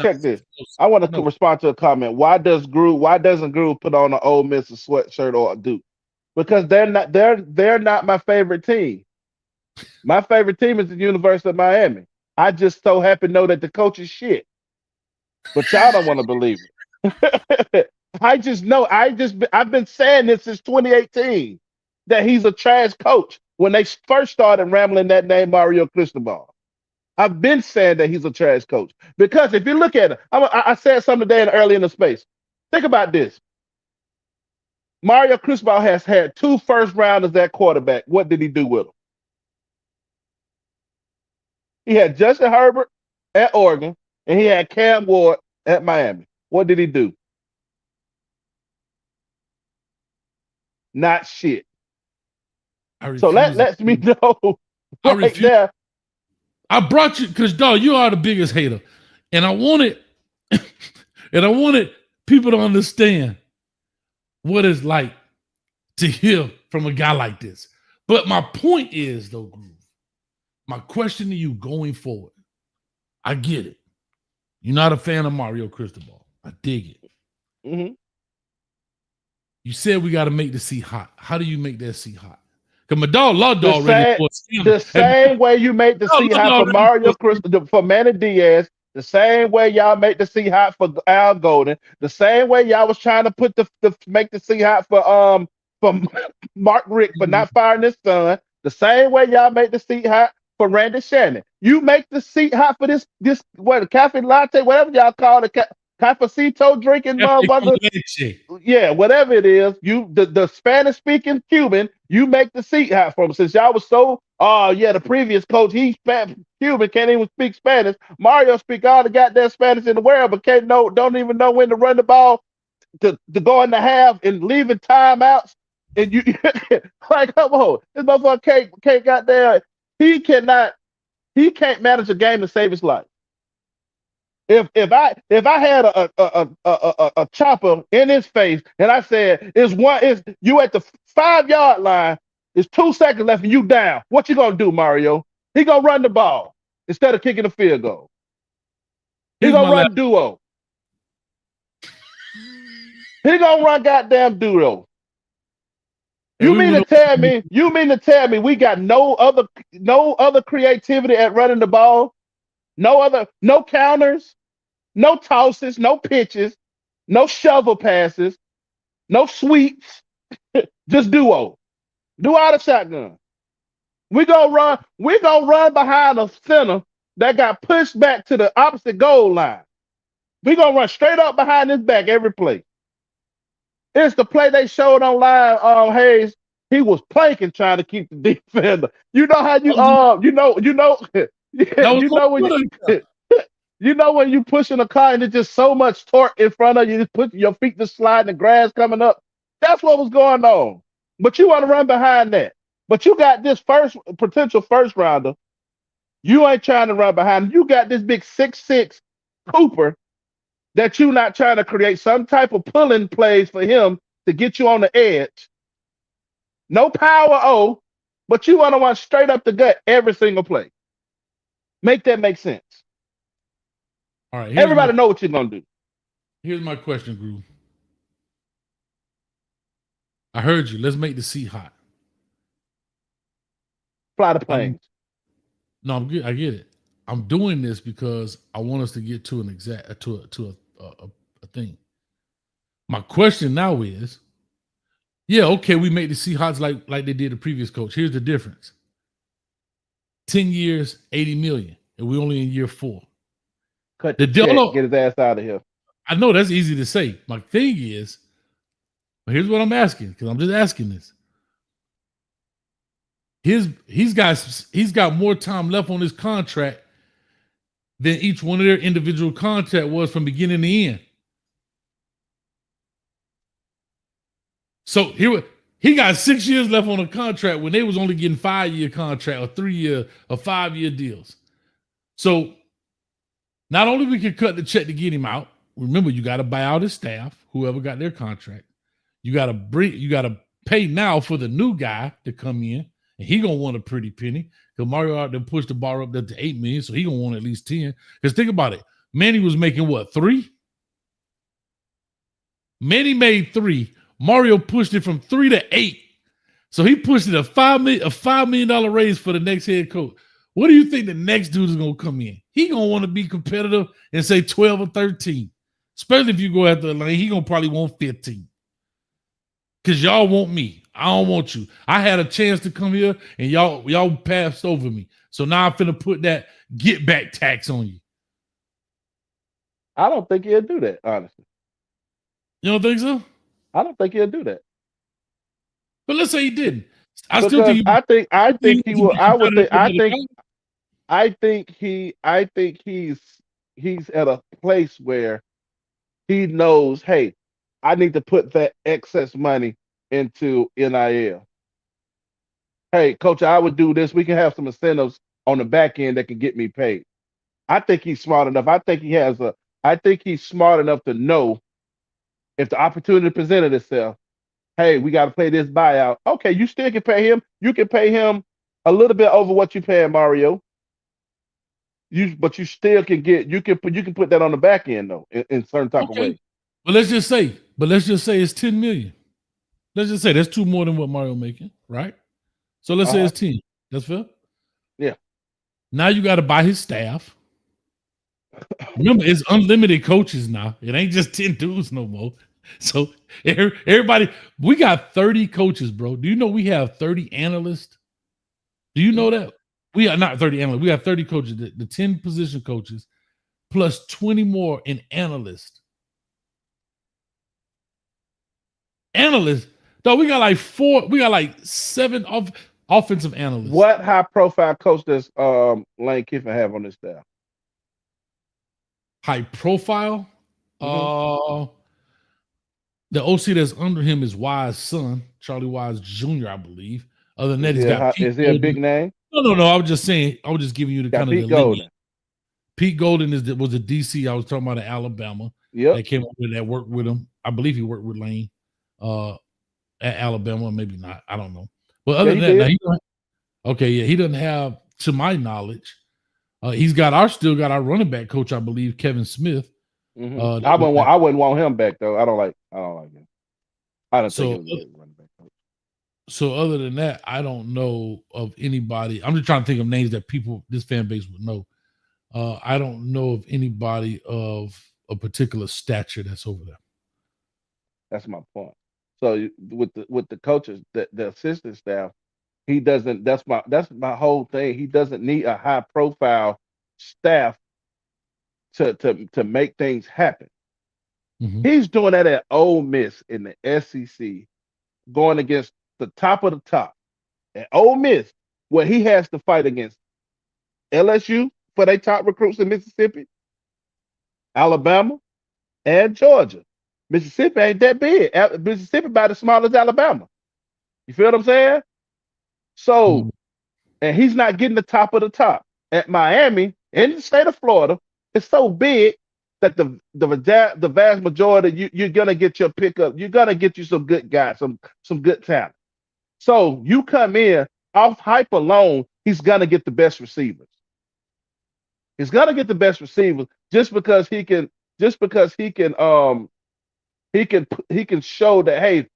check this. I want to respond to a comment. Why doesn't Groove put on an Ole Miss sweatshirt or a Duke? Because they're not my favorite team. My favorite team is the University of Miami. I just so happen to know that the coach is shit. But y'all don't want to believe it. I just know. I've been saying this since 2018 that he's a trash coach. When they first started rambling that name Mario Cristobal, I've been saying that he's a trash coach because if you look at it, I said something today early in the space. Think about this. Mario Cristobal has had 2 first rounders at quarterback. What did he do with them? He had Justin Herbert at Oregon, and he had Cam Ward at Miami. What did he do? Not shit. So that lets me know right there. I brought you because dog, you are the biggest hater, and I wanted people to understand what it's like to hear from a guy like this. But my point is, though, Groove, my question to you going forward, I get it. You're not a fan of Mario Cristobal. I dig it. Mm-hmm. You said we got to make the seat hot. How do you make that seat hot? Because my dog, Law Dog, the same way you make the seat hot for Mario Cristobal, for Manny Diaz, the same way y'all make the seat hot for Al Golden, the same way y'all was trying to make the seat hot for Mark Rick for not firing his son, the same way y'all make the seat hot for Randy Shannon. You make the seat hot for this what, cafe latte, whatever y'all call it, cafecito drinking motherfucker. Yeah, whatever it is, the Spanish speaking Cuban, you make the seat hot for him. Since y'all was so, the previous coach, he's Cuban, can't even speak Spanish. Mario speak all the goddamn Spanish in the world, but don't even know when to run the ball to go in the half and leaving timeouts. And you like, come on, this motherfucker can't goddamn, he can't manage a game to save his life. If I had a chopper in his face and I said is you at the 5-yard line, it's 2 seconds left and you down, what you gonna do, Mario? He gonna run the ball instead of kicking a field goal. He gonna run duo. He gonna run goddamn duo. You mean to tell me we got no other creativity at running the ball? No counters, no tosses, no pitches, no shovel passes, no sweeps, just duo. Do out of shotgun. We're gonna run behind a center that got pushed back to the opposite goal line. We're gonna run straight up behind his back every play. It's the play they showed on live. Hayes, he was planking trying to keep the defender. You know how yeah, you know when you pushing a car and there's just so much torque in front of you, just put your feet just sliding, the grass coming up. That's what was going on. But you want to run behind that. But you got this potential first rounder. You ain't trying to run behind him. You got this big 6'6" Cooper that you're not trying to create some type of pulling plays for him to get you on the edge. No power but you want to run straight up the gut every single play. Make that make sense. All right. Everybody know what you're going to do. Here's my question, Groove. I heard you. Let's make the seat hot. Fly the planes. No, I'm good. I get it. I'm doing this because I want us to get to an exact to a thing. My question now is, yeah, okay, we make the Seahawks like they did the previous coach. Here's the difference: 10 years, 80 million, and we're only in year 4. Cut the check, get his ass out of here. I know that's easy to say. My thing is, here's what I'm asking, because I'm just asking this. He's got more time left on his contract than each one of their individual contract was from beginning to end. So he got 6 years left on a contract when they was only getting 5-year contract or 3-year or 5-year deals. So not only we can cut the check to get him out. Remember, you got to buy out his staff, whoever got their contract. You got to pay now for the new guy to come in. And he gonna want a pretty penny because Mario out there pushed the bar up there to $8 million, so he gonna want at least 10. Because think about it, Manny was making what, 3? Manny made 3. Mario pushed it from 3 to 8, so he pushed it a $5 million raise for the next head coach. What do you think the next dude is gonna come in? He gonna want to be competitive and say 12 or 13, especially if you go after the lane. He gonna probably want 15 because y'all want me. I don't want you. I had a chance to come here and y'all passed over me. So now I'm finna put that get back tax on you. I don't think he'll do that, honestly. You don't think so? I don't think he'll do that. But let's say he didn't. I think he's at a place where he knows, hey, I need to put that excess money into NIL. Hey, coach, I would do this. We can have some incentives on the back end that can get me paid. I think he's smart enough. I think he's smart enough to know if the opportunity presented itself, hey, we got to pay this buyout. Okay, you still can pay him. You can pay him a little bit over what you paying Mario. But you still can you can put that on the back end though in certain type of ways. But let's just say it's 10 million. Let's just say that's 2 more than what Mario making, right? So let's say it's 10. That's fair? Yeah. Now you got to buy his staff. Remember, it's unlimited coaches now. It ain't just 10 dudes no more. So everybody, we got 30 coaches, bro. Do you know we have 30 analysts? Do you know that? We are not 30 analysts. We have 30 coaches, the 10 position coaches, plus 20 more in analysts. Analysts. Dog, we got like 4, we got like 7 offensive analysts. What high profile coach does Lane Kiffin have on his staff? High profile? The OC that's under him is Wise's son, Charlie Wise Jr., I believe. Other than that, is he a big name? No. I was just saying, I was just giving you the kind of Pete Golden. Pete Golden was a DC. I was talking about in Alabama. Yeah, that came over that worked with him. I believe he worked with Lane at Alabama, maybe not. I don't know. But other than that, he doesn't have, to my knowledge. He's got still got our running back coach, I believe, Kevin Smith. I wouldn't want him back though. I don't like him. I don't think he was a running back coach. So other than that, I don't know of anybody. I'm just trying to think of names that this fan base would know. I don't know of anybody of a particular stature that's over there. That's my point. So with the coaches, the assistant staff, he doesn't. That's my whole thing. He doesn't need a high profile staff to make things happen. Mhm. He's doing that at Ole Miss in the SEC, going against the top of the top. At Ole Miss, where he has to fight against LSU for their top recruits in Mississippi, Alabama, and Georgia. Mississippi ain't that big. Mississippi about as small as Alabama. You feel what I'm saying? So, and he's not getting the top of the top. At Miami, in the state of Florida, it's so big that the vast majority you're gonna get your pickup. You're gonna get you some good guys, some good talent. So you come in off hype alone, he's gonna get the best receivers. He's gonna get the best receivers just because he can show that, hey,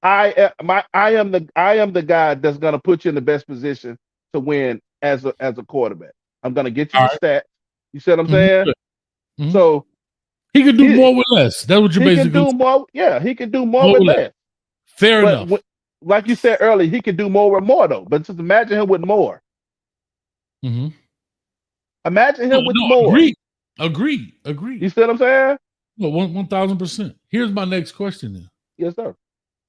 I am the guy that's gonna put you in the best position to win as a quarterback. I'm gonna get you the stats. You see what I'm saying? Mhm. So he could do more with less. That's what you're basically he can do more. Yeah, he can do more with less. Fair enough. Like you said earlier, he can do more with more though. But just imagine him with more. Mm-hmm. Imagine him with more. Agreed. You see what I'm saying? No, 1,000%. Here's my next question then. Yes, sir.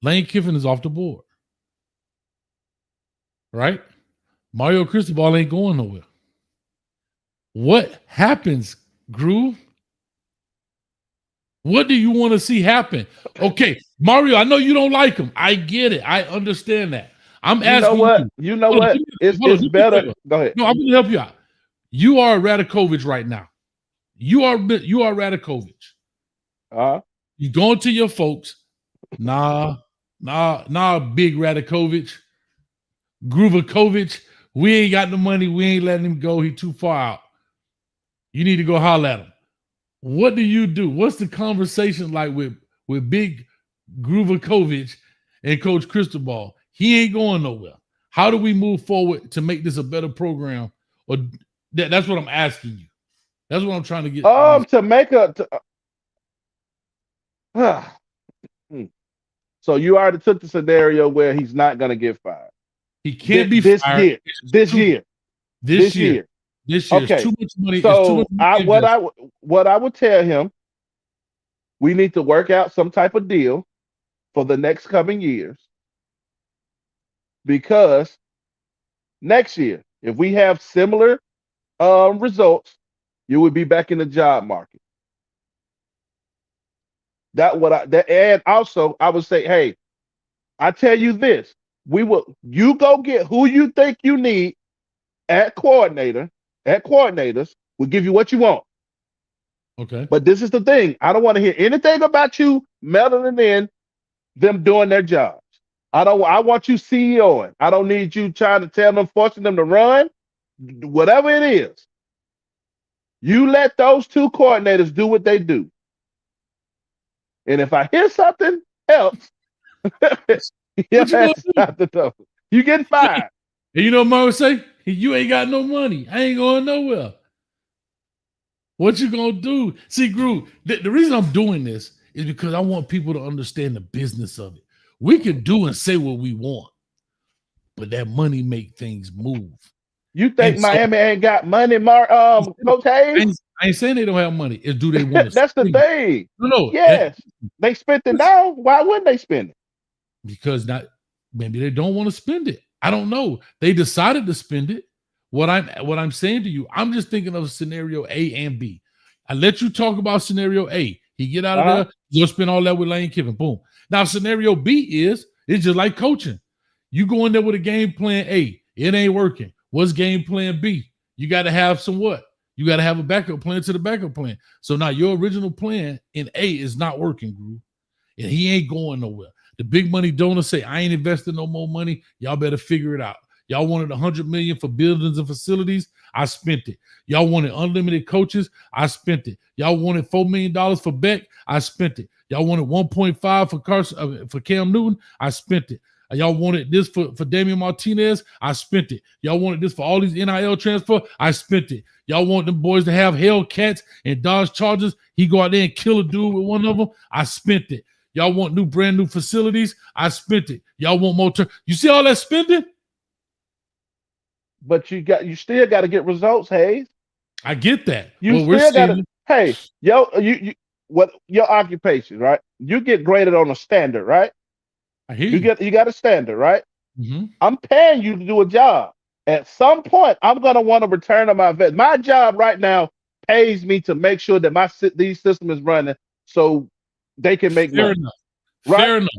Lane Kiffin is off the board. Right? Mario Cristobal ain't going nowhere. What happens, Groove? What do you want to see happen? Okay, Mario, I know you don't like him. I get it. I understand that. I'm asking you. You know what? It's better. Go ahead. No, I'm going to help you out. You are Radakovich right now. You are Radakovich. You going to your folks. Nah, big Radakovich. Groovakovich. We ain't got the money. We ain't letting him go. He too far out. You need to go holler at him. What do you do? What's the conversation like with big Groovakovich and Coach Cristobal? He ain't going nowhere. How do we move forward to make this a better program? Or that's what I'm asking you. That's what I'm trying to get. To make so you already took the scenario where he's not going to get fired. He can't be this fired. This year. Okay. Too much money. So what I would tell him, we need to work out some type of deal for the next coming years, because next year, if we have similar results, you would be back in the job market. And also I would say, hey, I tell you this, you go get who you think you need at coordinators, we'll give you what you want. Okay. But this is the thing. I don't want to hear anything about you meddling in them doing their jobs. I want you CEOing. I don't need you trying to tell them, forcing them to run. Whatever it is. You let those two coordinators do what they do. And if I hear something else, you get fired. And you know what Mario say? You ain't got no money. I ain't going nowhere. What you gonna do? See, Groove, the reason I'm doing this is because I want people to understand the business of it. We can do and say what we want, but that money make things move. You think Miami ain't got money, Coach Hayes? I ain't saying they don't have money. It's do they want to That's the thing. No. Yes. They spent it now. Why wouldn't they spend it? Because maybe they don't want to spend it. I don't know. They decided to spend it. What I'm saying to you, I'm just thinking of scenario A and B. I let you talk about scenario A. He get out of there, you'll spend all that with Lane Kiffin. Boom. Now, scenario B it's just like coaching. You go in there with a game plan A. It ain't working. What's game plan B? You got to have some what? You got to have a backup plan to the backup plan. So now your original plan in A is not working, Groove. And he ain't going nowhere. The big money donors say, I ain't investing no more money. Y'all better figure it out. Y'all wanted $100 million for buildings and facilities. I spent it. Y'all wanted unlimited coaches. I spent it. Y'all wanted $4 million for Beck. I spent it. Y'all wanted 1.5 for Cam Newton. I spent it. Y'all wanted this for Damian Martinez. I spent it. Y'all wanted this for all these NIL transfer. I spent it. Y'all want them boys to have Hellcats and Dodge Chargers. He go out there and kill a dude with one of them. I spent it. Y'all want brand new facilities. I spent it. Y'all want more. You see all that spending? But you still got to get results, Hayes. I get that. You What we're still got to. seeing, Hey, you what your occupation, right? You get graded on a standard, right? I hear you. You got a standard, right? Mhm. I'm paying you to do a job. At some point, I'm gonna want to return on my investment. My job right now pays me to make sure that these system is running so they can make Fair money. enough. Right? Fair enough.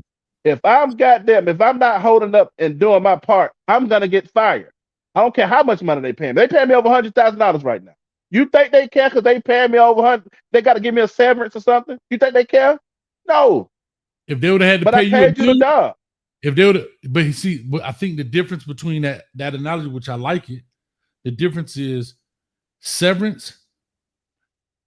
If I'm not holding up and doing my part, I'm gonna get fired. I don't care how much money they pay me. They pay me over $100,000 right now. You think they care because they pay me over 100? They got to give me a severance or something? You think they care? No. If they would have had to But pay I you a paid you the million, job. if they would, but you see, but I think the difference between that analogy, which I like it, the difference is severance.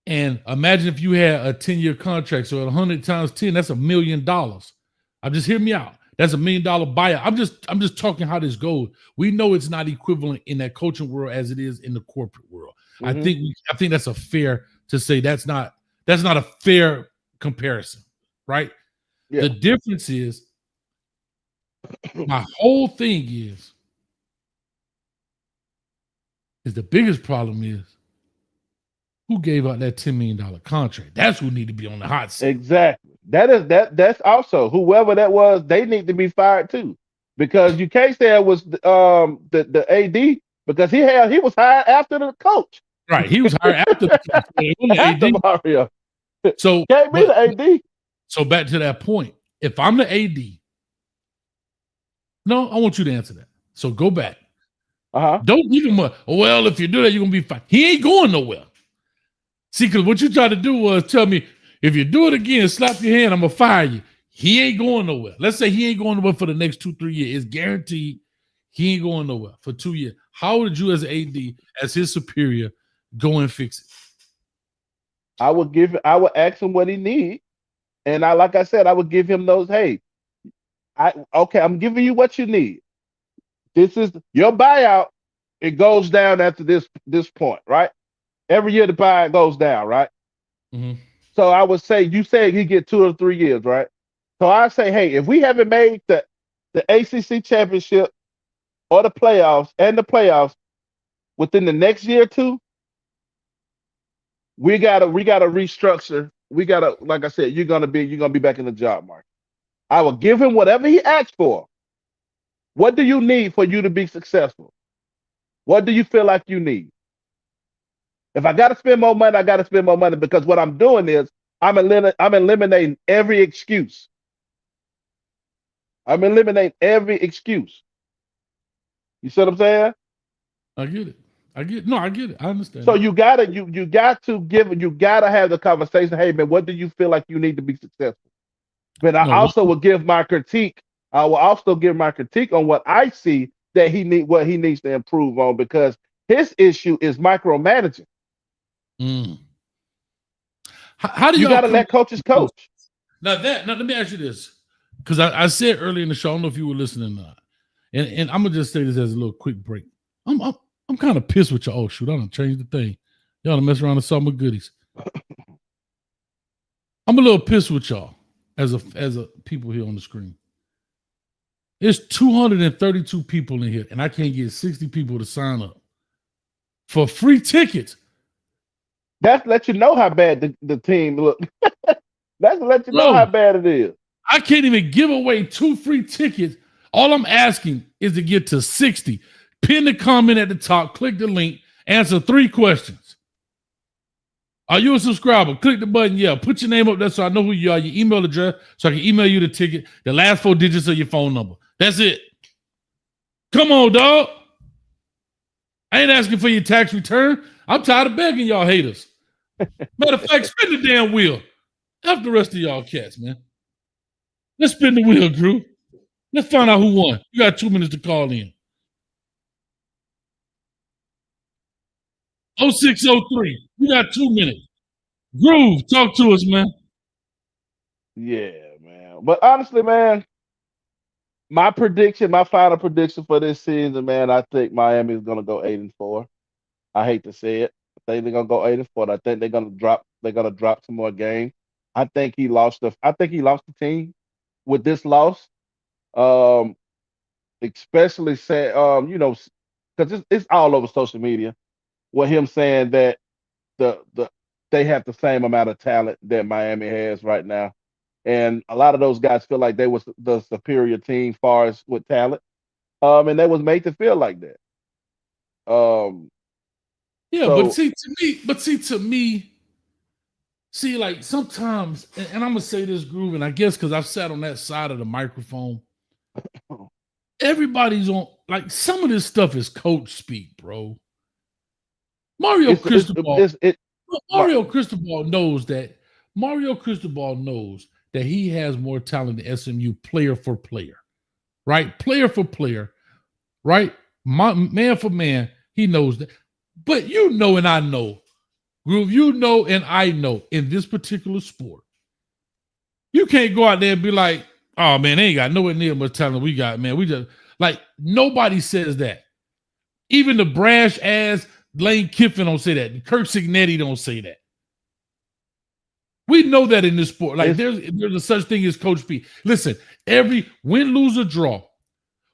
And imagine if you had a 10-year contract. So at 100 times 10, that's $1 million. I'm just hear me out. That's $1 million buyout. I'm just talking how this goes. We know it's not equivalent in that coaching world as it is in the corporate world. I think that's a fair to say that's not a fair comparison, right? Yeah. The difference is my whole thing is the biggest problem is who gave out that $10 million contract. That's who need to be on the hot seat. Exactly. That's also whoever that was, they need to be fired too. Because you can't say it was the AD because he was hired after the coach. Right. He was hired after the coach. It wasn't the After AD. Mario. So Can't be the AD. So back to that point. If I'm the AD, no, I want you to answer that. So go back. Don't give him well, if you do that, you're gonna be fine. He ain't going nowhere. See, because what you tried to do was tell me, if you do it again, slap your hand, I'm gonna fire you. He ain't going nowhere. Let's say he ain't going nowhere for the next 2-3 years. It's guaranteed he ain't going nowhere for 2 years. How would you, as an AD, as his superior, go and fix it? I would ask him what he needs. And like I said, I would give him those, hey, I'm giving you what you need. This is your buyout. It goes down after this point, right? Every year the buyout goes down, right? Mm-hmm. So I would say, you say he get 2 or 3 years, right? So I say, hey, if we haven't made the ACC championship or the playoffs within the next year or two, we gotta restructure. We gotta, like I said, you're gonna be back in the job market. I will give him whatever he asked for. What do you need for you to be successful? What do you feel like you need? If I got to spend more money, I got to spend more money, because what I'm doing is I'm eliminating every excuse. I'm eliminating every excuse. You see what I'm saying? I get it. I get it. I understand. So you got to have the conversation. Hey man, what do you feel like you need to be successful? But I also will give my critique. I will also give my critique on what I see that what he needs to improve on, because his issue is micromanaging. How do you got to let coaches coach? Now let me ask you this, because I said earlier in the show, I don't know if you were listening or not, and I'm gonna just say this as a little quick break. I'm kind of pissed with y'all. Oh shoot, I done changed the thing. Y'all done mess around with summer goodies. I'm a little pissed with y'all as a people here on the screen. There's 232 people in here, and I can't get 60 people to sign up for free tickets. That's let you know how bad the team look. That's let you know how bad it is. I can't even give away 2 free tickets. All I'm asking is to get to 60. Pin the comment at the top, click the link, answer 3 questions. Are you a subscriber? Click the button, yeah. Put your name up there so I know who you are, your email address, so I can email you the ticket, the last 4 digits of your phone number. That's it. Come on, dog. I ain't asking for your tax return. I'm tired of begging y'all haters. Matter of fact, spin the damn wheel. F the rest of y'all cats, man. Let's spin the wheel, Drew. Let's find out who won. You got 2 minutes to call in. 0603. You got 2 minutes. Groove, talk to us, man. Yeah, man. But honestly, man, my final prediction for this season, man, I think Miami is gonna go 8-4. I hate to say it. I think they're gonna go 8-4. I think they're gonna drop some more games. I think he lost the team with this loss. Especially say, because it's all over social media, with him saying that they have the same amount of talent that Miami has right now. And a lot of those guys feel like they was the superior team far as with talent. And they was made to feel like that. Yeah, So but to me, like sometimes, and I'm gonna say this, Groove, and I guess because I've sat on that side of the microphone, everybody's on like some of this stuff is coach speak, bro. Mario Cristobal knows that. Mario Cristobal knows that he has more talent than SMU player for player, right? Player for player, right? Man for man, he knows that. But you know, and I know, Groove, you know, and I know in this particular sport, you can't go out there and be like, oh man, they ain't got nowhere near much talent we got, man. We just like nobody says that. Even the brash ass Lane Kiffin don't say that. Kirk Signetti don't say that. We know that in this sport. Like there's a such thing as Coach P. Listen, every win, lose, or draw,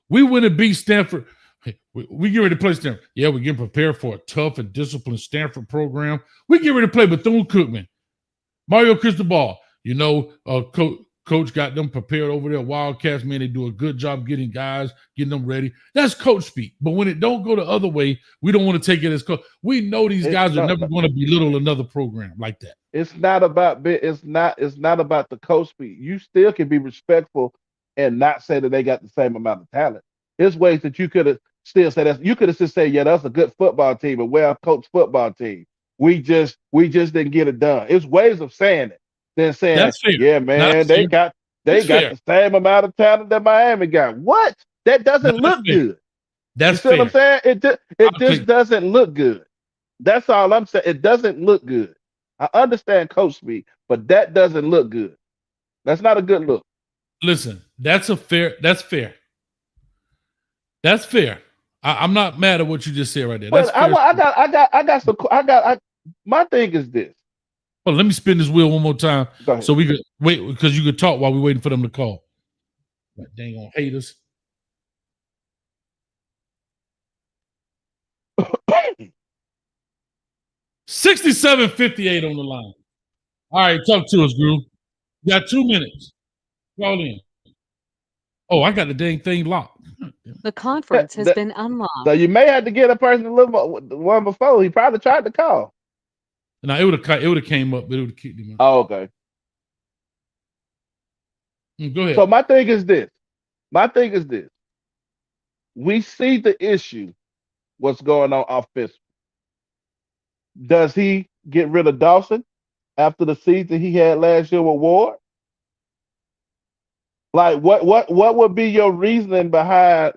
we win and beat Stanford. Hey, we get ready to play Stanford. Yeah, we're getting prepared for a tough and disciplined Stanford program. We get ready to play Bethune-Cookman. Mario Cristobal, you know, Coach got them prepared over there. Wildcats, man, they do a good job getting guys, getting them ready. That's coach speak. But when it don't go the other way, we don't want to take it as coach. We know these guys are never going to belittle another program like that. It's not about the coach speak. You still can be respectful and not say that they got the same amount of talent. There's ways that you could have still said that. You could have just said, yeah, that's a good football team, a well-coached football team. We just didn't get it done. It's ways of saying it. Then saying, yeah, man, they got the same amount of talent that Miami got. What? That doesn't look good. That's you see what I'm saying? It just doesn't look good. That's all I'm saying. It doesn't look good. I understand coach speak, but that doesn't look good. That's not a good look. Listen, that's fair. That's fair. I'm not mad at what you just said right there. That's my thing is this. Well, let me spin this wheel one more time so we could wait because you could talk while we're waiting for them to call. Like, dang on haters. $67.58 on the line. All right, talk to us, Groove. You got 2 minutes. Call in. Oh, I got the dang thing locked. The conference has been unlocked. So you may have to get a person a little one before. He probably tried to call. No, it would have came up, but it would have kicked him out. Oh, okay. Go ahead. So my thing is this. We see the issue, what's going on offensively. Does he get rid of Dawson after the season he had last year with Ward? Like what would be your reasoning behind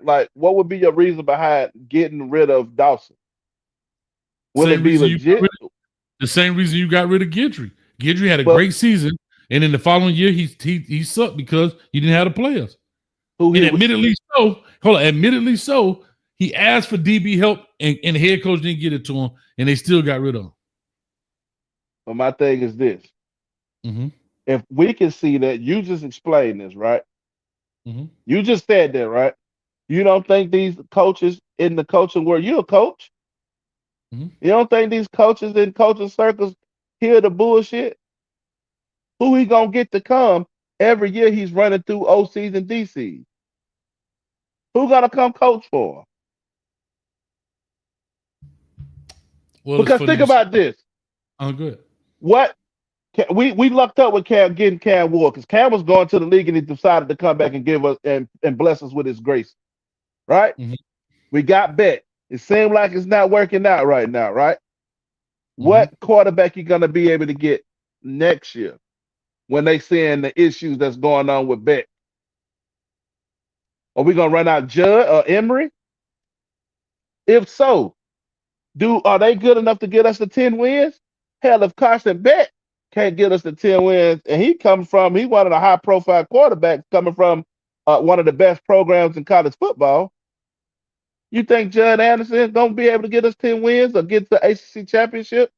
getting rid of Dawson? Will it be legit? The same reason you got rid of Gidry. Gidry had a great season, and in the following year he sucked because he didn't have the players. Admittedly so, he asked for DB help, and the head coach didn't get it to him, and they still got rid of him. But my thing is this. Mm-hmm. If we can see that, you just explained this, right? Mm-hmm. You just said that, right? You don't think these coaches in the coaching world, you're a coach? Mm-hmm. You don't think these coaches in coaching circles hear the bullshit? Who he gonna get to come every year he's running through OCs and DCs? Who gonna come coach for him? Well, because think about this. Oh, good. What we lucked up with getting Cam Ward, because Cam was going to the league and he decided to come back and give us and bless us with his grace. Right? Mm-hmm. We got Bet. It seemed like it's not working out right now, right? Mm-hmm. What quarterback you gonna be able to get next year when they seeing the issues that's going on with Bet? Are we gonna run out Judd or Emory? If so, are they good enough to get us to 10 wins? Hell, if Carson Beck can't get us to 10 wins, and he's one of the high-profile quarterbacks coming from one of the best programs in college football. You think Judd Anderson is going to be able to get us 10 wins or get the ACC championship?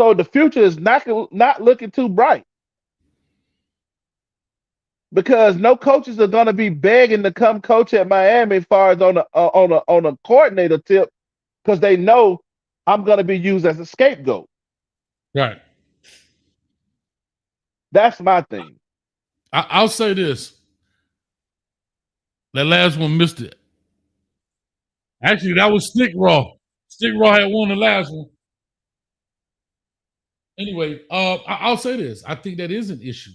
So the future is not looking too bright, because no coaches are going to be begging to come coach at Miami as far as on a coordinator tip, because they know I'm going to be used as a scapegoat. Right. That's my thing. I'll say this. That last one missed it. Actually, that was Stick Raw. Stick Raw had won the last one. Anyway, I'll say this. I think that is an issue.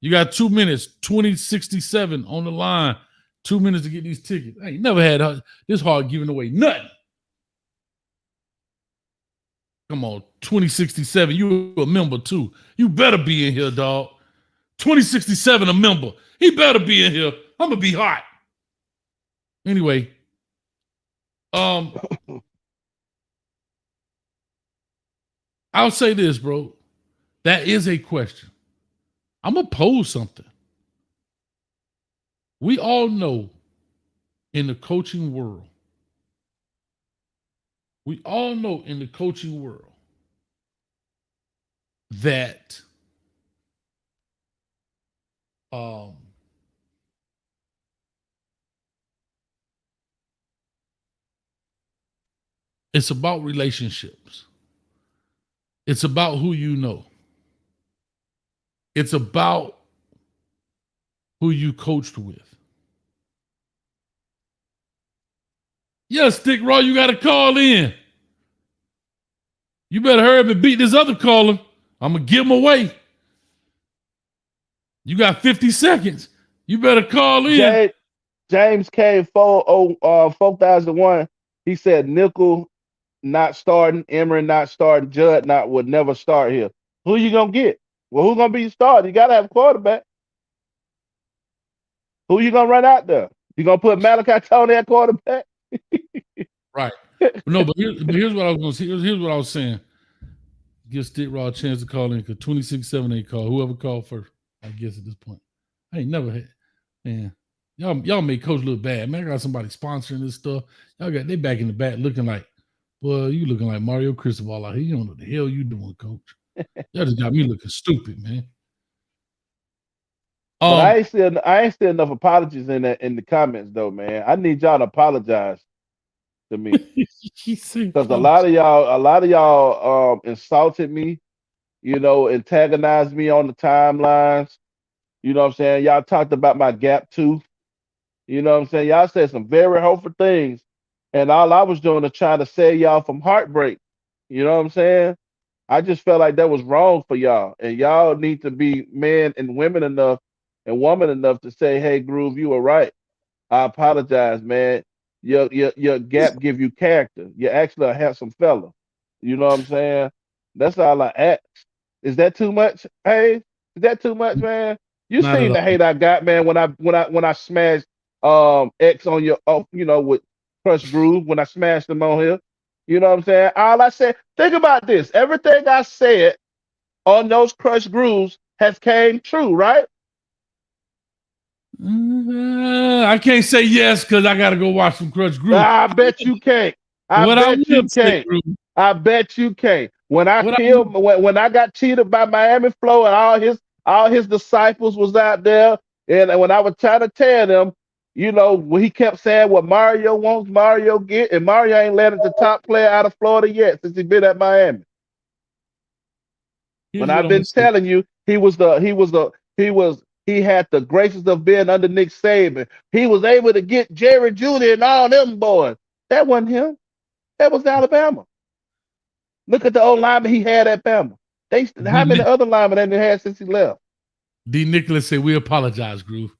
You got 2 minutes, 2067 on the line, 2 minutes to get these tickets. I ain't never had this hard giving away nothing. Come on, 2067. You a member too. You better be in here, dog. 2067 a member. He better be in here. I'm gonna be hot. Anyway, I'll say this, bro. That is a question. I'm gonna pose something. We all know in the coaching world, that it's about relationships. It's about who you know. It's about who you coached with. Yeah, Stick Raw, you got to call in. You better hurry up and beat this other caller. I'm going to give him away. You got 50 seconds. You better call in. James K. 4001. He said Nickel not starting, Emory not starting, Judd would never start here. Who you gonna get? Well, who's gonna be your starter? You gotta have a quarterback. Who you gonna run out there? You gonna put Malachi Tony at quarterback? Right. No, but here's what I was gonna say. Here's what I was saying. Give Stick Raw a chance to call in because 2678 call. Whoever called first, I guess at this point. I ain't never had, man. Y'all make coach look bad. Man, I got somebody sponsoring this stuff. They back in the back looking like, well, you looking like Mario Cristobal out here. You don't know what the hell you doing, coach. Y'all just got me looking stupid, man. But I ain't still enough apologies in the comments though, man. I need y'all to apologize to me because a lot of y'all insulted me, antagonized me on the timelines. You know what I'm saying? Y'all talked about my gap tooth. You know what I'm saying? Y'all said some very hurtful things, and all I was doing is trying to save y'all from heartbreak. You know what I'm saying? I just felt like that was wrong for y'all, and y'all need to be men and women enough and woman enough to say, "Hey, Groove, you were right. I apologize, man. Your gap give you character. You're actually a handsome fella." You know what I'm saying? That's all I ask. Is that too much? Hey, is that too much, man? You Not seen at the all. hate I got, man, when I smashed X on your with Crush Groove when I smashed him on here. You know what I'm saying? All I said, think about this. Everything I said on those Crush Grooves has came true, right? I can't say yes because I got to go watch some Crush Groove. I bet you can't. I bet you can't. I bet you can't. When I got cheated by Miami Flo and all his disciples was out there, and when I was trying to tell them, when he kept saying what Mario wants, Mario get, and Mario ain't landed the top player out of Florida yet since he been at Miami. When I've been telling you, he had the graces of being under Nick Saban. He was able to get Jerry Jeudy and all them boys. That wasn't him. That was Alabama. Look at the old lineman he had at Bama. How many other linemen they had since he left? D. Nicholas said, "We apologize, Groove."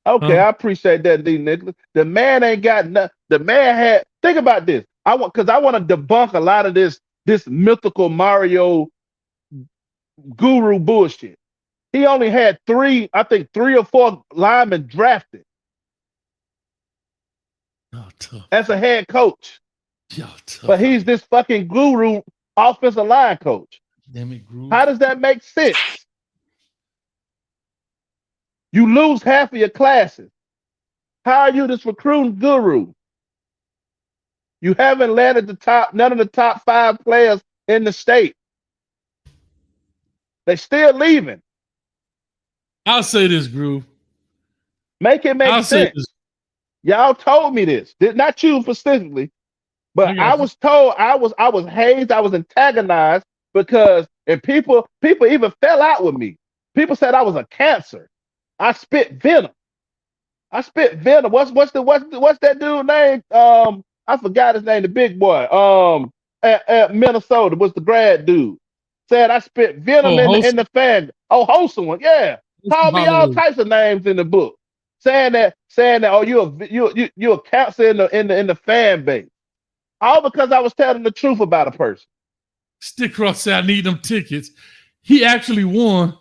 Okay, I appreciate that, D. Nicholas. The man ain't got nothing. The man had. Think about this. I want to debunk a lot of this mythical Mario guru bullshit. He only had three or four linemen drafted as a head coach. But he's this fucking guru offensive line coach. Damn it, Groove. How does that make sense? You lose half of your classes. How are you this recruiting guru? You haven't landed none of the top 5 players in the state. They're still leaving. I'll say this, Groove. Make it make sense. Y'all told me this. Not you specifically. But I was told I was hazed, I was antagonized because and people even fell out with me. People said I was a cancer. I spit venom. What's that dude name? I forgot his name, the big boy. At Minnesota was the grad dude. Said I spit venom in the fan. Oh, wholesome one, yeah. Called me all types of names in the book. Saying that, oh, you're a cancer in the fan base. All because I was telling the truth about a person. Stick Raw said I need them tickets. He actually won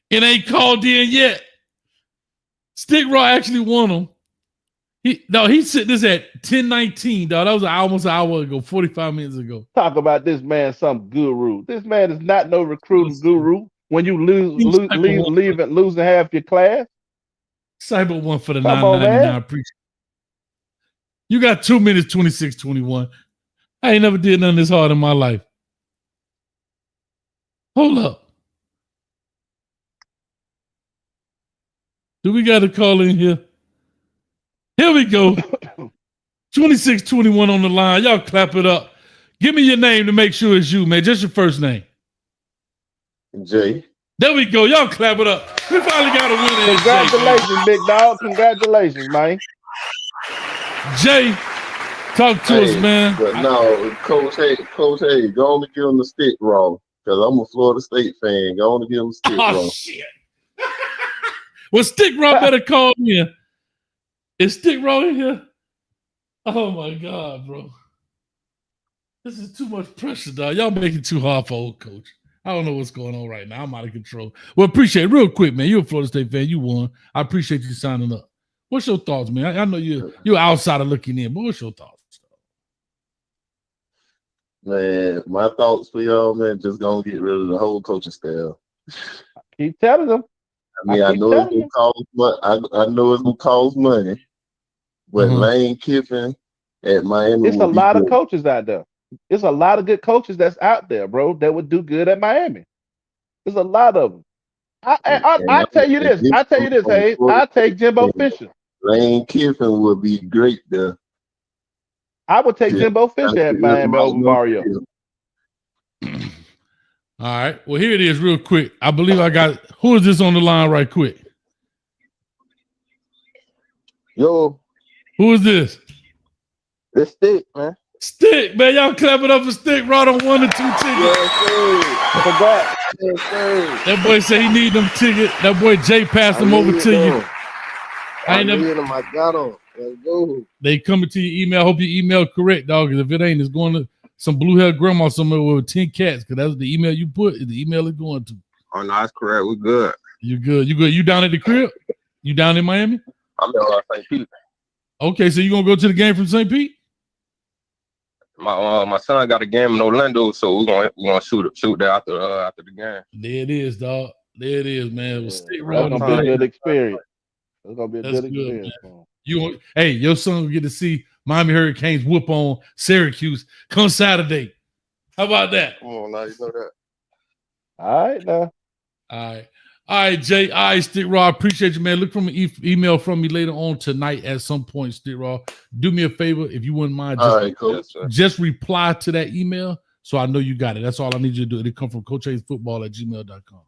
and ain't called in yet. Stick Raw actually won them. He said this at 10:19, dog. That was almost an hour ago, 45 minutes ago. Talk about this man, some guru. This man is not no recruiting guru. When you losing half your class. Cyber one for the $9.99. Appreciate it. You got 2 minutes, 26:21. I ain't never did nothing this hard in my life. Hold up. Do we got a call in here? Here we go. 26:21 on the line. Y'all clap it up. Give me your name to make sure it's you, man. Just your first name. Jay. There we go. Y'all clap it up. We finally got a winner. Congratulations, big dog. Congratulations, man. Jay, talk to us, man. But no, Coach Hayes, go on and give him the stick raw. Because I'm a Florida State fan. Go on and give him the stick raw. Shit. Well, Stick Raw better call me. Is Stick Raw in here? Oh my God, bro. This is too much pressure, dog. Y'all making it too hard for old coach. I don't know what's going on right now. I'm out of control. Well, appreciate it. Real quick, man. You're a Florida State fan. You won. I appreciate you signing up. What's your thoughts, man? I know you're outsider looking in, but what's your thoughts? Man, my thoughts for y'all, man, just gonna get rid of the whole coaching staff. Keep telling them. I mean, I know it's gonna cost money. I know it's gonna cost money, but Lane Kiffin at Miami. It's a lot of coaches out there. It's a lot of good coaches that's out there, bro, that would do good at Miami. There's a lot of them. I tell you this, hey, I take Jimbo Fisher. Lane Kiffin would be great there. I would take Jimbo Fisher at Miami over Mario. All right. Well, here it is real quick. I believe I got, who is this on the line right quick? Yo. Who is this? It's Stick, man. Stick, man. Y'all clap it up for Stick right on 1 or 2 tickets. Yes, sir. Congrats. Yes, sir. That boy say he need them tickets. That boy Jay passed them over to you. I got them. Let's go. They coming to your email. I hope your email correct, dog. Because if it ain't, it's going to some blue hair grandma somewhere with 10 cats. Because that's the email you put. Is the email it's going to. Oh, no, that's correct. We're good. You good. You good. You down at the crib? You down in Miami? I'm in St. Pete. Okay, so you gonna go to the game from St. Pete? My son got a game in Orlando, so we're gonna shoot there after the game. There it is, dog. There it is, man. Well, stick That's around. gonna be a good experience. It's gonna be a good experience. Hey, your son will get to see Miami Hurricanes whoop on Syracuse come Saturday. How about that? Come on, now you know that. All right, now. All right, Jay. All right, Stick Raw. I appreciate you, man. Look from an email from me later on tonight at some point, Stick Raw. Do me a favor, if you wouldn't mind. Just reply to that email so I know you got it. That's all I need you to do. It'll come from coachhaysfootball@gmail.com.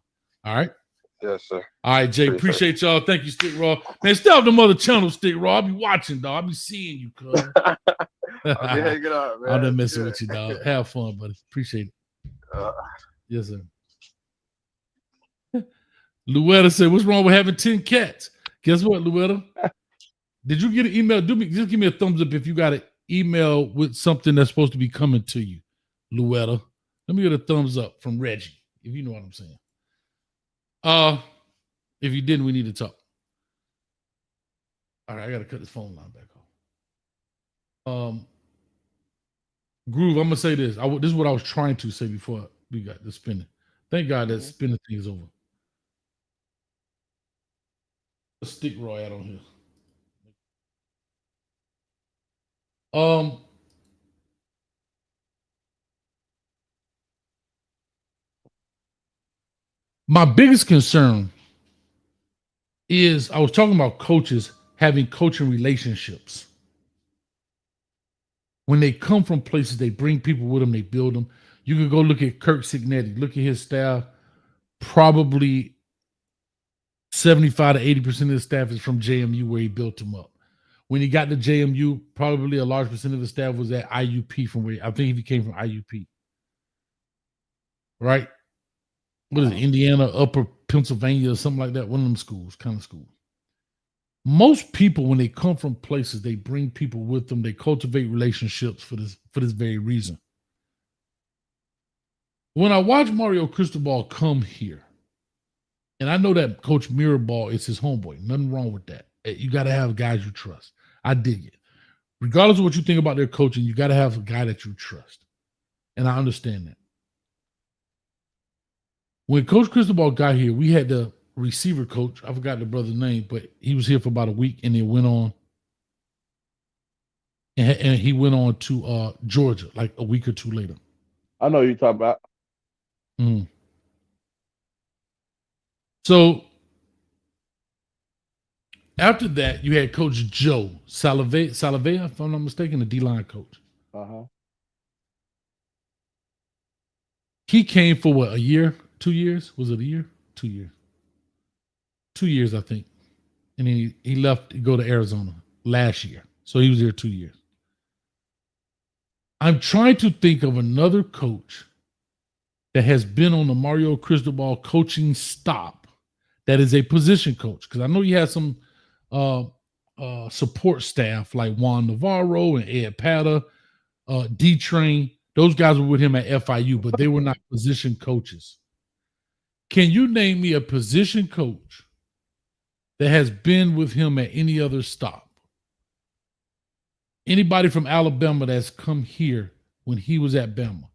All right? Yes, sir. All right, Jay. Appreciate y'all. Thank you, Stick Raw. Man, stay off them other channels, Stick Raw. I'll be watching, dog. I'll be seeing you, cuz. I'll be hanging out, man. I'm not messing with you, dog. Have fun, buddy. Appreciate it. Yes, sir. Luetta said, "What's wrong with having 10 cats?" Guess what, Luetta? Did you get an email? Just give me a thumbs up if you got an email with something that's supposed to be coming to you, Luetta. Let me get a thumbs up from Reggie, if you know what I'm saying. If you didn't, we need to talk. All right, I gotta cut this phone line back off. Groove, I'm gonna say this. This is what I was trying to say before we got the spinning. Thank God that spinning thing is over. Stick Raw out on here. My biggest concern is I was talking about coaches having coaching relationships. When they come from places, they bring people with them, they build them. You can go look at Kirk Signetti, look at his staff. Probably 75 to 80% of his staff is from JMU where he built them up. When he got to JMU, probably a large percent of his staff was at IUP from where I think he came from IUP. Right? What is it? Indiana, Upper Pennsylvania, or something like that. One of them schools, kind of schools. Most people, when they come from places, they bring people with them. They cultivate relationships for this very reason. When I watch Mario Cristobal come here, and I know that Coach Mirabal is his homeboy. Nothing wrong with that. You got to have guys you trust. I dig it. Regardless of what you think about their coaching, you got to have a guy that you trust. And I understand that. When Coach Cristobal got here, we had the receiver coach. I forgot the brother's name, but he was here for about a week and then went on. And he went on to Georgia like a week or two later. I know who you're talking about. Mm. So after that, you had Coach Joe Salavea, if I'm not mistaken, the D-line coach. Uh-huh. He came for what, a year, 2 years? Was it a year? 2 years. 2 years, I think. And then he left to go to Arizona last year. So he was there 2 years. I'm trying to think of another coach that has been on the Mario Cristobal coaching stop that is a position coach. Because I know you had some support staff like Juan Navarro and Ed Pata, D-Train. Those guys were with him at FIU, but they were not position coaches. Can you name me a position coach that has been with him at any other stop? Anybody from Alabama that's come here when he was at Bama?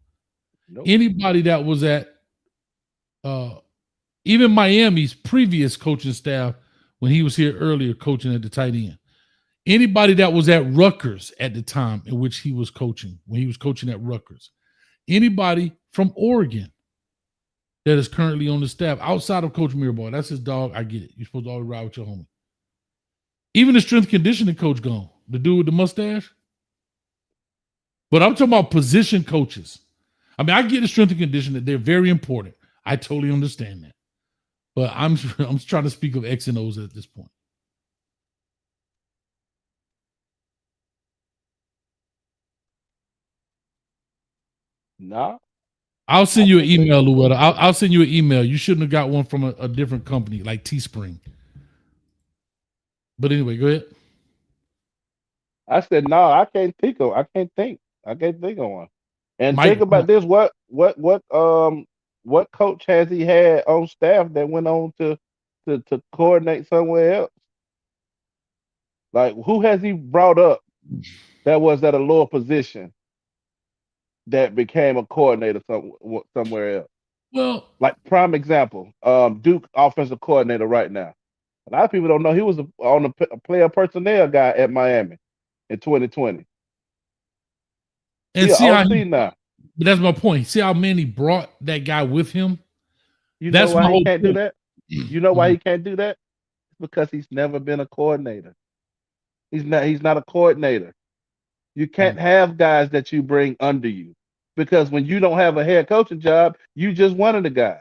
Nope. Anybody that was at even Miami's previous coaching staff when he was here earlier coaching at the tight end? Anybody that was at Rutgers at the time in which he was coaching, when he was coaching at Rutgers? Anybody from Oregon that is currently on the staff outside of Coach Mirabal? That's his dog. I get it. You're supposed to always ride with your homie. Even the strength conditioning coach gone. The dude with the mustache. But I'm talking about position coaches. I mean, I get the strength and conditioning. They're very important. I totally understand that. But I'm trying to speak of X and O's at this point. Nah. I'll send you an email, Luetta. I'll send you an email. You shouldn't have got one from a different company like Teespring. But anyway, go ahead. I said no. I can't think of one. And Mike, think about this: what coach has he had on staff that went on to coordinate somewhere else? Like, who has he brought up that was at a lower position that became a coordinator somewhere else? Well, like prime example, Duke offensive coordinator right now. A lot of people don't know he was a player personnel guy at Miami in 2020. And see how now. But that's my point. See how Manny brought that guy with him? You know why he can't do that? You know why he can't do that? Because he's never been a coordinator. He's not a coordinator. You can't have guys that you bring under you. Because when you don't have a head coaching job, you just one of the guys.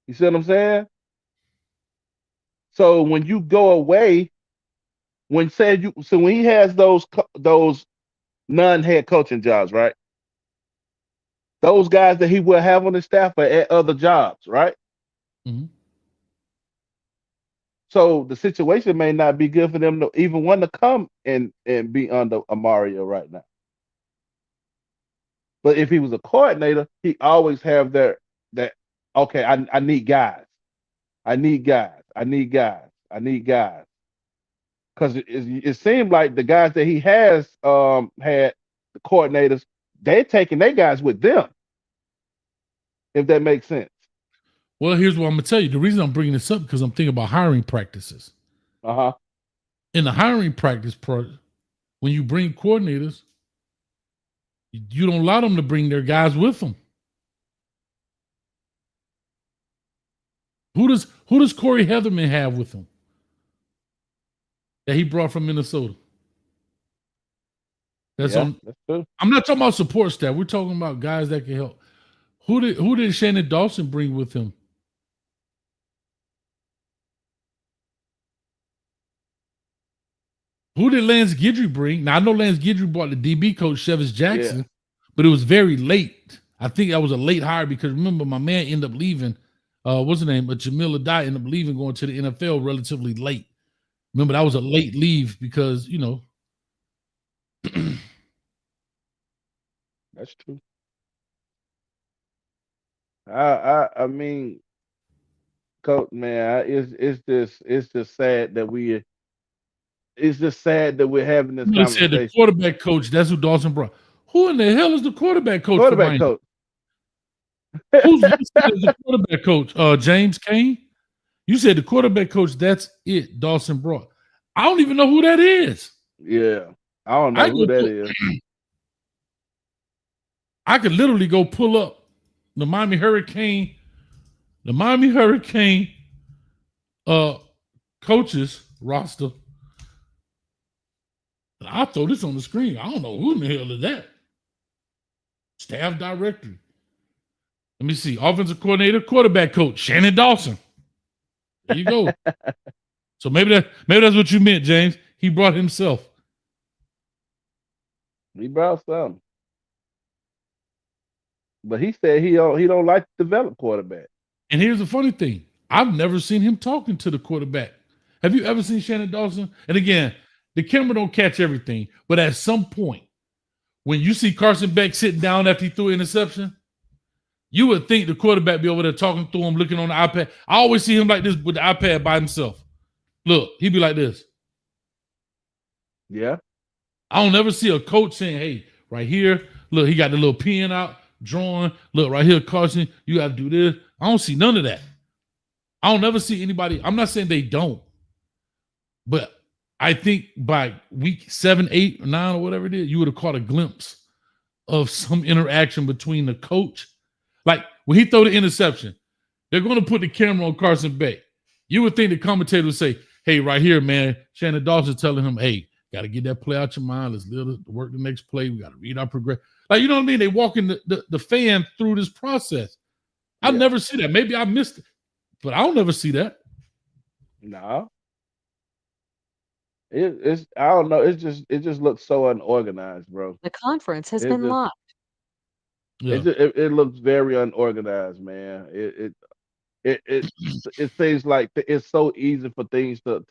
You see what I'm saying? So when you go away, when he has those non-head coaching jobs, right? Those guys that he will have on his staff are at other jobs, right? Mm-hmm. So the situation may not be good for them to even want to come and be under a Mario right now. But if he was a coordinator, he always have that okay, I need guys. I need guys. Because it seemed like the guys that he has had, the coordinators, they're taking their guys with them. If that makes sense. Well, here's what I'm going to tell you. The reason I'm bringing this up because I'm thinking about hiring practices. Uh-huh. In the hiring practice part, when you bring coordinators, you don't allow them to bring their guys with them. Who does Corey Heatherman have with him that he brought from Minnesota? That's Yeah, on. that's true. I'm not talking about support staff. We're talking about guys that can help. Who did Shannon Dawson bring with him? Who did Lance Guidry bring? Now I know Lance Guidry brought the DB coach Chevis Jackson, but it was very late. I think that was a late hire because remember my man ended up leaving. What's his name? But Jamil Adai ended up leaving, going to the NFL relatively late. Remember that was a late leave because That's true. I mean, coach, man, it's just sad that we're having this You said the conversation. quarterback coach. That's who Dawson brought. Who in the hell is the quarterback coach? Quarterback coach. Who's the quarterback coach? James Kane. You said the quarterback coach. That's it. Dawson brought. I don't even know who that is. Yeah, I don't know who that is. I could literally go pull up the Miami Hurricane coaches roster. And I'll throw this on the screen. I don't know who in the hell is that. Staff director. Let me see. Offensive coordinator, quarterback coach, Shannon Dawson. There you go. So maybe that's what you meant, James. He brought himself. He brought something. But he said he don't like to develop quarterback. And here's the funny thing. I've never seen him talking to the quarterback. Have you ever seen Shannon Dawson? And again, the camera don't catch everything. But at some point, when you see Carson Beck sitting down after he threw an interception, you would think the quarterback be over there talking to him, looking on the iPad. I always see him like this with the iPad by himself. Look, he'd be like this. Yeah. I don't never see a coach saying, hey, right here, look, he got the little pen out, drawing. Look, right here, Carson, you got to do this. I don't see none of that. I don't never see anybody. I'm not saying they don't. But I think by week 7, 8, or 9, or whatever it is, you would have caught a glimpse of some interaction between the coach. Like when he throw the interception, they're going to put the camera on Carson Beck. You would think the commentator would say, hey, right here, man, Shannon Dawson telling him, hey, got to get that play out your mind. Let's work the next play. We got to read our progress. Like, you know what I mean? They walking the fan through this process. I never see that. Maybe I missed it, but I don't never see that. No. It's I don't know. It just looks so unorganized, bro. The conference has been locked. It looks very unorganized, man. It seems like it's so easy for things to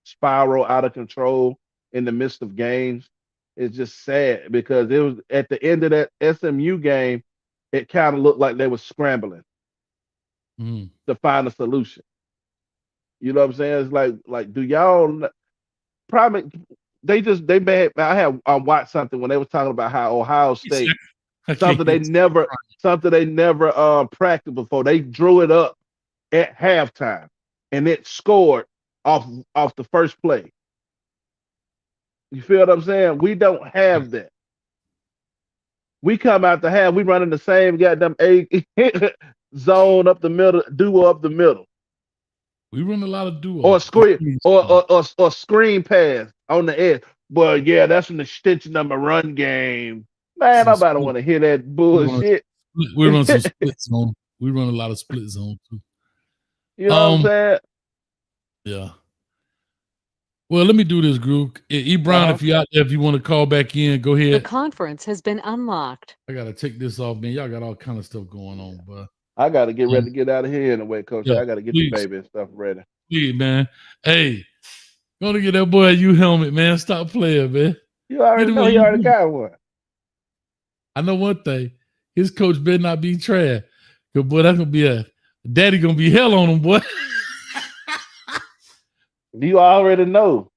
spiral out of control in the midst of games. It's just sad because it was at the end of that SMU game, it kind of looked like they were scrambling to find a solution. You know what I'm saying? It's like do y'all probably I watched something when they were talking about how Ohio State something they never practiced before. They drew it up at halftime and it scored off the first play. You feel what I'm saying? We don't have that. We come out the half, we running the same goddamn zone up the middle, duo up the middle. We run a lot of duo or screen or screen pass on the edge. But yeah, that's an extension of my run game. Man, nobody want to hear that bullshit. We run some split zone. We run a lot of split zone too. You know what I'm saying? Yeah. Well, let me do this, group. E. Brown, if you're out there, if you want to call back in, go ahead. The conference has been unlocked. I gotta take this off, man. Y'all got all kind of stuff going on, but I gotta get ready to get out of here anyway, Coach. Yeah, I gotta get please. the baby and stuff ready. Please, man. Hey, gonna get that boy a U helmet, man. Stop playing, man. You already know he already got one. I know one thing. His coach better not be trash. Cause boy, that's gonna be daddy gonna be hell on him, boy. You already know.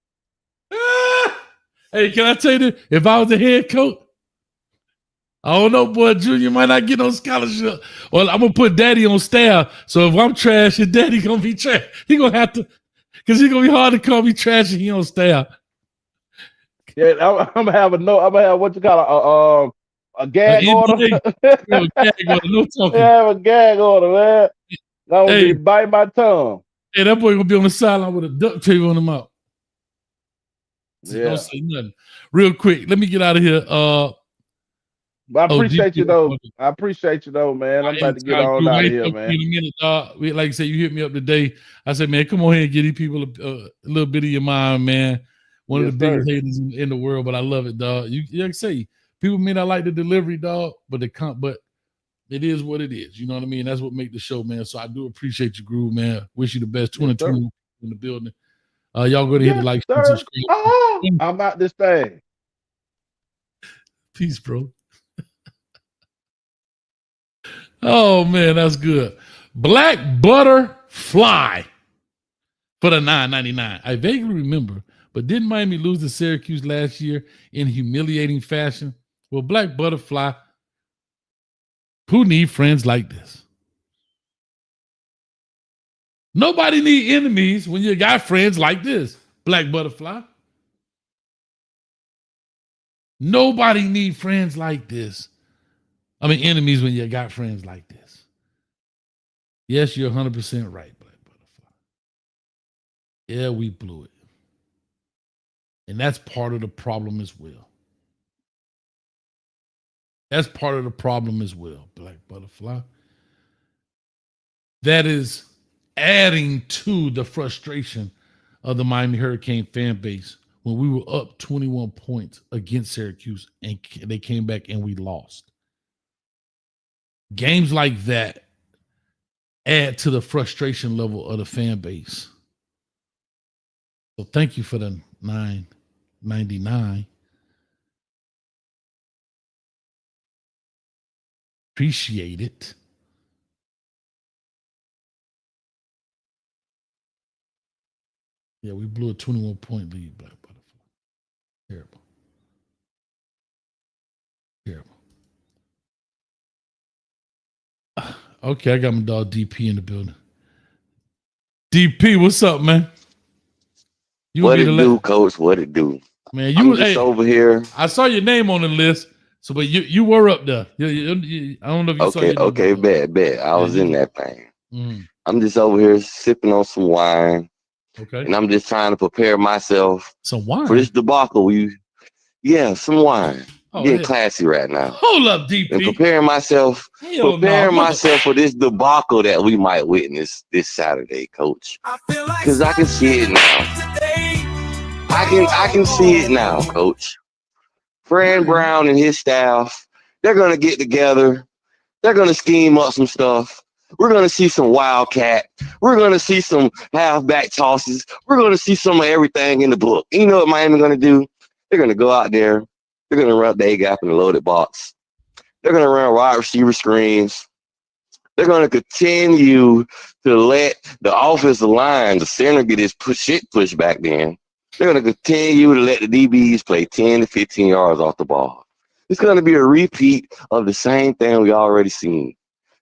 Hey, can I tell you this? If I was the head coach, I don't know, boy. Junior might not get no scholarship. Well, I'm gonna put daddy on staff. So if I'm trash, his daddy gonna be trash. He gonna have to, cause he's gonna be hard to call me trash if he on staff. Yeah, I'm gonna have what you call a gag order. No talking. Yeah, a gag order, man. I'm gonna be biting my tongue. Hey, that boy gonna be on the sideline with a duct tape on him out. Yeah. Don't say nothing. Real quick, let me get out of here. But I appreciate you though. I appreciate you though, man. I'm about to get on out of here, man. In a minute, like I said, you hit me up today. I said, man, come on here and give these people a little bit of your mind, man. One of the biggest haters in the world, but I love it, dog. You like I say, people may not like the delivery, dog, but it is what it is. You know what I mean? That's what make the show, man. So I do appreciate you, Groove, man. Wish you the best. 2020 in the building. Y'all go to hit the like, subscribe. I'm out this thing. Peace, bro. Oh man, that's good. Black Butterfly for the $9.99. I vaguely remember, but didn't Miami lose to Syracuse last year in humiliating fashion? Well, Black Butterfly, who need friends like this? Nobody need enemies when you got friends like this, Black Butterfly. Nobody need friends like this. I mean, enemies when you got friends like this. Yes, you're 100% right, Black Butterfly. Yeah, we blew it. And that's part of the problem as well. That's part of the problem as well, Black Butterfly. That is adding to the frustration of the Miami Hurricane fan base when we were up 21 points against Syracuse and they came back and we lost. Games like that add to the frustration level of the fan base. So thank you for the $9.99. Appreciate it. Yeah, we blew a 21-point lead, Black Butterfly. Terrible. Terrible. Okay, I got my dog DP in the building. DP, what's up, man? What it do, Coach? What it do? Man, I'm just over here. I saw your name on the list, so but you were up there. I don't know if you saw your name. Okay, bet. I was in that thing. I'm just over here sipping on some wine. Okay. And I'm just trying to prepare myself some wine for this debacle. Some wine. Oh, Getting classy right now. Hold up, DP. And preparing myself for this debacle that we might witness this Saturday, Coach. Because I can see it now. I can see it now, Coach. Fran Brown and his staff, they're gonna get together. They're gonna scheme up some stuff. We're gonna see some wildcat. We're gonna see some halfback tosses. We're gonna see some of everything in the book. You know what Miami gonna do? They're gonna go out there. They're gonna run the A-gap in the loaded box. They're gonna run wide receiver screens. They're gonna continue to let the offensive line, the center, get his shit pushed back then. They're gonna continue to let the DBs play 10 to 15 yards off the ball. It's gonna be a repeat of the same thing we already seen.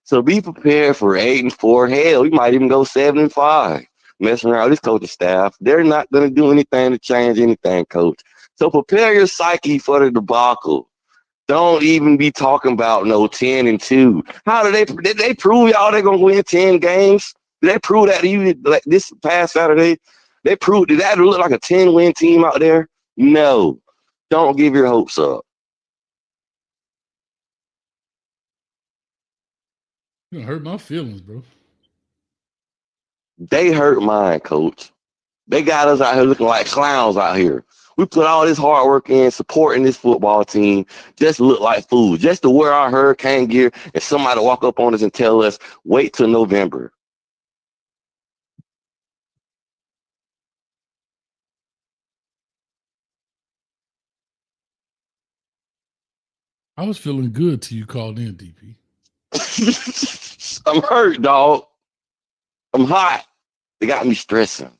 So be prepared for 8-4. Hell, we might even go 7-5. Messing around with this coaching staff. They're not going to do anything to change anything, Coach. So prepare your psyche for the debacle. Don't even be talking about no 10-2. How did they prove y'all they're going to win 10 games? Did they prove that to you like this past Saturday? Did that look like a 10-win team out there? No. Don't give your hopes up. You're gonna hurt my feelings, bro. They hurt mine, Coach. They got us out here looking like clowns out here. We put all this hard work in supporting this football team just to look like fools, just to wear our hurricane gear and somebody walk up on us and tell us, wait till November. I was feeling good till you called in, DP. I'm hurt, dog. I'm hot. They got me stressing.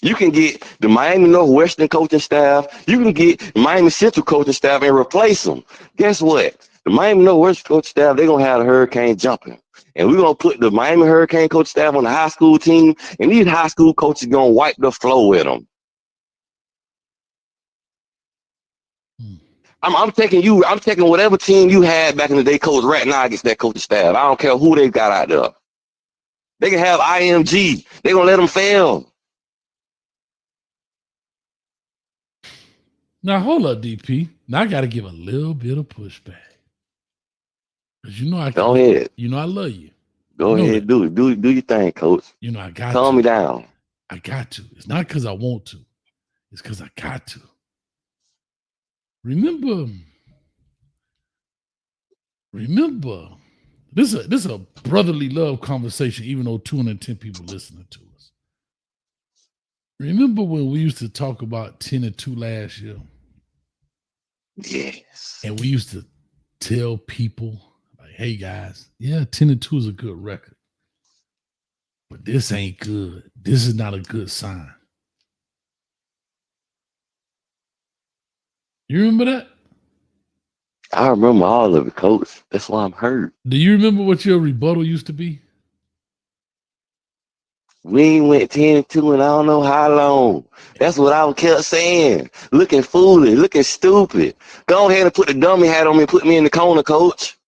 You can get the Miami Northwestern coaching staff. You can get the Miami Central coaching staff and replace them. Guess what? The Miami Northwestern coaching staff, they're going to have the Hurricane jumping. And we're going to put the Miami Hurricane coach staff on the high school team, and these high school coaches going to wipe the floor with them. I'm taking whatever team you had back in the day, coach, right now against that coaching staff. I don't care who they got out there. They can have IMG. They're going to let them fail. Now hold up, DP. Now I got to give a little bit of pushback. Cause you know I Go ahead. You know I love you. Go You know ahead. that. Do your thing, coach. You know I got Calm to. me down. I got to. It's not because I want to. It's because I got to. Remember, this is a brotherly love conversation, even though 210 people listening to us. Remember when we used to talk about 10-2 last year? Yes. And we used to tell people, like, hey guys, yeah, 10-2 is a good record. But this ain't good. This is not a good sign. You remember that? I remember all of it, coach. That's why I'm hurt. Do you remember what your rebuttal used to be? We ain't went 10-2 and I don't know how long. That's what I kept saying. Looking foolish, looking stupid. Go ahead and put the dummy hat on me and put me in the corner, coach.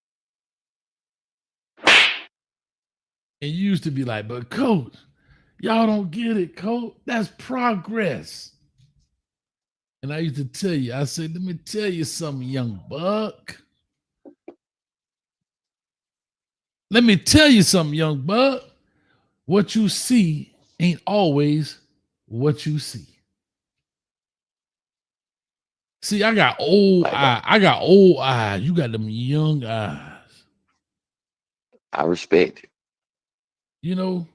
And you used to be like, but coach, y'all don't get it, coach. That's progress. And I used to tell you, I said, let me tell you something, young buck. Let me tell you something, young buck. What you see ain't always what you see. See, I got old eyes. I got old eyes. You got them young eyes. I respect it. You know,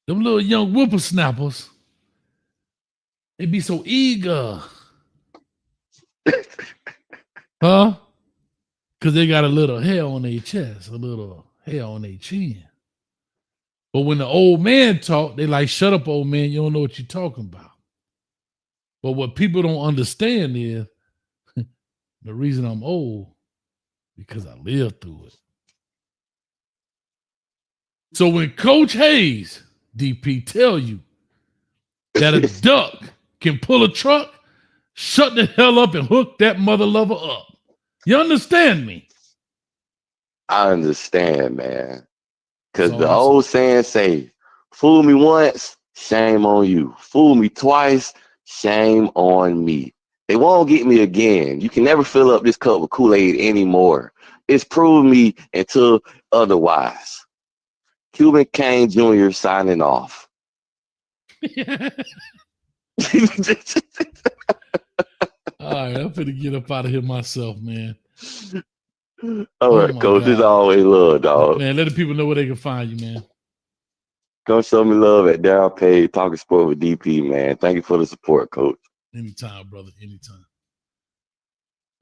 them little young whippersnappers, they be so eager. Huh? Because they got a little hair on their chest, a little hair on their chin. But when the old man talk, they like, shut up, old man. You don't know what you're talking about. But what people don't understand is the reason I'm old, because I lived through it. So when Coach Hayes, DP, tell you that a duck can pull a truck, shut the hell up and hook that mother lover up. You understand me? I understand, man. Because the old saying say, fool me once, shame on you. Fool me twice, shame on me. They won't get me again. You can never fill up this cup with Kool-Aid anymore. It's proved me until otherwise. Cuban Kane Jr. signing off. All right, I'm finna get up out of here myself, man. All right, coach. It's always love, dog. Man, let the people know where they can find you, man. Come show me love at Down Page Talking Sport with DP, man. Thank you for the support, coach. Anytime, brother. Anytime.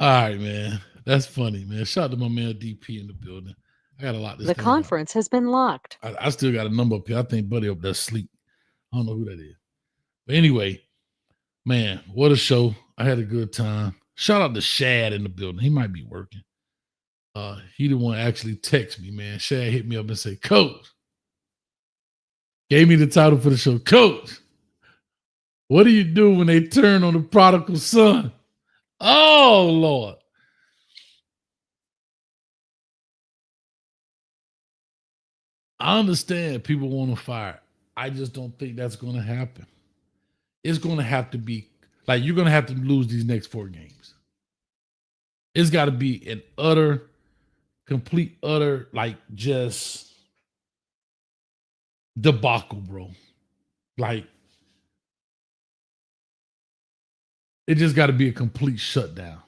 All right, man. That's funny, man. Shout out to my man DP in the building. I got a lot to say. The conference has been locked. I still got a number up here. I think Buddy up there asleep. I don't know who that is. But anyway, man, what a show. I had a good time. Shout out to Shad in the building. He might be working. He the one actually text me, man. Shad hit me up and said, Coach, gave me the title for the show. Coach, what do you do when they turn on the prodigal son? Oh, Lord. I understand people want to fire. I just don't think that's going to happen. It's going to have to be, like, you're going to have to lose these next 4 games. It's got to be an complete, like, just debacle, bro. Like, it just got to be a complete shutdown.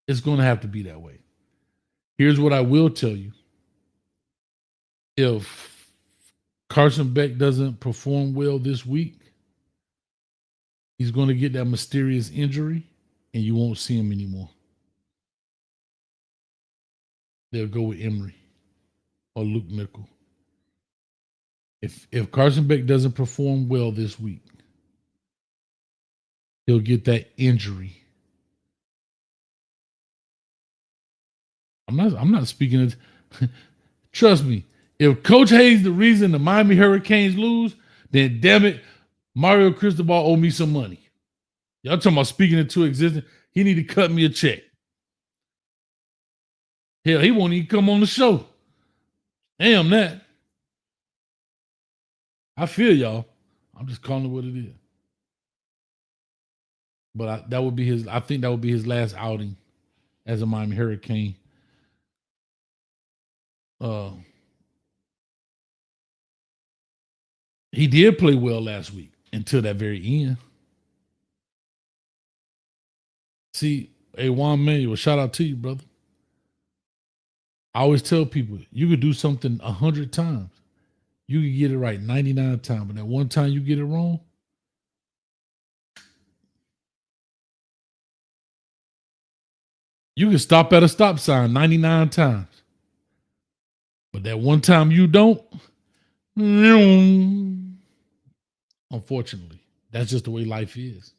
It's going to have to be that way. Here's what I will tell you. If Carson Beck doesn't perform well this week, he's going to get that mysterious injury and you won't see him anymore. They'll go with Emery or Luke Nickel. If Carson Beck doesn't perform well this week, he'll get that injury. I'm not speaking of, trust me, if Coach Hayes the reason the Miami Hurricanes lose, then damn it, Mario Cristobal owe me some money. Y'all talking about speaking into existence. He need to cut me a check. Hell, he won't even come on the show. Damn that. I feel y'all. I'm just calling it what it is. But that would be his. I think that would be his last outing as a Miami Hurricane. He did play well last week until that very end. See, Juan Manuel, shout out to you, brother. I always tell people, you could do something 100 times. You can get it right 99 times, but that one time you get it wrong, you can stop at a stop sign 99 times. But that one time you don't, unfortunately, that's just the way life is.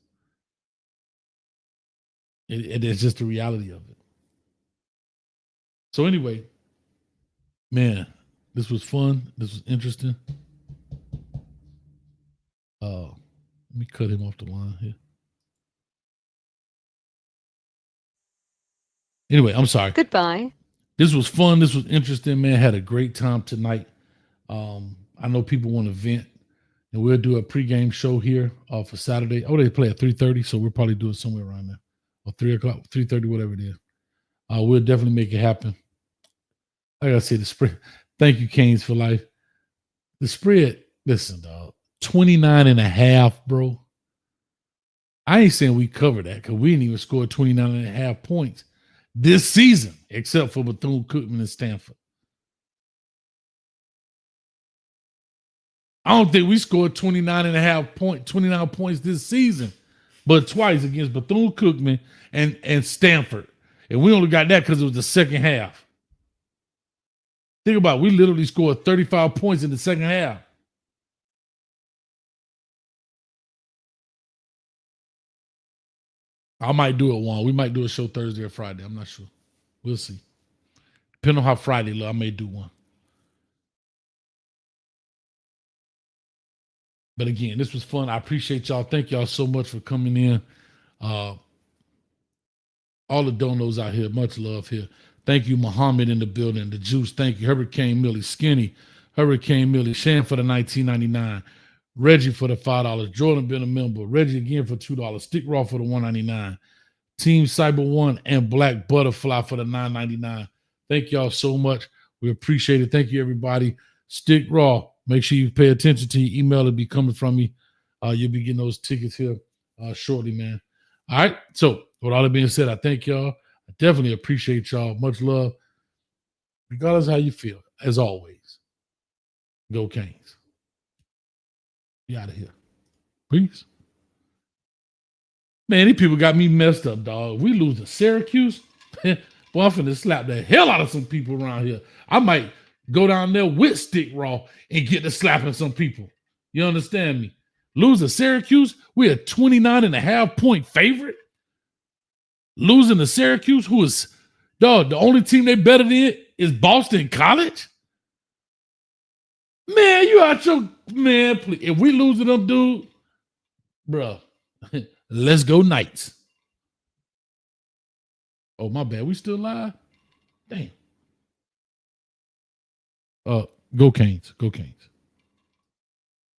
It is just the reality of it. So anyway, man, this was fun. This was interesting. Let me cut him off the line here. Anyway, I'm sorry. Goodbye. This was fun. This was interesting, man. Had a great time tonight. I know people want to vent, and we'll do a pregame show here for Saturday. Oh, they play at 3:30, so we'll probably do it somewhere around there, or 3 o'clock, 3:30, whatever it is. We'll definitely make it happen. Like I said, the spread. Thank you, Canes for life. The spread. Listen, dog. 29.5, bro. I ain't saying we covered that because we didn't even score 29.5 points this season, except for Bethune-Cookman and Stanford. I don't think we scored 29 points this season, but twice against Bethune-Cookman and Stanford. And we only got that because it was the second half. Think about it. We literally scored 35 points in the second half. I might do it one. We might do a show Thursday or Friday. I'm not sure. We'll see. Depending on how Friday look, I may do one. But again, this was fun. I appreciate y'all. Thank y'all so much for coming in. All the donos out here, much love here. Thank you, Muhammad in the building. The Juice, thank you. Hurricane Millie, Skinny, Hurricane Millie, Shan for the $19.99, Reggie for the $5, Jordan been a member, Reggie again for $2, Stick Raw for the $1.99, Team Cyber One and Black Butterfly for the $9.99. Thank y'all so much. We appreciate it. Thank you, everybody. Stick Raw. Make sure you pay attention to your email. It'll be coming from me. You'll be getting those tickets here shortly, man. All right. So with all that being said, I thank y'all. I definitely appreciate y'all. Much love. Regardless of how you feel, as always, go Canes. Be out of here. Peace. Man, these people got me messed up, dog. We lose to Syracuse. Boy, I'm finna slap the hell out of some people around here. I might go down there with Stick Raw and get to slapping some people. You understand me? Lose to Syracuse. We're a 29.5 point favorite. Losing to Syracuse, who is, dog, the only team they better than is Boston College. Man, you out your, man, please. If we lose to them, dude, bro, let's go Knights. Oh, my bad. We still live? Damn. Go Canes. Go Canes.